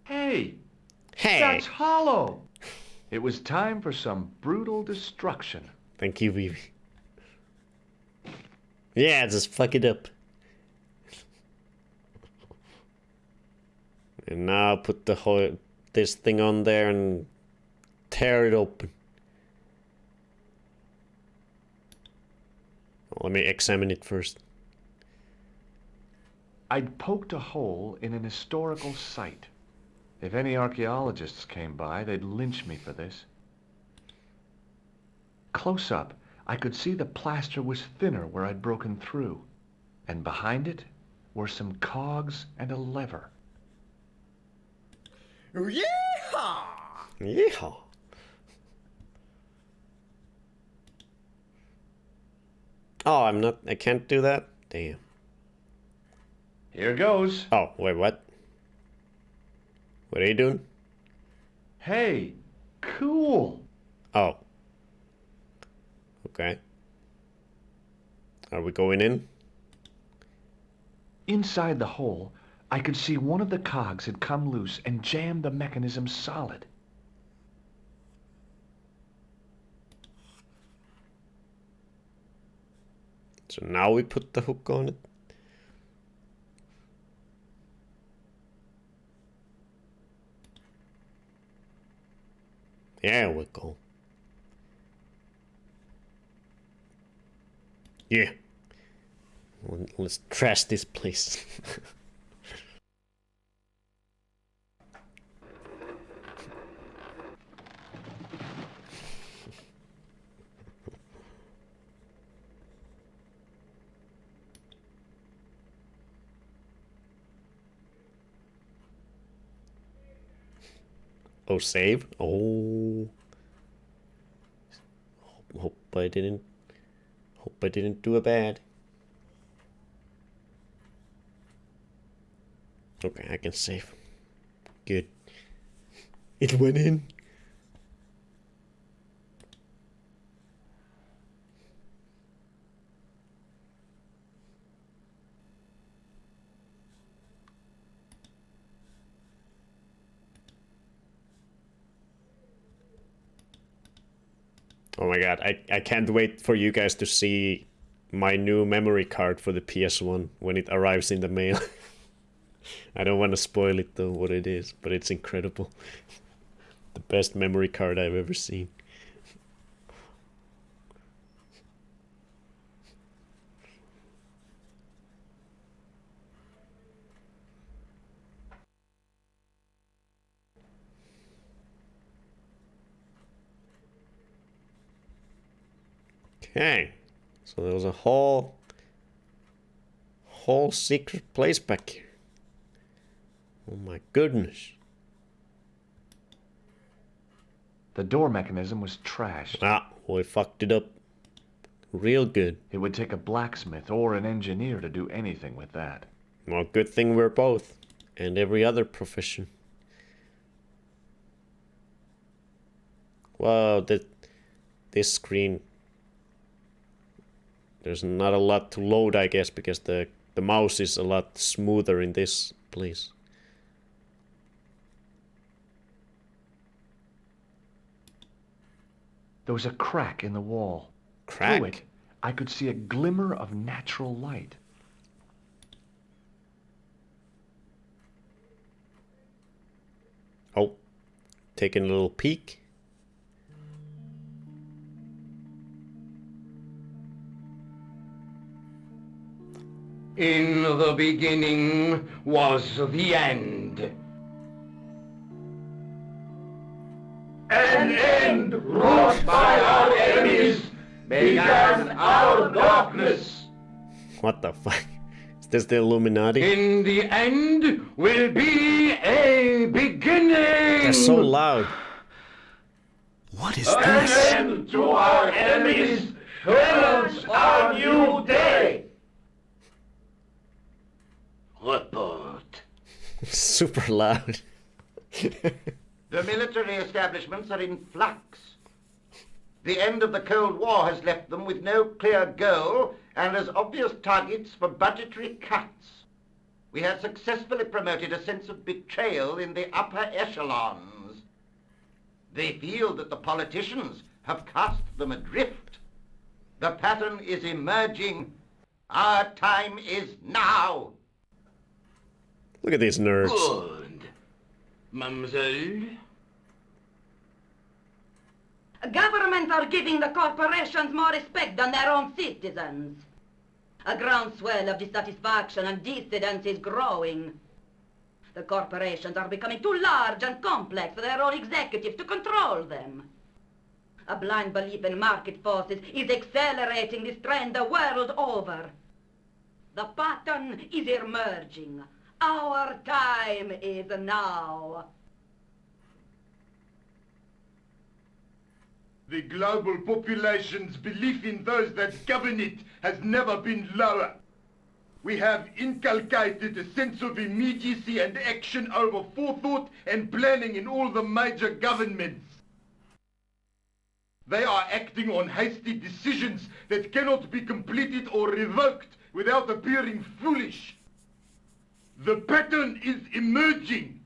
Hey! Hey! That's hollow! It was time for some brutal destruction. Thank you, Vivi. Yeah, just fuck it up. And now put the whole this thing on there and tear it open. Let me examine it first. I'd poked a hole in an historical site. If any archaeologists came by, they'd lynch me for this. Close up, I could see the plaster was thinner where I'd broken through. And behind it were some cogs and a lever. Yeehaw! Yeehaw! Oh, I can't do that? Damn. Here goes. Oh, wait, what? What are you doing? Hey, cool. Oh. Okay. Are we going in? Inside the hole, I could see one of the cogs had come loose and jammed the mechanism solid. So now we put the hook on it. There we go. Yeah. Let's trash this place. Oh, save? Oh. Hope I didn't do a bad. Okay, I can save. Good. It went in. Oh my god, I can't wait for you guys to see my new memory card for the PS1 when it arrives in the mail. I don't want to spoil it though, what it is, but it's incredible. The best memory card I've ever seen. Okay. So there was a whole secret place back here. Oh my goodness. The door mechanism was trashed. Ah, we fucked it up real good. It would take a blacksmith or an engineer to do anything with that. Well, good thing we're both. And every other profession. Wow, this screen. There's not a lot to load, I guess, because the mouse is a lot smoother in this place. There was a crack in the wall. Crack? Through it, I could see a glimmer of natural light. Oh, taking a little peek. In the beginning was the end. An end wrought by our enemies began our darkness. What the fuck? Is this the Illuminati? In the end will be a beginning. They're so loud. What is An this? end to our enemies heralds our new day. Report. Super loud. The military establishments are in flux. The end of the Cold War has left them with no clear goal and as obvious targets for budgetary cuts. We have successfully promoted a sense of betrayal in the upper echelons. They feel that the politicians have cast them adrift. The pattern is emerging. Our time is now. Look at these nerds. Good. Mademoiselle? Governments are giving the corporations more respect than their own citizens. A groundswell of dissatisfaction and dissidence is growing. The corporations are becoming too large and complex for their own executives to control them. A blind belief in market forces is accelerating this trend the world over. The pattern is emerging. Our time is now. The global population's belief in those that govern it has never been lower. We have inculcated a sense of immediacy and action over forethought and planning in all the major governments. They are acting on hasty decisions that cannot be completed or revoked without appearing foolish. The pattern is emerging.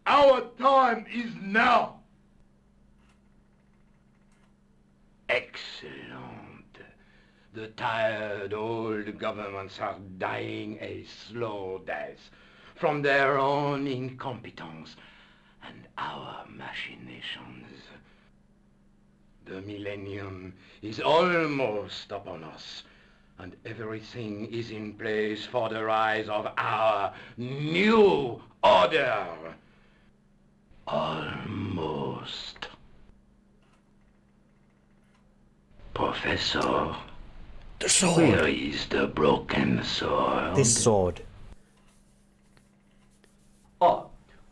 Our time is now. Excellent. The tired old governments are dying a slow death from their own incompetence and our machinations. The millennium is almost upon us, and everything is in place for the rise of our new order. Almost. Professor, The sword. where is the broken sword? This sword.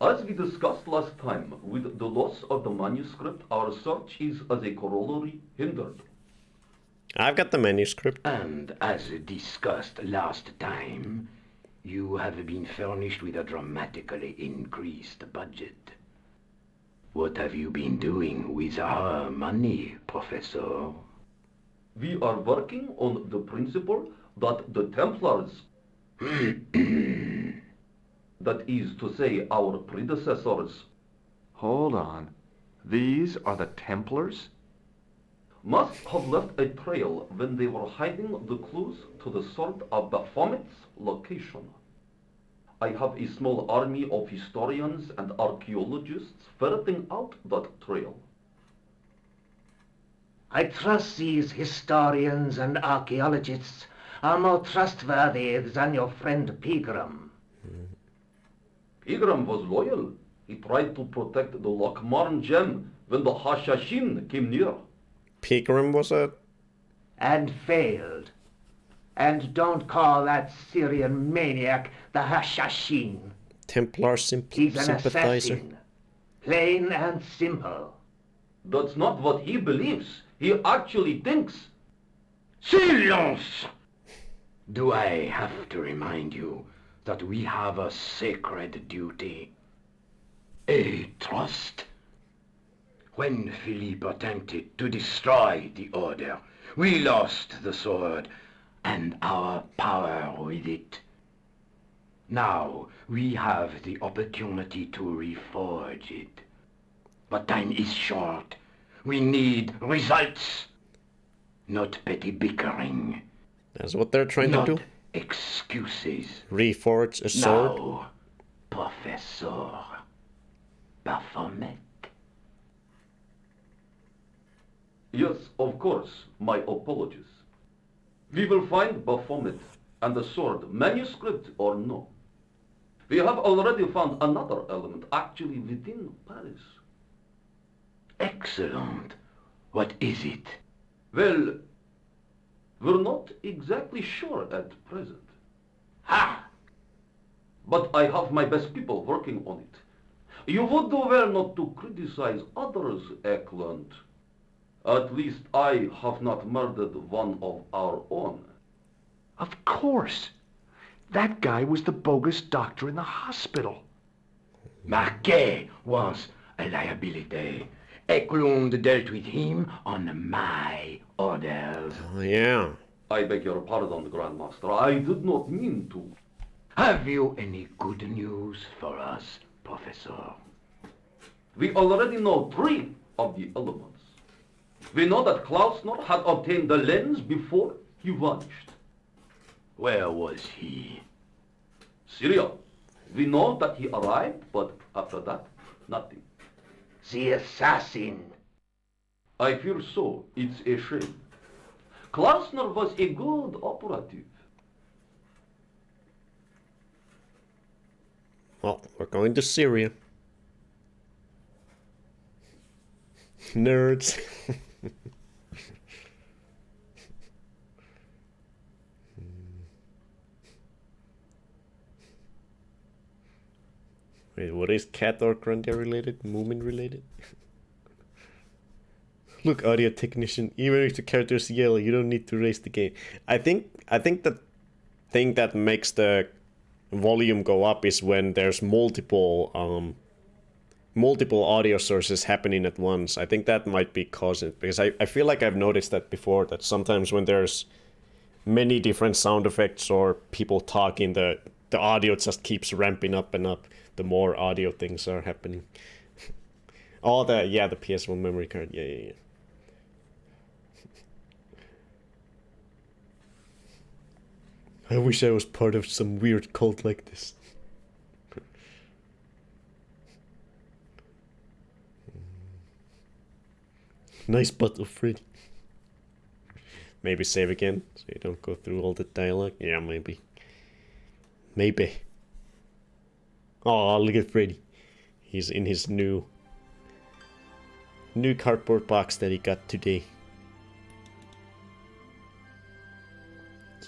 As we discussed last time, with the loss of the manuscript, our search is as a corollary hindered. I've got the manuscript. And as discussed last time, you have been furnished with a dramatically increased budget. What have you been doing with our money, Professor? We are working on the principle that the Templars, that is to say, our predecessors, Hold on. These are the Templars? must have left a trail when they were hiding the clues to the sword of Baphomet's location. I have a small army of historians and archaeologists ferreting out that trail. I trust these historians and archaeologists are more trustworthy than your friend Pegram. Pegram was loyal. He tried to protect the Lochmarn gem when the Hashashin came near. Pegram was a and failed. And don't call that Syrian maniac the Hashashin. Templar He's an sympathizer. assassin. Plain and simple. That's not what he believes. He actually thinks. Silence! Do I have to remind you that we have a sacred duty? A trust? When Philippe attempted to destroy the Order, we lost the sword and our power with it. Now we have the opportunity to reforge it. But time is short. We need results, not petty bickering. That's what they're trying not to do. Excuses. Reforge a sword. Now, Professor Baphomet. Yes, of course. My apologies. We will find Baphomet and the sword, manuscript or no. We have already found another element actually within Paris. Excellent. What is it? Well, we're not exactly sure at present. Ha! But I have my best people working on it. You would do well not to criticize others, Eklund. At least I have not murdered one of our own. Of course. That guy was the bogus doctor in the hospital. Marquet was a liability. Eklund dealt with him on my orders. Oh, yeah. I beg your pardon, Grandmaster. I did not mean to. Have you any good news for us, Professor? We already know 3 of the elements. We know that Klausner had obtained the lens before he vanished. Where was he? Syria. We know that he arrived, but after that, nothing. The assassin. I fear so. It's a shame. Klausner was a good operative. Well, we're going to Syria. Nerds. Wait, what is cat or grandeur related? Moomin related? Look, audio technician, even if the characters yell, you don't need to raise the game. I think the thing that makes the volume go up is when there's multiple audio sources happening at once. I think that might be causing it, because I feel like I've noticed that before, that sometimes when there's many different sound effects or people talking, the audio just keeps ramping up and up the more audio things are happening. Oh, the PS1 memory card. Yeah. I wish I was part of some weird cult like this. Nice butt of Freddy. Maybe save again, so you don't go through all the dialogue. Yeah, maybe. Oh, look at Freddy. He's in his new cardboard box that he got today.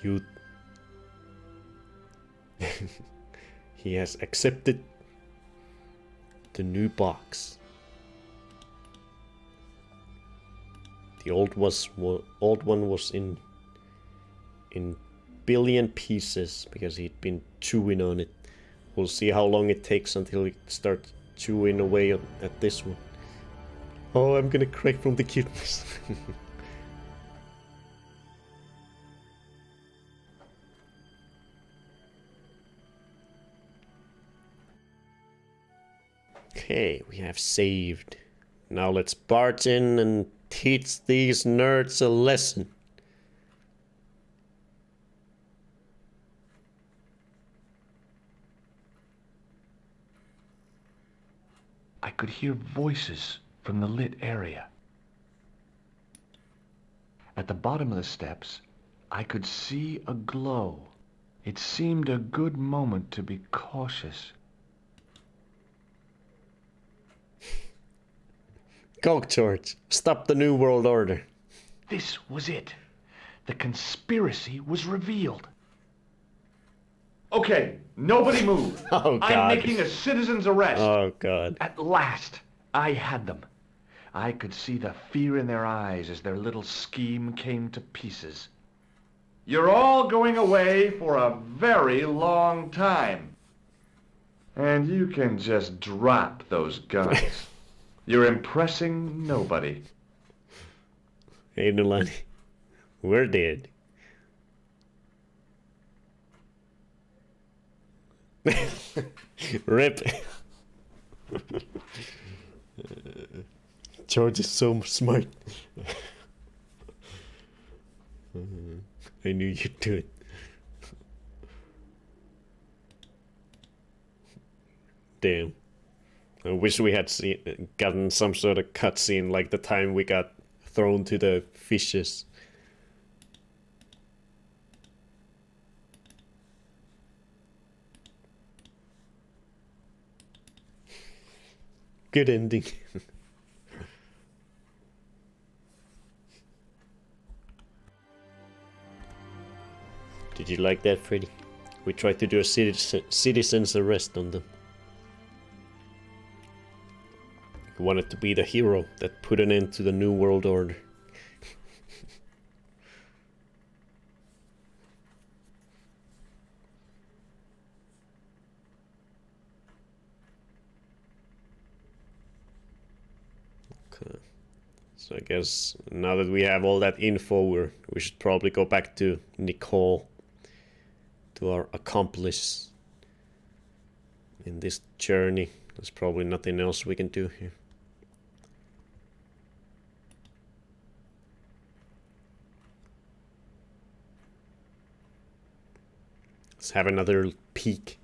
Cute. He has accepted the new box. The old one was in billion pieces because he'd been chewing on it. We'll see how long it takes until he starts chewing away at this one. Oh, I'm gonna crack from the cuteness. Okay, we have saved. Now let's barge in and teach these nerds a lesson. I could hear voices from the lit area. At the bottom of the steps, I could see a glow. It seemed a good moment to be cautious. Go, George. Stop the New World Order. This was it. The conspiracy was revealed. Okay, nobody move. Oh, I'm God. making a citizen's arrest. Oh, God. At last, I had them. I could see the fear in their eyes as their little scheme came to pieces. You're all going away for a very long time. And you can just drop those guns. You're impressing nobody. Hey, Nulani. We're dead. Rip. George is so smart. I knew you'd do it. Damn. I wish we had gotten some sort of cutscene like the time we got thrown to the fishes. Good ending. Did you like that, Freddy? We tried to do a citizen's arrest on them. We wanted to be the hero that put an end to the New World Order. Okay. So I guess now that we have all that info, we should probably go back to Nicole, to our accomplice in this journey. There's probably nothing else we can do here. Let's have another peek.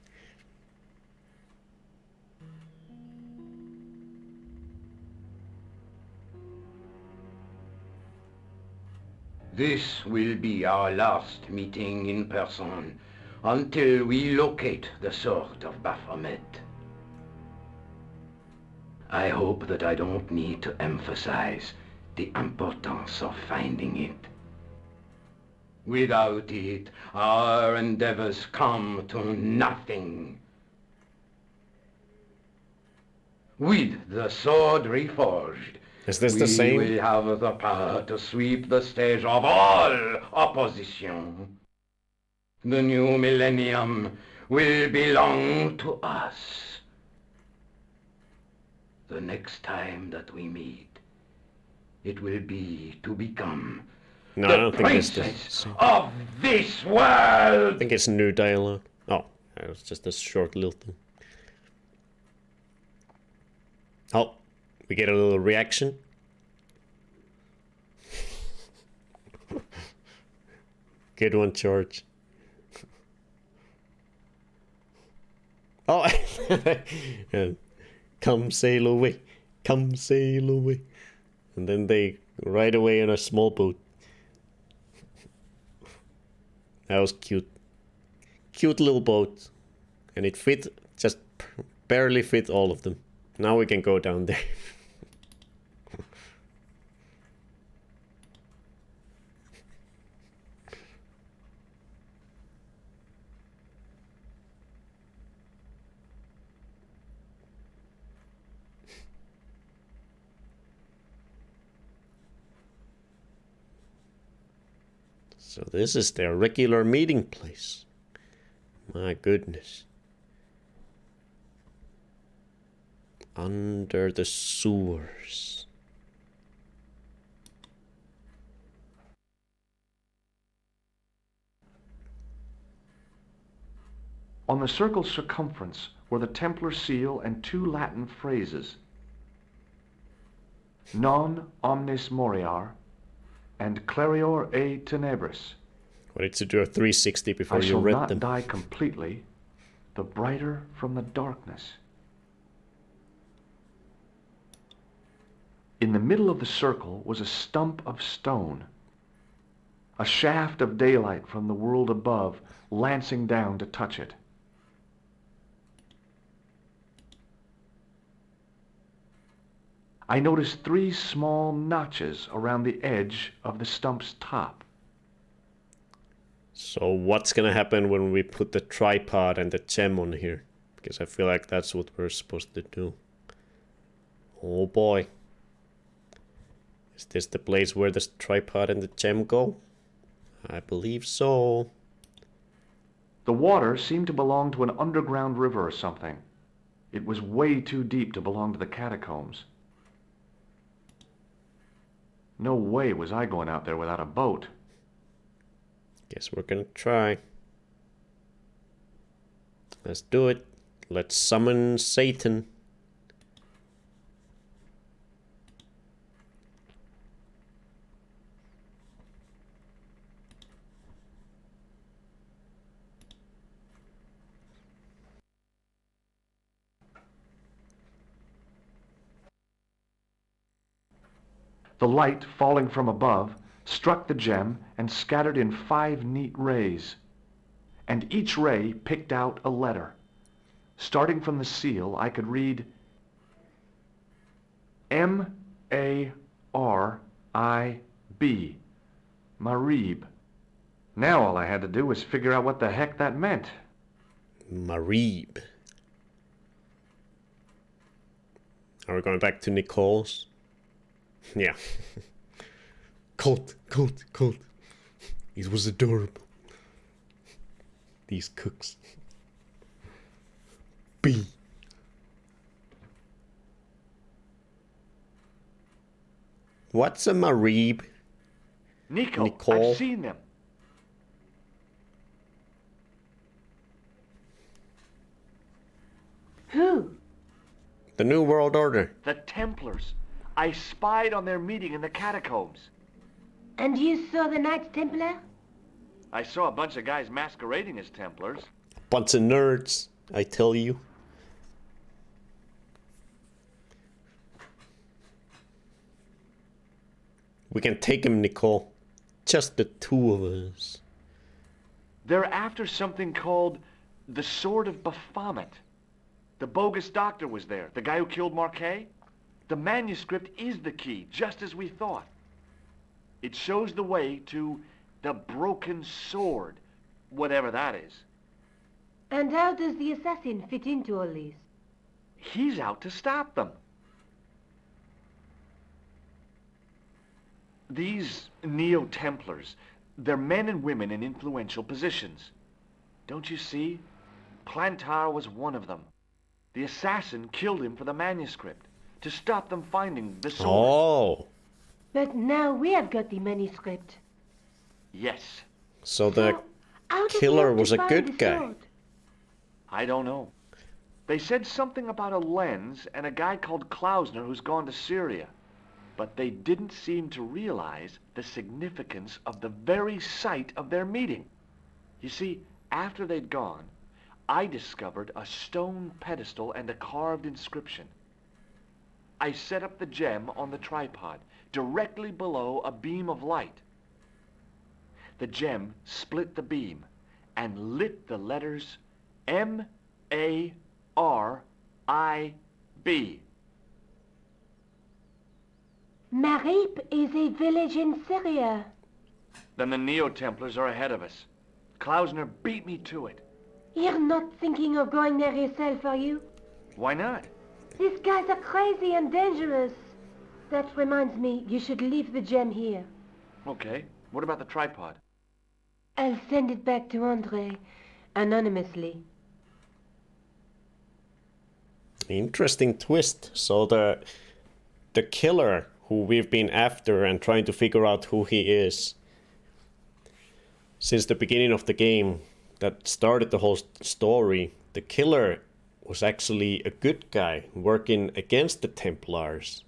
This will be our last meeting in person until we locate the sword of Baphomet. I hope that I don't need to emphasize the importance of finding it. Without it, our endeavors come to nothing. With the sword reforged, Is this the same? we will have the power to sweep the stage of all opposition. The new millennium will belong to us. The next time that we meet, it will be to become No, the I don't think it's the princess same. of this world. I think it's new dialogue. Oh, it was just a short little thing. Oh, we get a little reaction. Good one, George. Oh, yeah. Come sail away, come sail away. And then they ride away on a small boat. That was cute. Cute little boat. And it fit, just barely fit all of them. Now we can go down there. So this is their regular meeting place. My goodness. Under the sewers. On the circle's circumference were the Templar seal and two Latin phrases. Non omnis moriar and clarior e tenebris. Wanted to do a 360 I before you shall read not them. die completely, the brighter from the darkness. In the middle of the circle was a stump of stone, a shaft of daylight from the world above lancing down to touch it. I noticed three small notches around the edge of the stump's top. So what's gonna happen when we put the tripod and the gem on here? Because I feel like that's what we're supposed to do. Oh boy. Is this the place where the tripod and the gem go? I believe so. The water seemed to belong to an underground river or something. It was way too deep to belong to the catacombs. No way was I going out there without a boat. Guess we're gonna try. Let's do it. Let's summon Satan. The light, falling from above, struck the gem and scattered in 5 neat rays. And each ray picked out a letter. Starting from the seal, I could read M-A-R-I-B. Marib. Now all I had to do was figure out what the heck that meant. Marib. Are we going back to Nicole's? Yeah. Cold. It was adorable. These cooks. B. What's a Marib? Nicole. I've seen them. Who? The New World Order. The Templars. I spied on their meeting in the catacombs. And you saw the Knights Templar? I saw a bunch of guys masquerading as Templars. Bunch of nerds, I tell you. We can take him, Nicole. Just the 2 of us. They're after something called the Sword of Baphomet. The bogus doctor was there, the guy who killed Marquet. The manuscript is the key, just as we thought. It shows the way to the broken sword, whatever that is. And how does the assassin fit into all this? He's out to stop them. These Neo-Templars, they're men and women in influential positions. Don't you see? Plantar was one of them. The assassin killed him for the manuscript, to stop them finding the sword. Oh. But now we have got the manuscript. Yes. So the how did killer we have was to a find good the guy. sword? I don't know. They said something about a lens and a guy called Klausner who's gone to Syria. But they didn't seem to realize the significance of the very site of their meeting. You see, after they'd gone, I discovered a stone pedestal and a carved inscription. I set up the gem on the tripod, directly below a beam of light. The gem split the beam and lit the letters M-A-R-I-B. Marib is a village in Syria. Then the Neo-Templars are ahead of us. Klausner beat me to it. You're not thinking of going there yourself, are you? Why not? These guys are crazy and dangerous. That reminds me, you should leave the gem here. Okay. What about the tripod? I'll send it back to Andre, anonymously. Interesting twist. So the killer who we've been after and trying to figure out who he is since the beginning of the game that started the whole story, the killer was actually a good guy working against the Templars,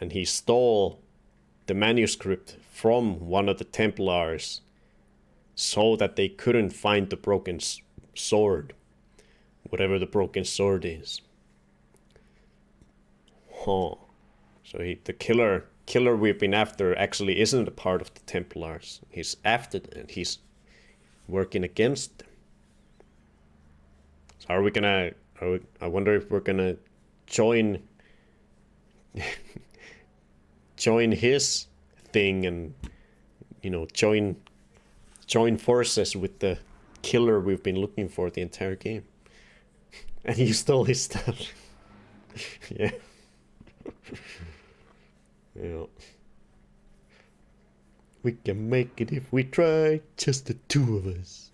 and he stole the manuscript from one of the Templars so that they couldn't find the broken sword, whatever the broken sword is. Huh. So the killer we've been after actually isn't a part of the Templars. He's after them. He's working against them. So are we gonna? I wonder if we're gonna join join his thing and join join forces with the killer we've been looking for the entire game. And you stole his stuff. Yeah. Yeah. We can make it if we try, just the two of us.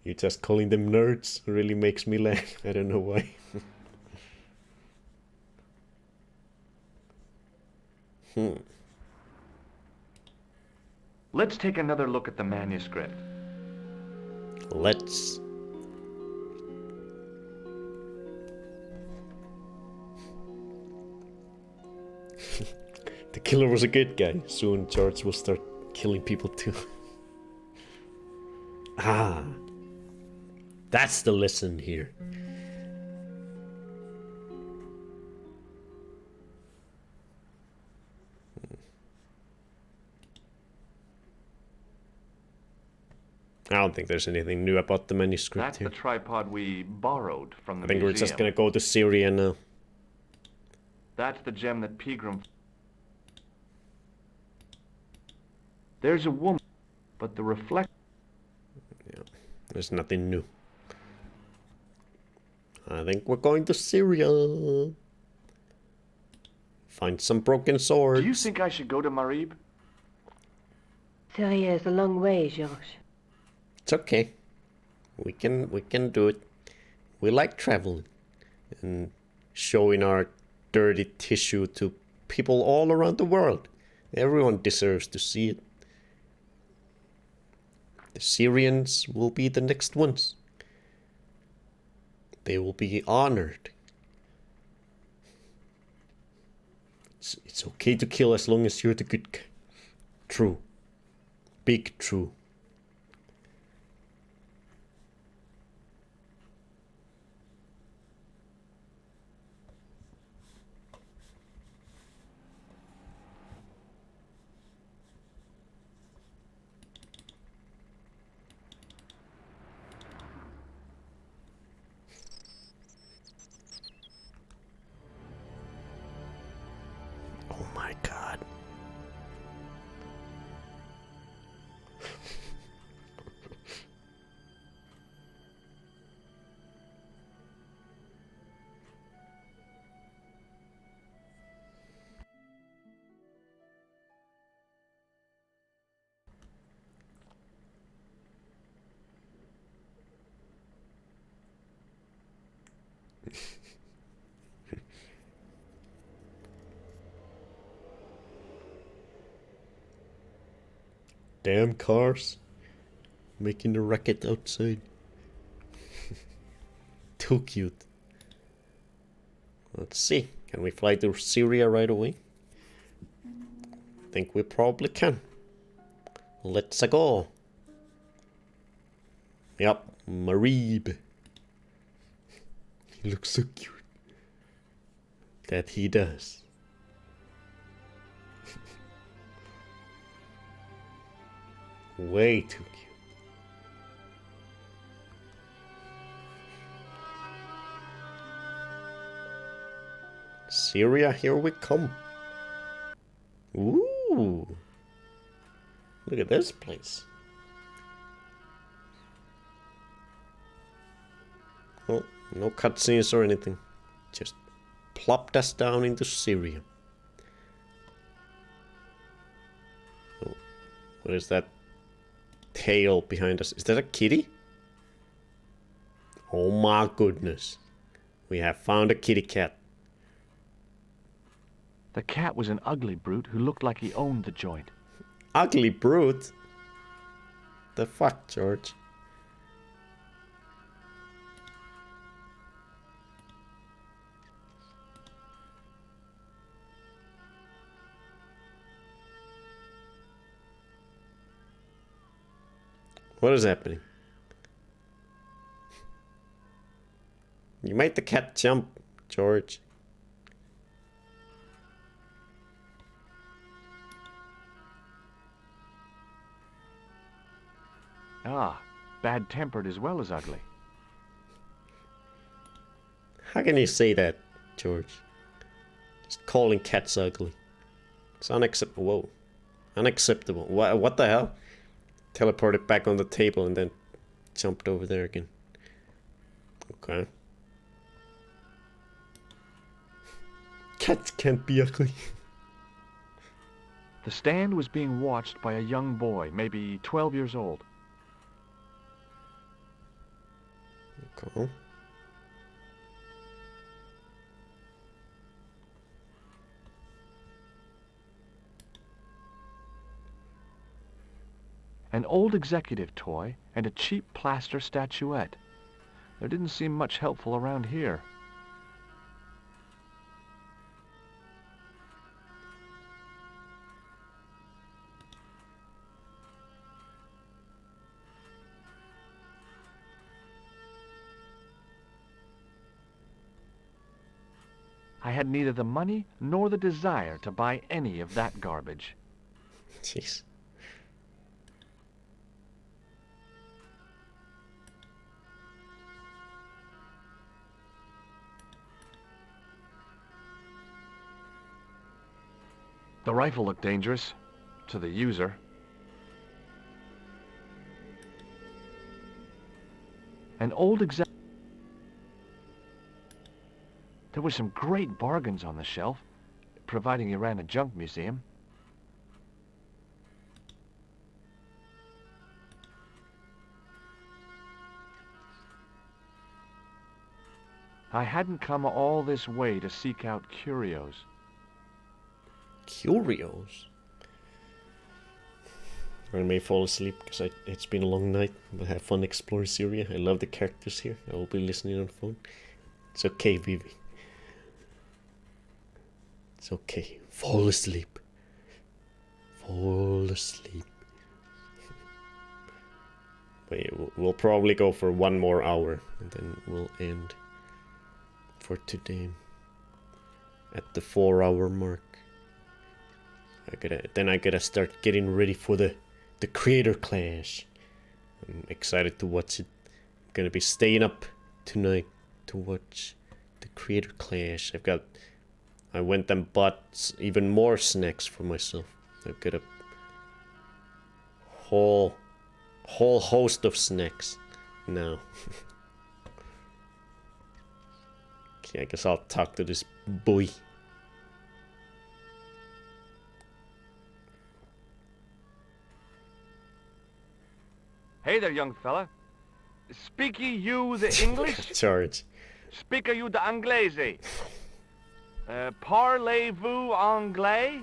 You just calling them nerds really makes me laugh. I don't know why. Let's take another look at the manuscript. Let's. The killer was a good guy. Soon George will start killing people too. Ah. That's the lesson here. I don't think there's anything new about the manuscript That's here. the tripod we borrowed from the I think museum. we're just gonna go to Syria now. That's the gem that Pegram... There's a woman, but the reflect... Yeah, there's nothing new. I think we're going to Syria. Find some broken swords. Do you think I should go to Marib? Syria is a long way, George. It's okay. We can do it. We like traveling and showing our dirty tissue to people all around the world. Everyone deserves to see it. The Syrians will be the next ones. They will be honored. It's okay to kill as long as you're the good guy. True. Big true. Oh my god. Damn cars. Making the racket outside. Too cute. Let's see. Can we fly to Syria right away? Think we probably can. Let's go. Yep, Marib. He looks so cute. That he does. Way too cute. Syria, here we come. Ooh. Look at this place. Oh, no cutscenes or anything. Just plopped us down into Syria. Oh, what is that tail behind us? Is that a kitty? Oh my goodness. We have found a kitty cat. The cat was an ugly brute who looked like he owned the joint. Ugly brute? The fuck, George? What is happening? You made the cat jump, George. Ah, bad-tempered as well as ugly. How can you say that, George? Just calling cats ugly. It's unacceptable. Whoa. Unacceptable. What the hell? teleported back on the table and then jumped over there again. Okay. Cats can't be ugly. The stand was being watched by a young boy, maybe 12 years old. Okay. An old executive toy and a cheap plaster statuette. There didn't seem much helpful around here. I had neither the money nor the desire to buy any of that garbage. Jeez. The rifle looked dangerous to the user. An old exec. There were some great bargains on the shelf, providing you ran a junk museum. I hadn't come all this way to seek out curios. Curios? I may fall asleep because it's been a long night, but have fun exploring Syria. I love the characters here. I will be listening on the phone. It's okay, Vivi. It's okay. Fall asleep. Fall asleep. But yeah, we'll probably go for one more hour and then we'll end for today at the 4-hour mark. I gotta start getting ready for the creator clash. I'm excited to watch it. I'm gonna be staying up tonight to watch the creator clash. I went and bought even more snacks for myself. I've got a whole host of snacks now. Okay, I guess I'll talk to this boy. Hey there, young fella. Speak ye you the English? Charge. Speak you the Anglaise? Parlez-vous anglais?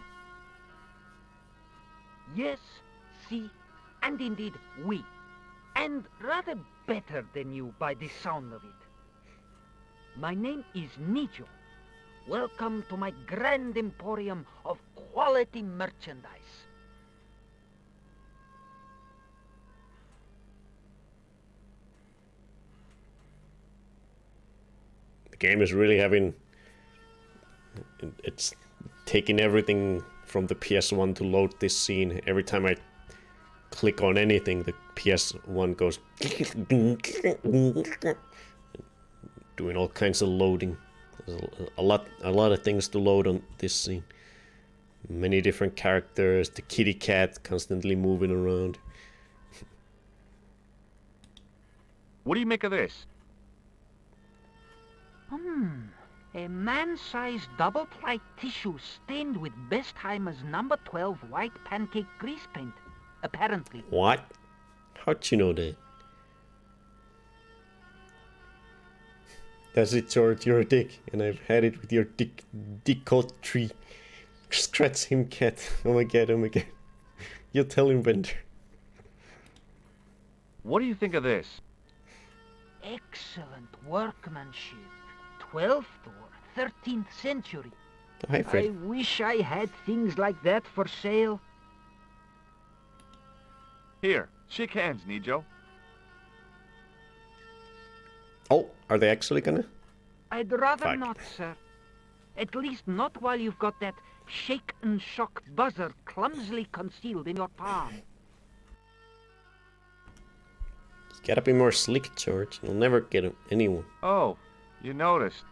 Yes, si, and indeed oui. And rather better than you by the sound of it. My name is Nijo. Welcome to my grand emporium of quality merchandise. The game is really having... It's taking everything from the PS1 to load this scene. Every time I click on anything, the PS1 goes... doing all kinds of loading. There's a lot of things to load on this scene. Many different characters, the kitty cat constantly moving around. What do you make of this? A man-sized double-ply tissue stained with Bestheimer's number 12 white pancake grease paint, apparently. What? How'd you know that? That's it, George, you're a dick, and I've had it with your dick coat tree. Scratch him, cat. Oh my god, oh my god. You tell him, Bender. What do you think of this? Excellent workmanship. 12th or 13th century. Oh, hi, Fred. I wish I had things like that for sale. Here, shake hands, Nijo. Oh, are they actually gonna? I'd rather Fuck. not, sir. At least not while you've got that shake and shock buzzer clumsily concealed in your palm. You gotta be more slick, George. You'll never get anyone. Oh, you noticed.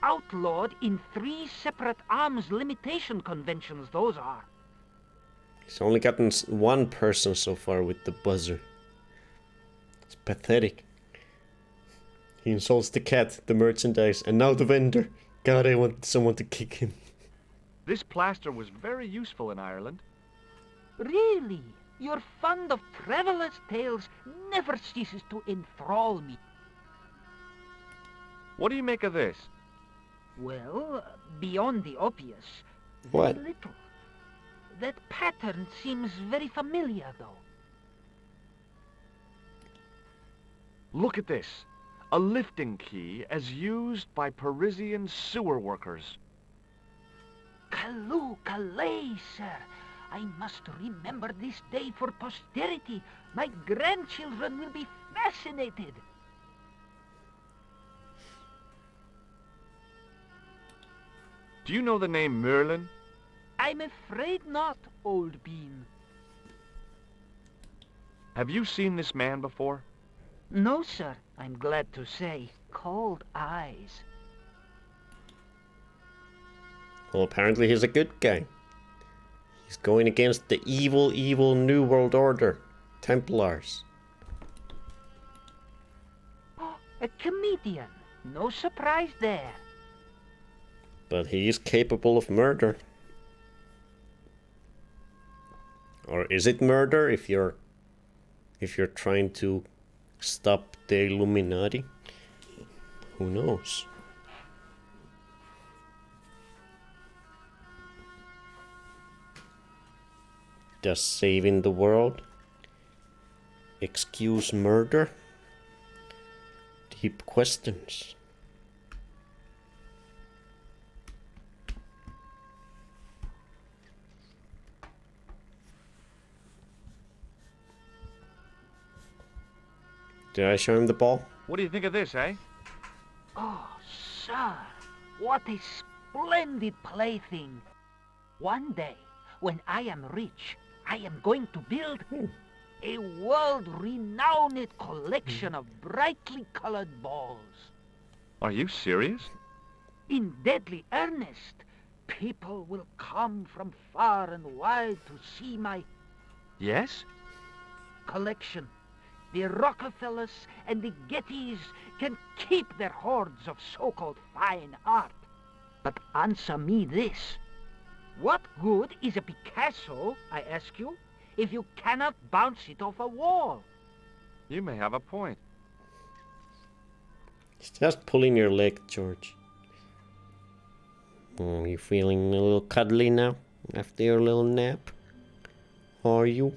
Outlawed in 3 separate arms limitation conventions, those are. He's only gotten one person so far with the buzzer. It's pathetic. He insults the cat, the merchandise, and now the vendor. God, I want someone to kick him. This plaster was very useful in Ireland. Really? Your fund of travelers' tales never ceases to enthrall me. What do you make of this? Well, beyond the obvious, What? very little. That pattern seems very familiar, though. Look at this. A lifting key as used by Parisian sewer workers. Callooh, Calais, sir. I must remember this day for posterity. My grandchildren will be fascinated. Do you know the name Merlin? I'm afraid not, old bean. Have you seen this man before? No, sir. I'm glad to say. Cold eyes. Well, apparently he's a good guy. He's going against the evil, evil New World Order. Templars. A comedian. No surprise there. But he is capable of murder. Or is it murder if you're trying to stop the Illuminati? Who knows? Does saving the world excuse murder? Deep questions. Did I show him the ball? What do you think of this, eh? Oh, sir. What a splendid plaything. One day, when I am rich, I am going to build a world-renowned collection of brightly colored balls. Are you serious? In deadly earnest, people will come from far and wide to see my Yes? collection. The Rockefellers and the Gettys can keep their hoards of so-called fine art. But answer me this. What good is a Picasso, I ask you, if you cannot bounce it off a wall? You may have a point. He's just pulling your leg, George. Oh, you feeling a little cuddly now after your little nap? Are you?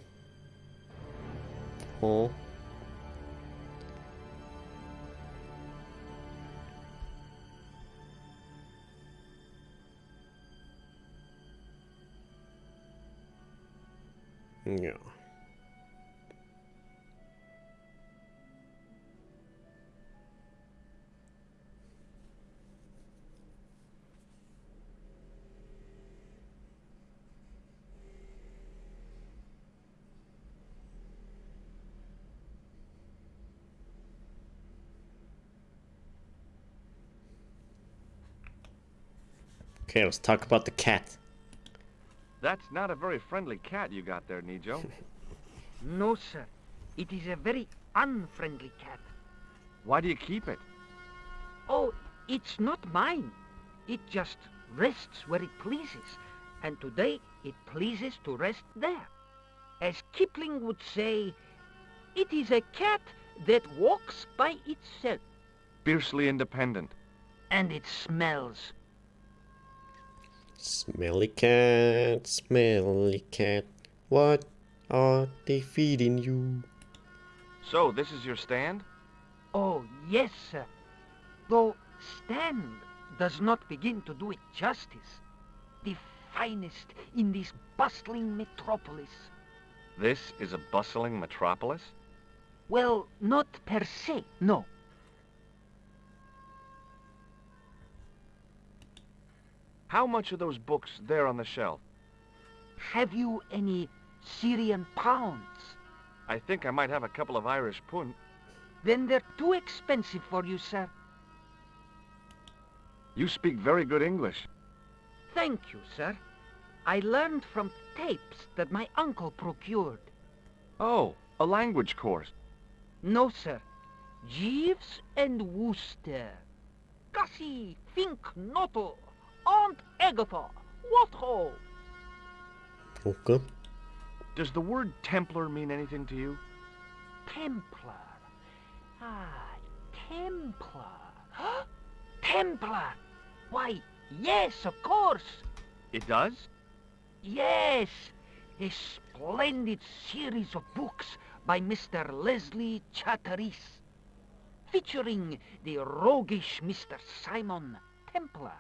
Oh. Yeah. Okay, let's talk about the cat. That's not a very friendly cat you got there, Nijo. No, sir. It is a very unfriendly cat. Why do you keep it? Oh, it's not mine. It just rests where it pleases. And today it pleases to rest there. As Kipling would say, it is a cat that walks by itself. Fiercely independent. And it smells. Smelly cat, what are they feeding you? So, this is your stand? Oh, yes, sir. Though stand does not begin to do it justice. The finest in this bustling metropolis. This is a bustling metropolis? Well, not per se, no. How much are those books there on the shelf? Have you any Syrian pounds? I think I might have a couple of Irish pund. Then they're too expensive for you, sir. You speak very good English. Thank you, sir. I learned from tapes that my uncle procured. Oh, a language course. No, sir. Jeeves and Wooster. Gussie, Fink, Noto, Aunt Agatha, what ho? Okay. Does the word Templar mean anything to you? Templar. Ah, Templar. Templar! Why, yes, of course. It does? Yes, a splendid series of books by Mr. Leslie Chatteris, featuring the roguish Mr. Simon Templar.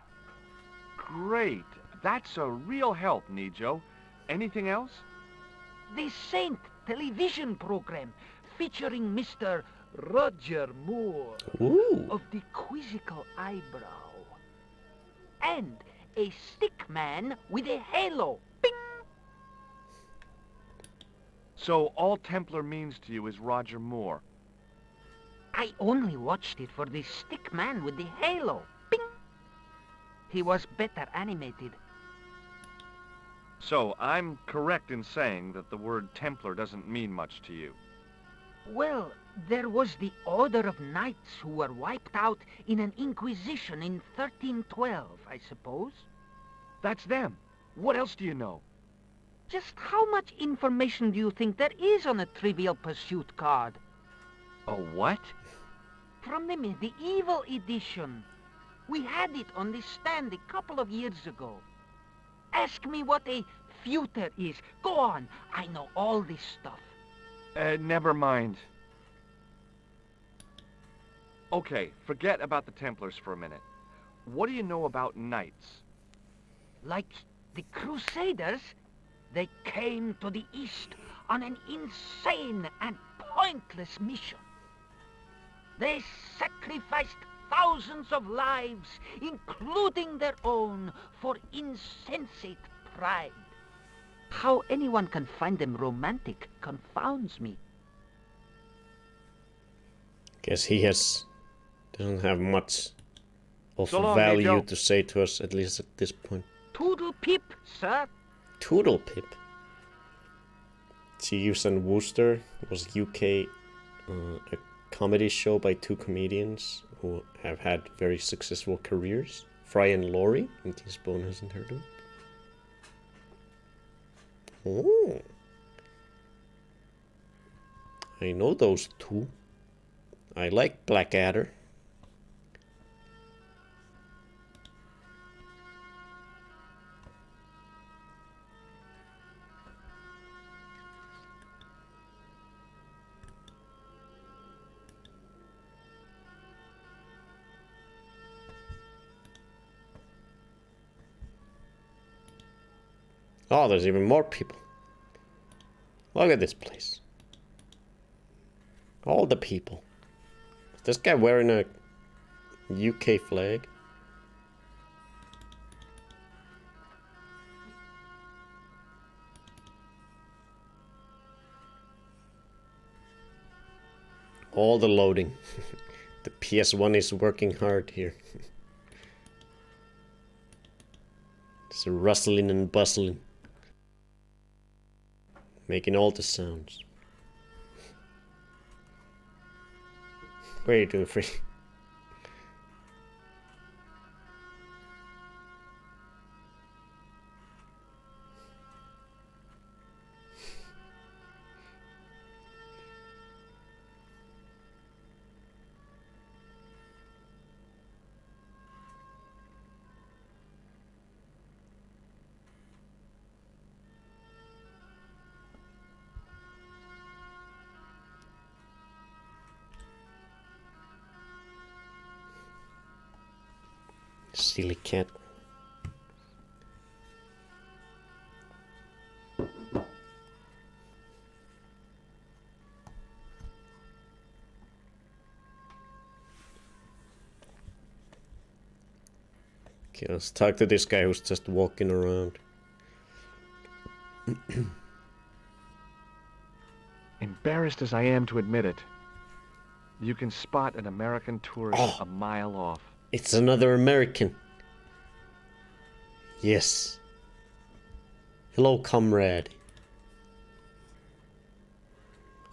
Great. That's a real help, Nijo. Anything else? The Saint television program featuring Mr. Roger Moore Ooh. of the quizzical eyebrow. And a stick man with a halo. Bing! So all Templar means to you is Roger Moore. I only watched it for the stick man with the halo. Bing! He was better animated. So I'm correct in saying that the word Templar doesn't mean much to you. Well, there was the Order of Knights who were wiped out in an Inquisition in 1312, I suppose. That's them. What else do you know? Just how much information do you think there is on a Trivial Pursuit card? A what? From the medieval edition. We had it on the stand a couple of years ago. Ask me what a feuter is. Go on, I know all this stuff. Never mind. Okay, forget about the Templars for a minute. What do you know about knights? Like the Crusaders, they came to the East on an insane and pointless mission. They sacrificed thousands of lives, including their own, for insensate pride. How anyone can find them romantic confounds me. Guess he doesn't have much of So long, value Nijo. to say to us, at least at this point. Toodle pip, sir. Toodle Pip. Jeeves and Wooster was UK a comedy show by two comedians who have had very successful careers. Fry and Laurie, in case Bone hasn't heard of it. Oh. I know those two. I like Blackadder. Oh, there's even more people. Look at this place. All the people. Is this guy wearing a UK flag? All the loading. The PS1 is working hard here. It's rustling and bustling. Making all the sounds. What are you doing, Free? Silly cat. Okay, let's talk to this guy who's just walking around. Embarrassed as I am to admit it, you can spot an American tourist Oh. a mile off. It's another American. Yes. Hello, comrade.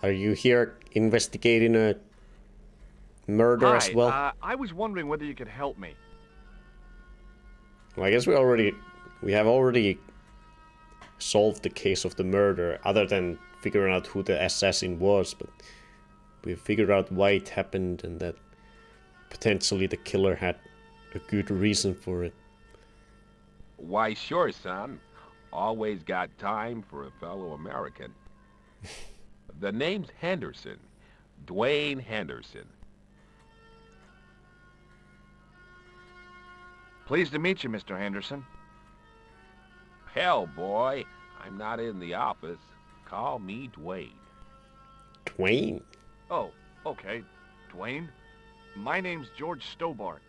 Are you here investigating a murder as well? I was wondering whether you could help me. Well, I guess we have already solved the case of the murder, other than figuring out who the assassin was, but we figured out why it happened and that potentially the killer had a good reason for it. Why, sure, son. Always got time for a fellow American. The name's Henderson. Dwayne Henderson. Pleased to meet you, Mr. Henderson. Hell, boy, I'm not in the office. Call me Dwayne. Dwayne? Oh, okay. Dwayne. My name's George Stobart.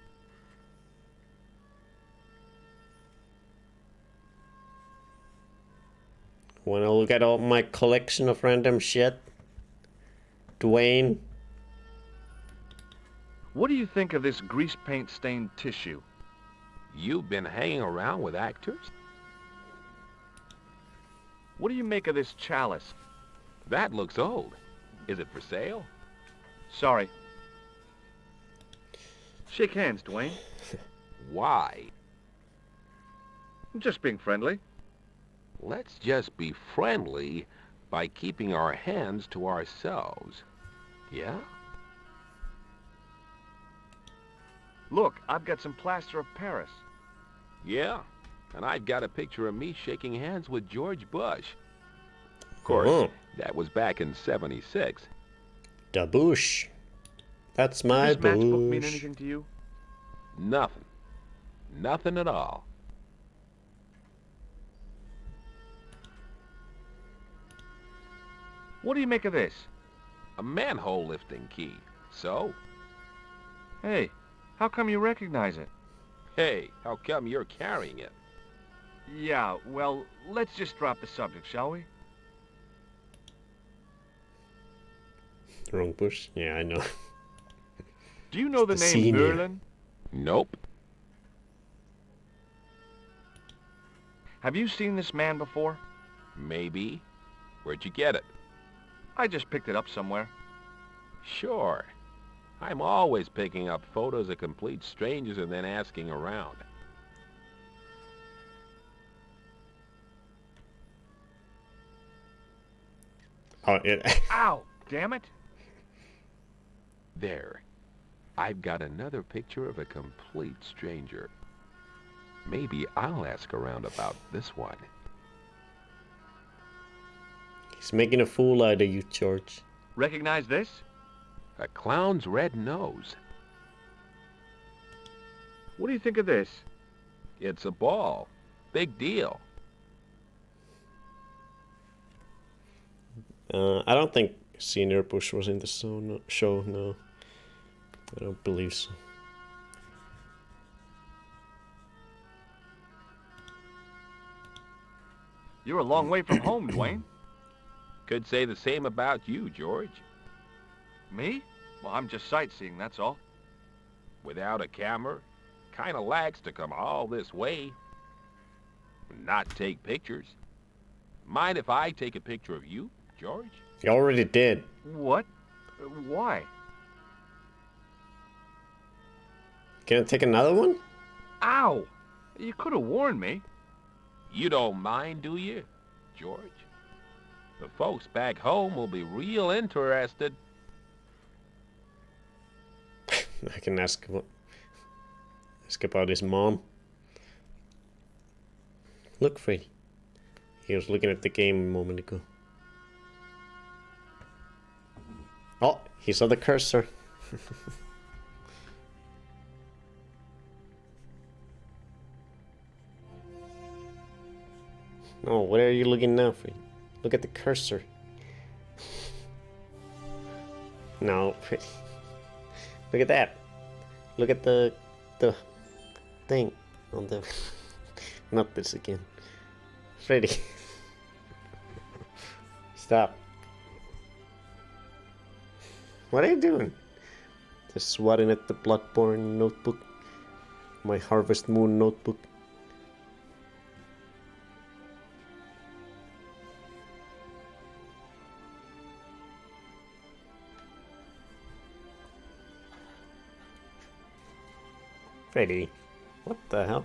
Wanna look at all my collection of random shit? Dwayne? What do you think of this grease paint stained tissue? You've been hanging around with actors? What do you make of this chalice? That looks old. Is it for sale? Sorry. Shake hands, Dwayne. Why? I'm just being friendly. Let's just be friendly by keeping our hands to ourselves. Yeah? Look, I've got some plaster of Paris. Yeah. And I've got a picture of me shaking hands with George Bush. Of course, that was back in '76. Da Bush. That's my Does this matchbook mean Bush. anything to you? Nothing. Nothing at all. What do you make of this? A manhole lifting key. So? Hey, how come you recognize it? Hey, how come you're carrying it? Yeah, well, let's just drop the subject, shall we? Wrong Bush? Yeah, I know. Do you know the The name senior. Merlin? Nope. Have you seen this man before? Maybe. Where'd you get it? I just picked it up somewhere. Sure. I'm always picking up photos of complete strangers and then asking around. Oh, it. Ow! Damn it! There. I've got another picture of a complete stranger. Maybe I'll ask around about this one. He's making a fool out of you, George. Recognize this? A clown's red nose. What do you think of this? It's a ball. Big deal. I don't think Senior Bush was in the show, no. I don't believe so. You're a long way from home, Dwayne. Could say the same about you, George. Me? Well, I'm just sightseeing, that's all. Without a camera, kinda lags to come all this way. Not take pictures. Mind if I take a picture of you, George? You already did. What? Why? Can I take another one? Ow! You could have warned me. You don't mind, do you, George? The folks back home will be real interested. I can ask about his mom. Look, Freddy. He was looking at the game a moment ago. Oh, he saw the cursor. Oh, where are you looking now, Freddy? Look at the cursor. No, Freddy. Look at that. Look at the thing on the. Not this again. Freddy. Stop. What are you doing? Just swatting at the Bloodborne notebook. My Harvest Moon notebook. Freddy. What the hell?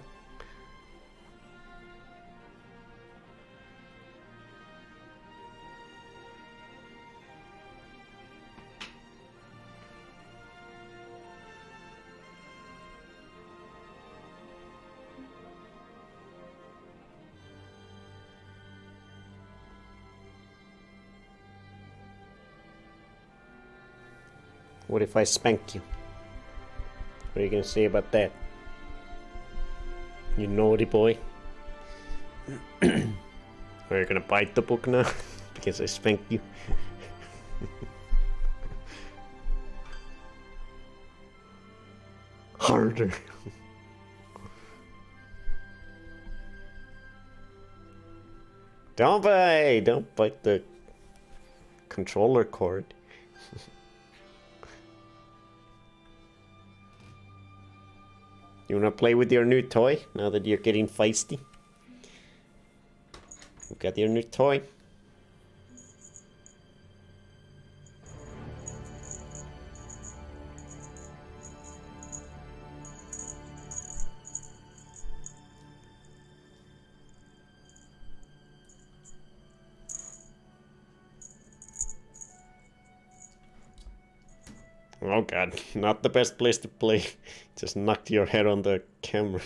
What if I spank you? What are you gonna say about that? You naughty boy. Are you gonna bite the book now? Because I spanked you. Harder. Don't bite the controller cord. You wanna play with your new toy now that you're getting feisty? You got your new toy. Oh god, not the best place to play. Just knocked your head on the camera.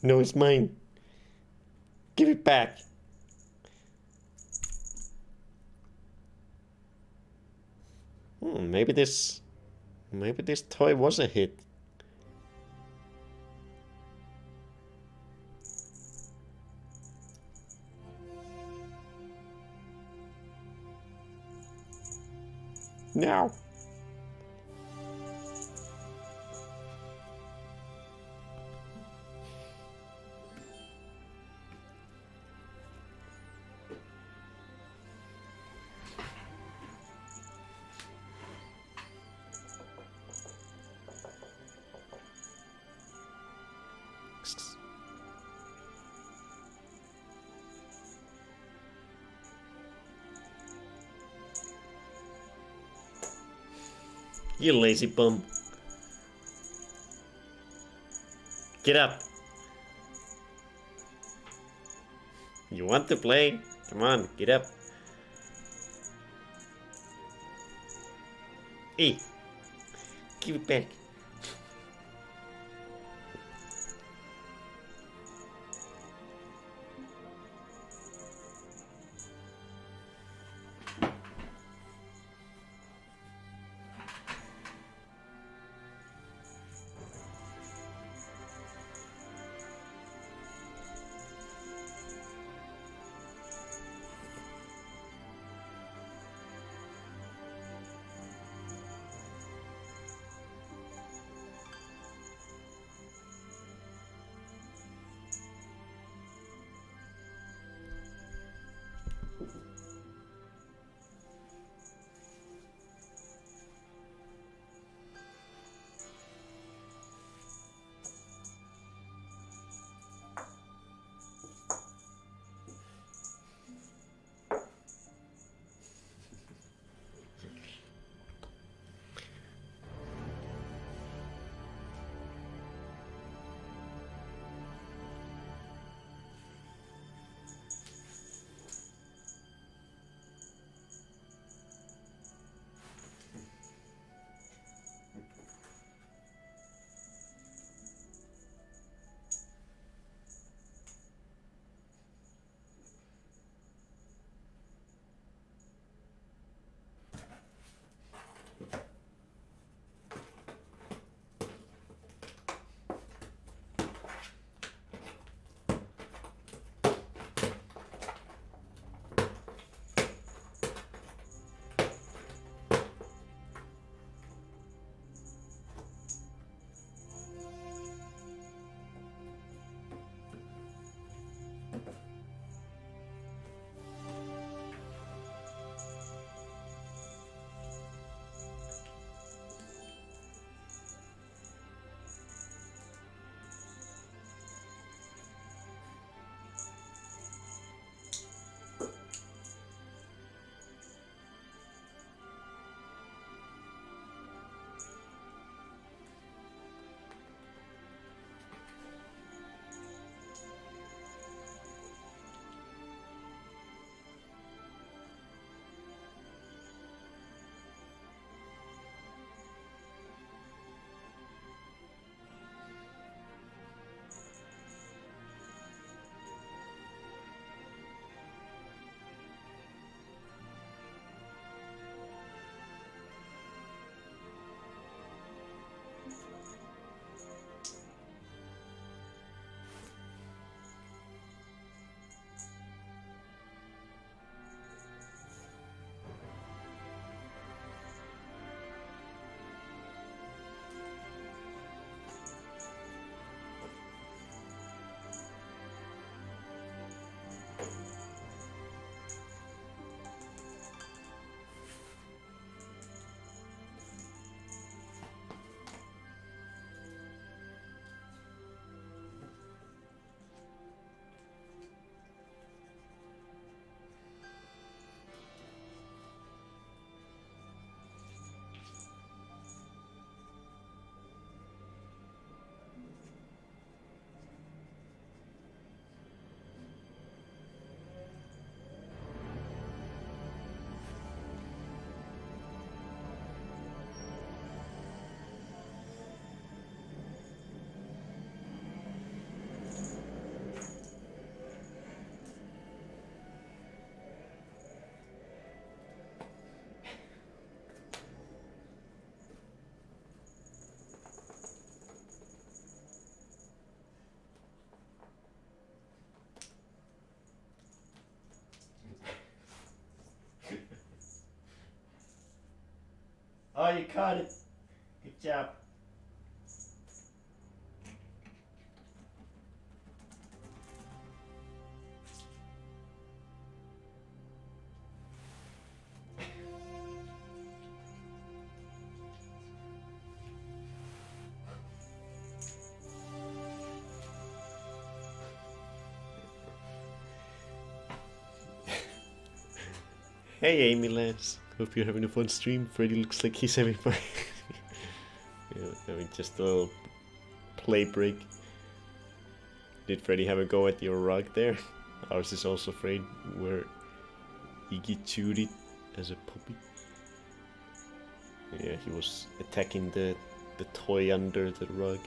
No, it's mine. Give it back. Maybe this toy was a hit. Now. You lazy bum. Get up. You want to play? Come on, get up. Hey, give it back. you caught it. Good job. Hey Amy Lance, hope you're having a fun stream. Freddy looks like he's having fun. Yeah, having just a little play break. Did Freddy have a go at your rug there? Ours is also afraid where Iggy chewed it as a puppy. Yeah, he was attacking the toy under the rug.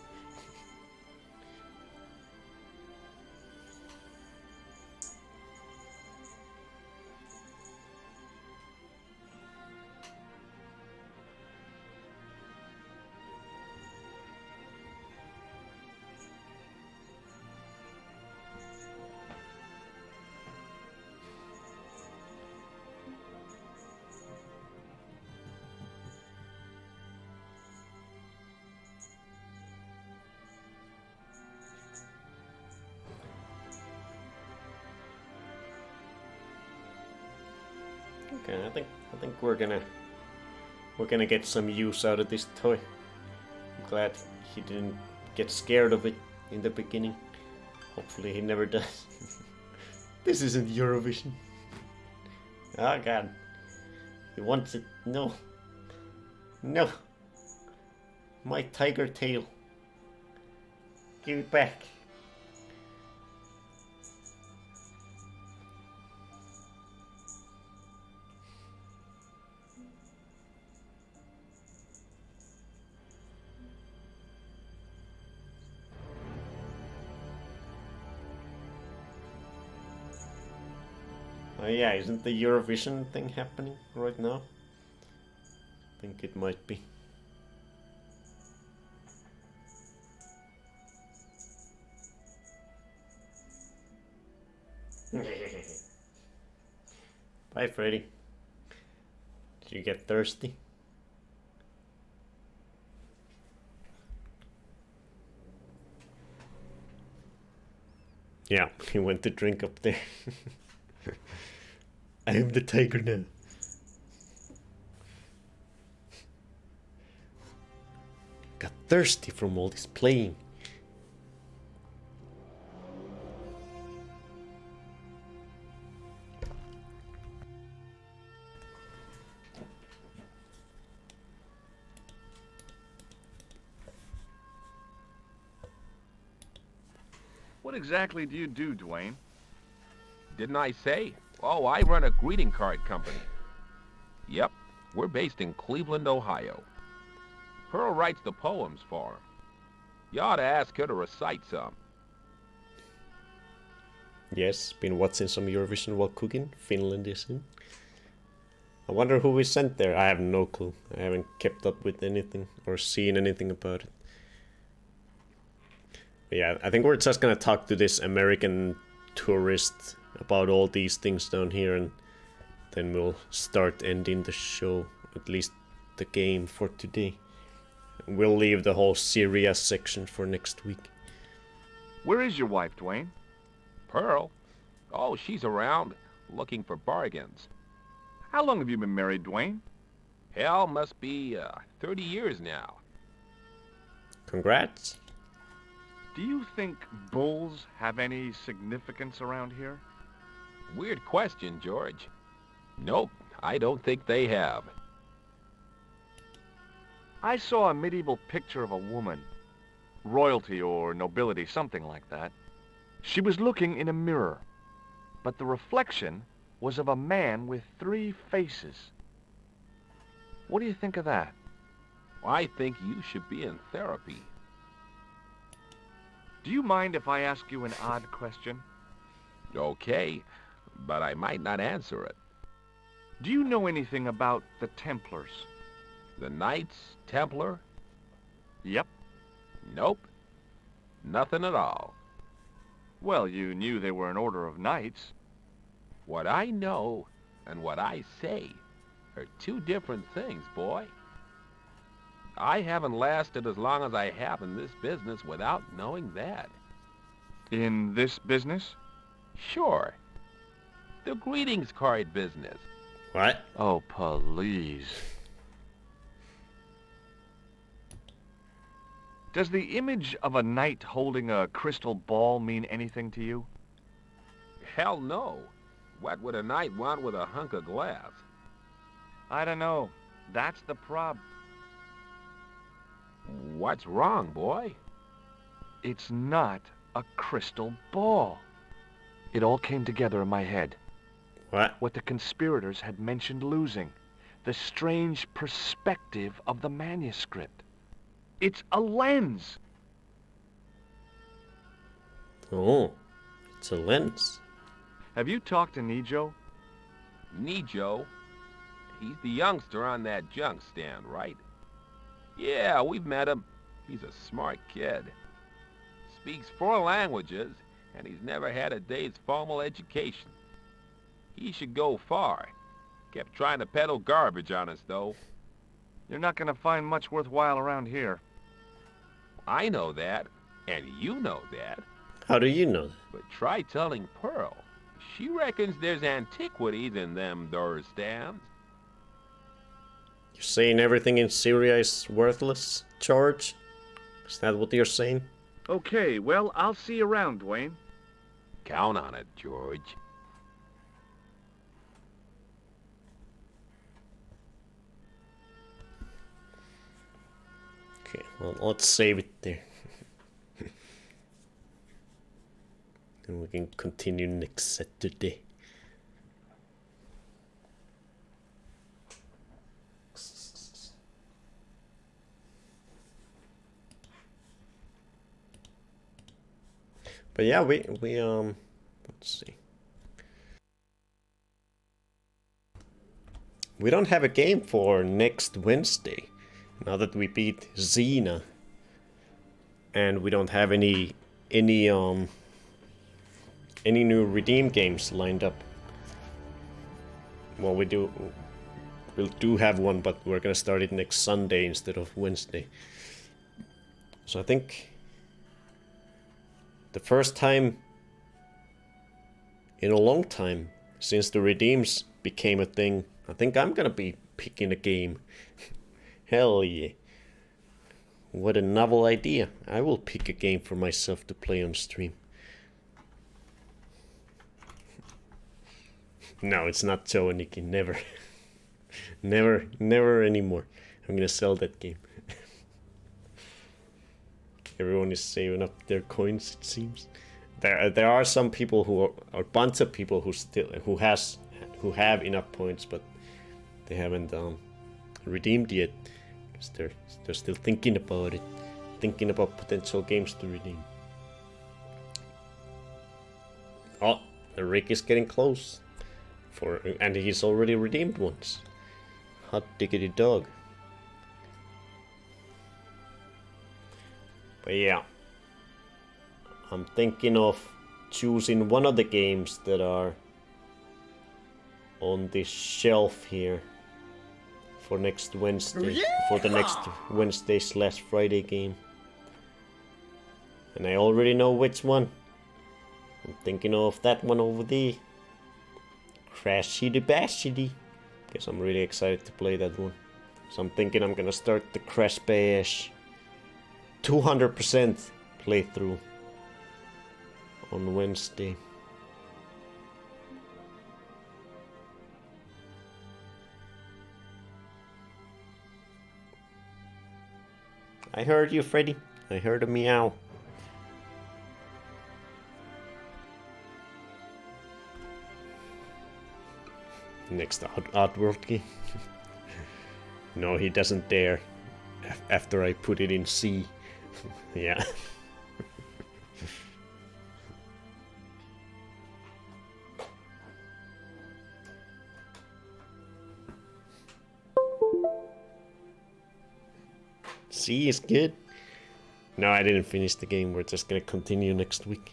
Okay, I think we're gonna get some use out of this toy. I'm glad he didn't get scared of it in the beginning. Hopefully he never does. This isn't Eurovision. Oh god. He wants it. No. No. My tiger tail. Give it back. Oh yeah, isn't the Eurovision thing happening right now? I think it might be. Bye, Freddy. Did you get thirsty? Yeah, he went to drink up there. I am the tiger now. Got thirsty from all this playing. What exactly do you do, Dwayne? Didn't I say? Oh, I run a greeting card company. Yep, we're based in Cleveland, Ohio. Pearl writes the poems for him. You ought to ask her to recite some. Yes, been watching some Eurovision while cooking. Finland is in. I wonder who we sent there. I have no clue. I haven't kept up with anything or seen anything about it. But yeah, I think we're just gonna talk to this American tourist about all these things down here, and then we'll start ending the show, at least the game for today. We'll leave the whole Syria section for next week. Where is your wife, Dwayne? Pearl? Oh, she's around, looking for bargains. How long have you been married, Dwayne? Hell, must be 30 years now. Congrats. Do you think bulls have any significance around here? Weird question, George. Nope, I don't think they have. I saw a medieval picture of a woman. Royalty or nobility, something like that. She was looking in a mirror, but the reflection was of a man with 3 faces. What do you think of that? I think you should be in therapy. Do you mind if I ask you an odd question? Okay, but I might not answer it. Do you know anything about the Templars? The Knights Templar? Yep. Nope. Nothing at all. Well, you knew they were an order of knights. What I know and what I say are 2 different things, boy. I haven't lasted as long as I have in this business without knowing that. In this business? Sure. The greetings card business. What? Oh, please. Does the image of a knight holding a crystal ball mean anything to you? Hell no. What would a knight want with a hunk of glass? I don't know. That's the problem. What's wrong, boy? It's not a crystal ball. It all came together in my head. What? What the conspirators had mentioned losing. The strange perspective of the manuscript. It's a lens. Oh, it's a lens. Have you talked to Nijo? Nijo? He's the youngster on that junk stand, right? Yeah, we've met him. He's a smart kid. Speaks 4 languages, and he's never had a day's formal education. He should go far. Kept trying to peddle garbage on us, though. You're not gonna find much worthwhile around here. I know that, and you know that. How do you know that? But try telling Pearl. She reckons there's antiquities in them door stands. You're saying everything in Syria is worthless, George? Is that what you're saying? Okay, well, I'll see you around, Dwayne. Count on it, George. Okay, well, let's save it there. And we can continue next Saturday. But yeah, we let's see. We don't have a game for next Wednesday. Now that we beat Xena. And we don't have any new Redeem games lined up. Well, we'll do have one, but we're gonna start it next Sunday instead of Wednesday. So I think the first time in a long time since the Redeems became a thing, I think I'm gonna be picking a game. Hell yeah. What a novel idea. I will pick a game for myself to play on stream. No, it's not Joe and Nikki. Never. Never anymore. I'm gonna sell that game. Everyone is saving up their coins, it seems. There are some people who are a bunch of people who have enough points, but they haven't redeemed yet. Because they're still thinking about it. Thinking about potential games to redeem. Oh, Rick is getting close. And he's already redeemed once. Hot diggity dog. But yeah. I'm thinking of choosing one of the games that are on this shelf here for next Wednesday. For the next Wednesday/Friday game. And I already know which one. I'm thinking of that one over there. Crashity Bashity. Guess I'm really excited to play that one. So I'm thinking I'm gonna start the Crash Bash 200% playthrough on Wednesday. I heard you, Freddy. I heard a meow. Next Oddworld game. No, he doesn't dare. After I put it in C. Yeah. C is good. No, I didn't finish the game. We're just gonna continue next week.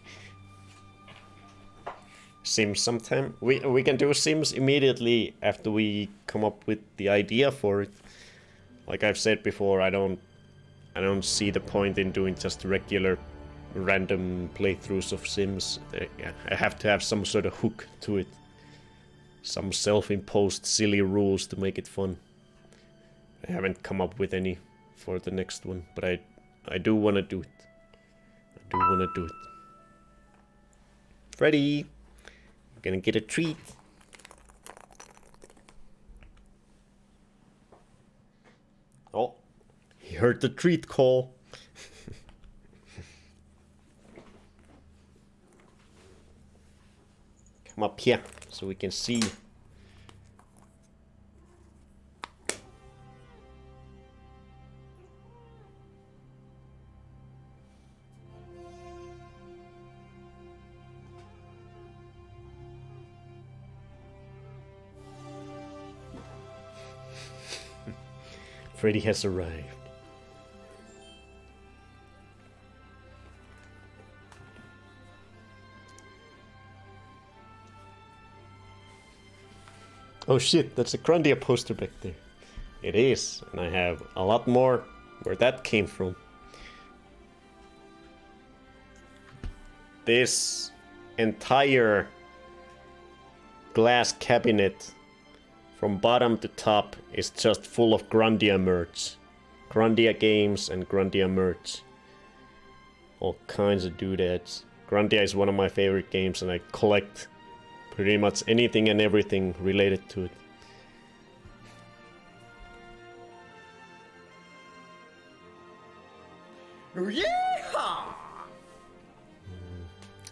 Sims sometime. We can do Sims immediately after we come up with the idea for it. like I've said before, I don't see the point in doing just regular random playthroughs of Sims. I have to have some sort of hook to it. Some self-imposed silly rules to make it fun. I haven't come up with any for the next one, but I do want to do it. I do want to do it. Freddy! You're gonna get a treat. Oh, he heard the treat call. Come up here so we can see. Freddy has arrived. Oh shit, that's a Grandia poster back there. It is, and I have a lot more where that came from. This entire glass cabinet from bottom to top is just full of Grandia merch. Grandia games and Grandia merch. All kinds of doodads. Grandia is one of my favorite games and I collect pretty much anything and everything related to it. Yeehaw!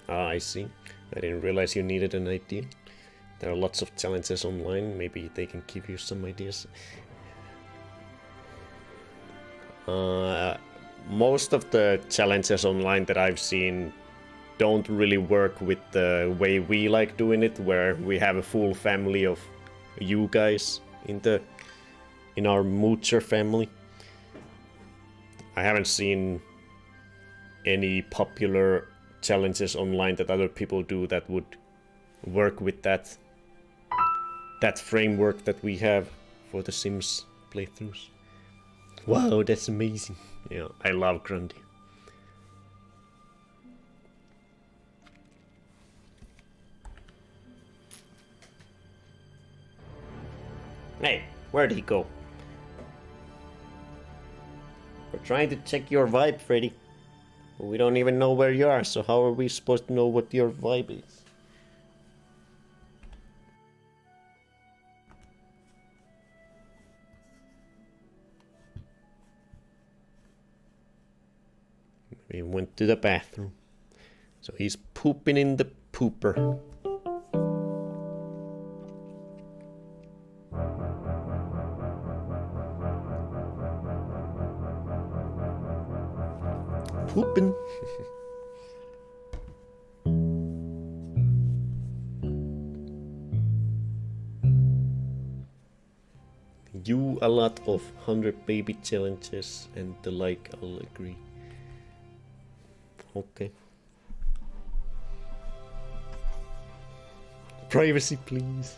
Ah, I see. I didn't realize you needed an idea. There are lots of challenges online. Maybe they can give you some ideas. Most of the challenges online that I've seen don't really work with the way we like doing it, where we have a full family of you guys in our Moocher family. I haven't seen any popular challenges online that other people do that would work with that framework that we have for the Sims playthroughs. Wow, that's amazing. Yeah, I love Grundy. Hey, where'd he go? We're trying to check your vibe, Freddy. But we don't even know where you are, so how are we supposed to know what your vibe is? He went to the bathroom. So he's pooping in the pooper. Pooping. You a lot of 100 baby challenges and the like, I'll agree. Okay. Privacy, please.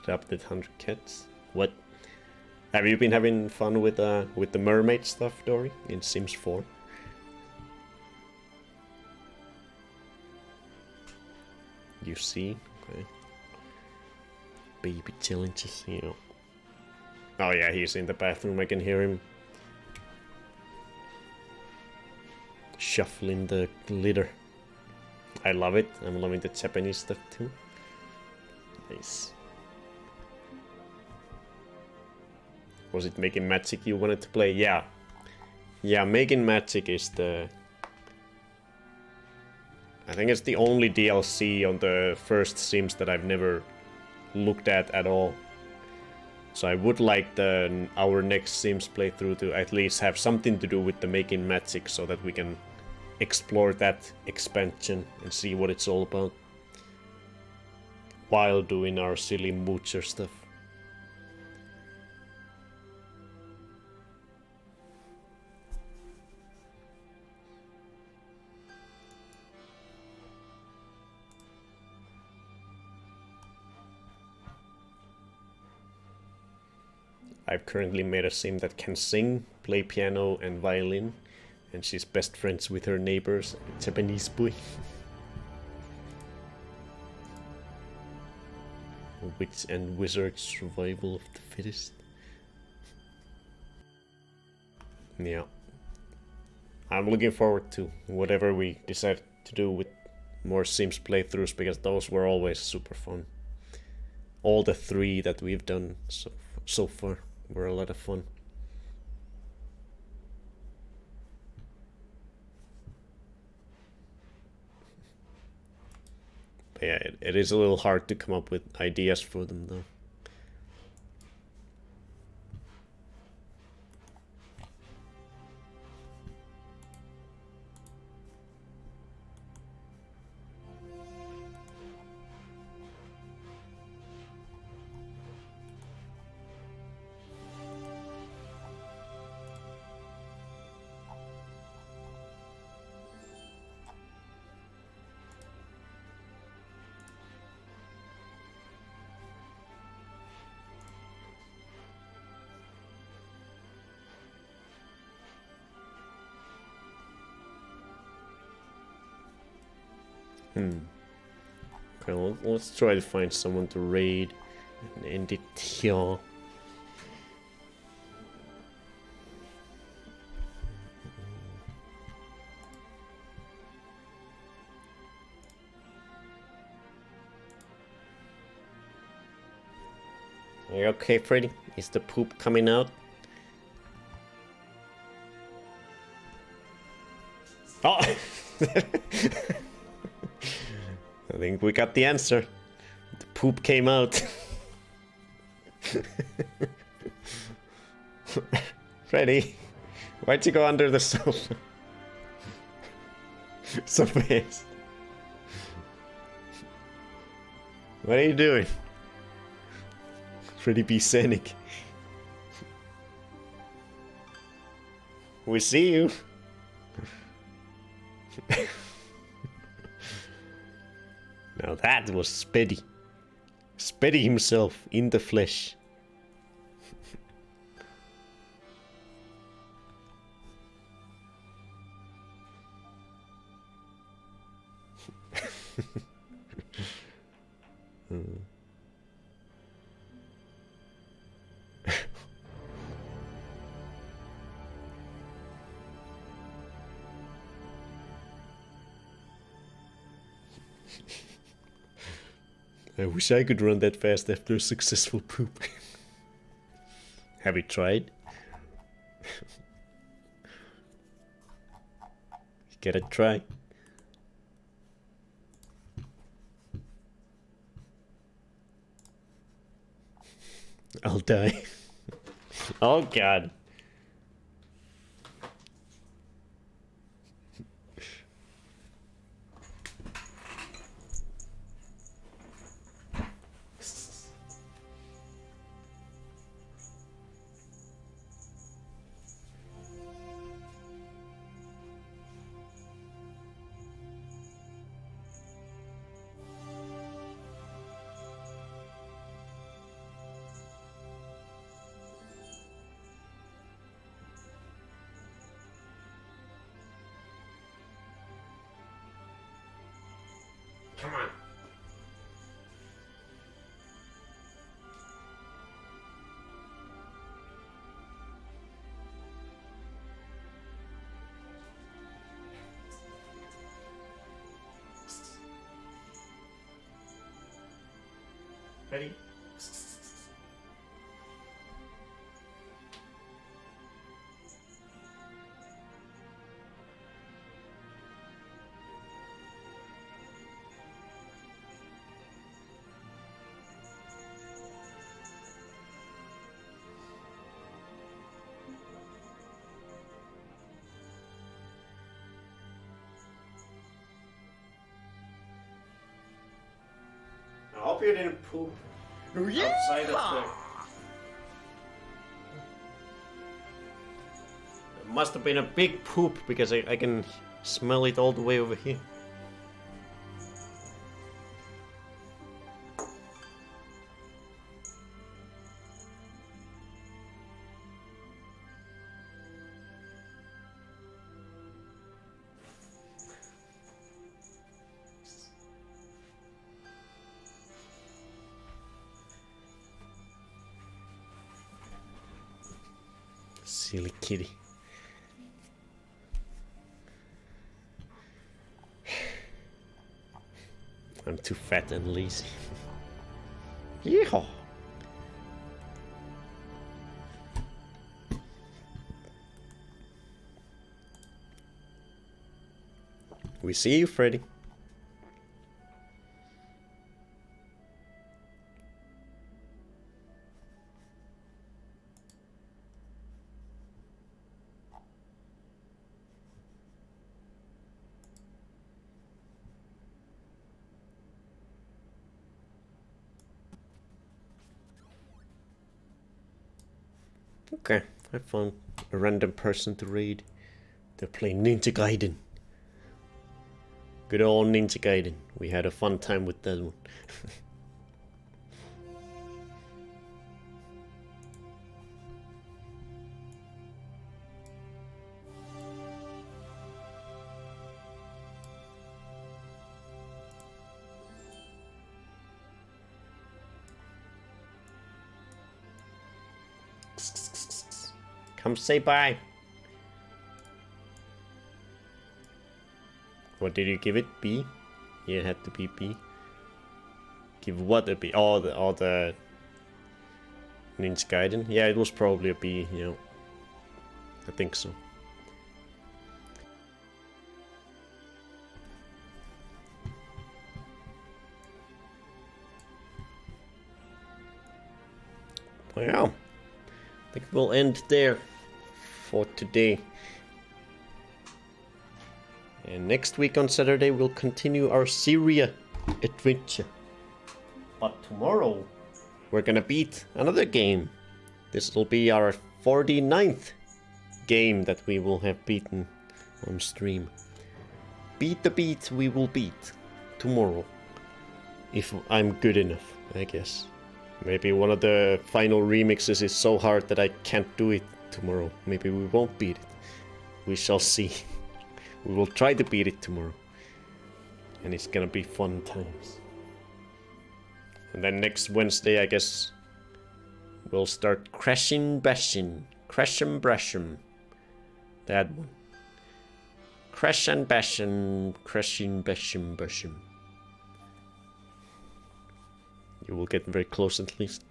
Adopted 100 cats. What? Have you been having fun with the mermaid stuff, Dory, in Sims 4? You see? Okay. Baby challenges, you know. Oh yeah, he's in the bathroom, I can hear him shuffling the litter. I love it, I'm loving the Japanese stuff too. Nice. Was it Making Magic you wanted to play? Yeah. Yeah, Making Magic is the... I think it's the only DLC on the first Sims that I've never looked at all. So I would like our next Sims playthrough to at least have something to do with the Making Magic so that we can explore that expansion and see what it's all about. While doing our silly Moocher stuff. I've currently made a sim that can sing, play piano and violin, and she's best friends with her neighbors, a Japanese boy. Witch and wizard survival of the fittest. Yeah. I'm looking forward to whatever we decide to do with more Sims playthroughs, because those were always super fun. All the 3 that we've done so far were a lot of fun. But yeah, it is a little hard to come up with ideas for them though. Okay, let's try to find someone to raid and end it here. Are you okay, Freddy? Is the poop coming out? Oh! I think we got the answer. The poop came out. Freddy, why'd you go under the sofa? So fast. What are you doing? Freddy be scenic. We see you. Now that was Speddy. Speddy himself in the flesh. I wish I could run that fast after a successful poop. Have you tried? You gotta try. I'll die. Oh god. Come on. Ready? I hope you didn't poop outside of the... It must have been a big poop because I can smell it all the way over here. Silly kitty. I'm too fat and lazy. Yeehaw! We see you, Freddy. Okay, I found a random person to raid. They're playing Ninja Gaiden. Good old Ninja Gaiden. We had a fun time with that one. Come say bye. What did you give it? B? Yeah, it had to be B. Give what a B? Oh, the Ninja Gaiden. Yeah, it was probably a B. You know, I think so. Well, I think we'll end there for today. And next week on Saturday we'll continue our Syria adventure. But tomorrow we're gonna beat another game. This will be our 49th game that we will have beaten on stream. Beat the beat we will beat tomorrow. If I'm good enough, I guess. Maybe one of the final remixes is so hard that I can't do it tomorrow. Maybe we won't beat it. We shall see. We will try to beat it tomorrow. And it's gonna be fun times. And then next Wednesday, I guess, we'll start Crashing Bashing. Crash'em Brash'em. That one. Crash and Bash'em. Crashing Bash'em Bash'em. You will get very close at least.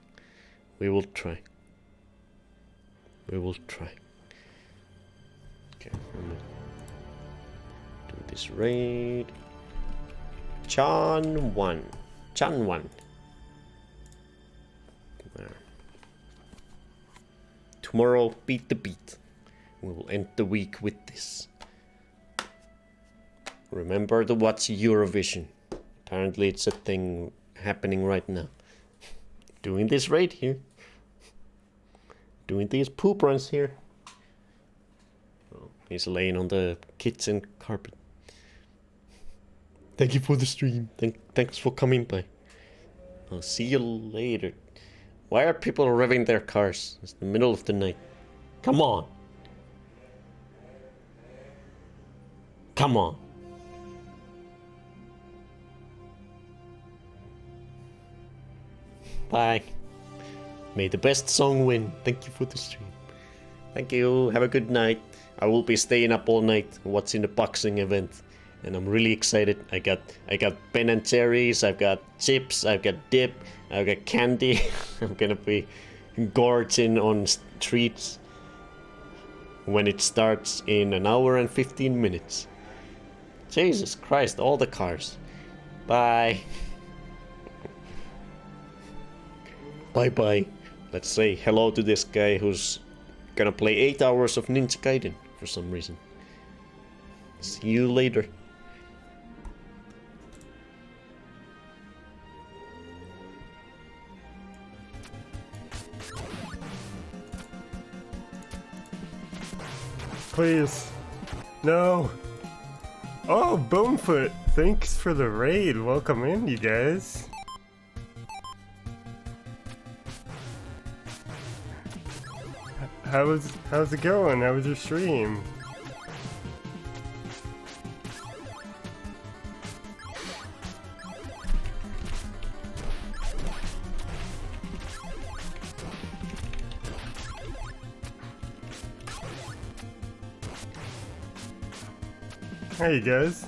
We will try. We will try. Okay, do this raid. Chan 1. Chan 1. There. Tomorrow, beat the beat. We will end the week with this. Remember to watch Eurovision. Apparently it's a thing happening right now. Doing this raid here. Doing these poop runs here. Oh, he's laying on the kitchen carpet. Thank you for the stream. Thanks for coming by. I'll see you later. Why are people revving their cars? It's the middle of the night. Come on. Come on. Bye. May the best song win. Thank you for the stream. Thank you. Have a good night. I will be staying up all night watching the boxing event. And I'm really excited. I got Ben and Jerry's, I've got chips, I've got dip, I've got candy. I'm gonna be gorging on treats when it starts in an hour and 15 minutes. Jesus Christ, all the cars. Bye. Bye bye. Let's say hello to this guy who's gonna play 8 hours of Ninja Gaiden for some reason. See you later. Please. No. Oh, Bonefoot. Thanks for the raid. Welcome in, you guys. How's it going? How was your stream? Hey guys.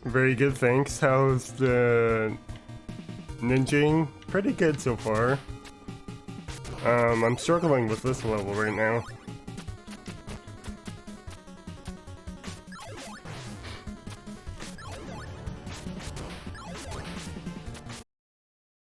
Very good, thanks. How's the ninjing? Pretty good so far. I'm struggling with this level right now.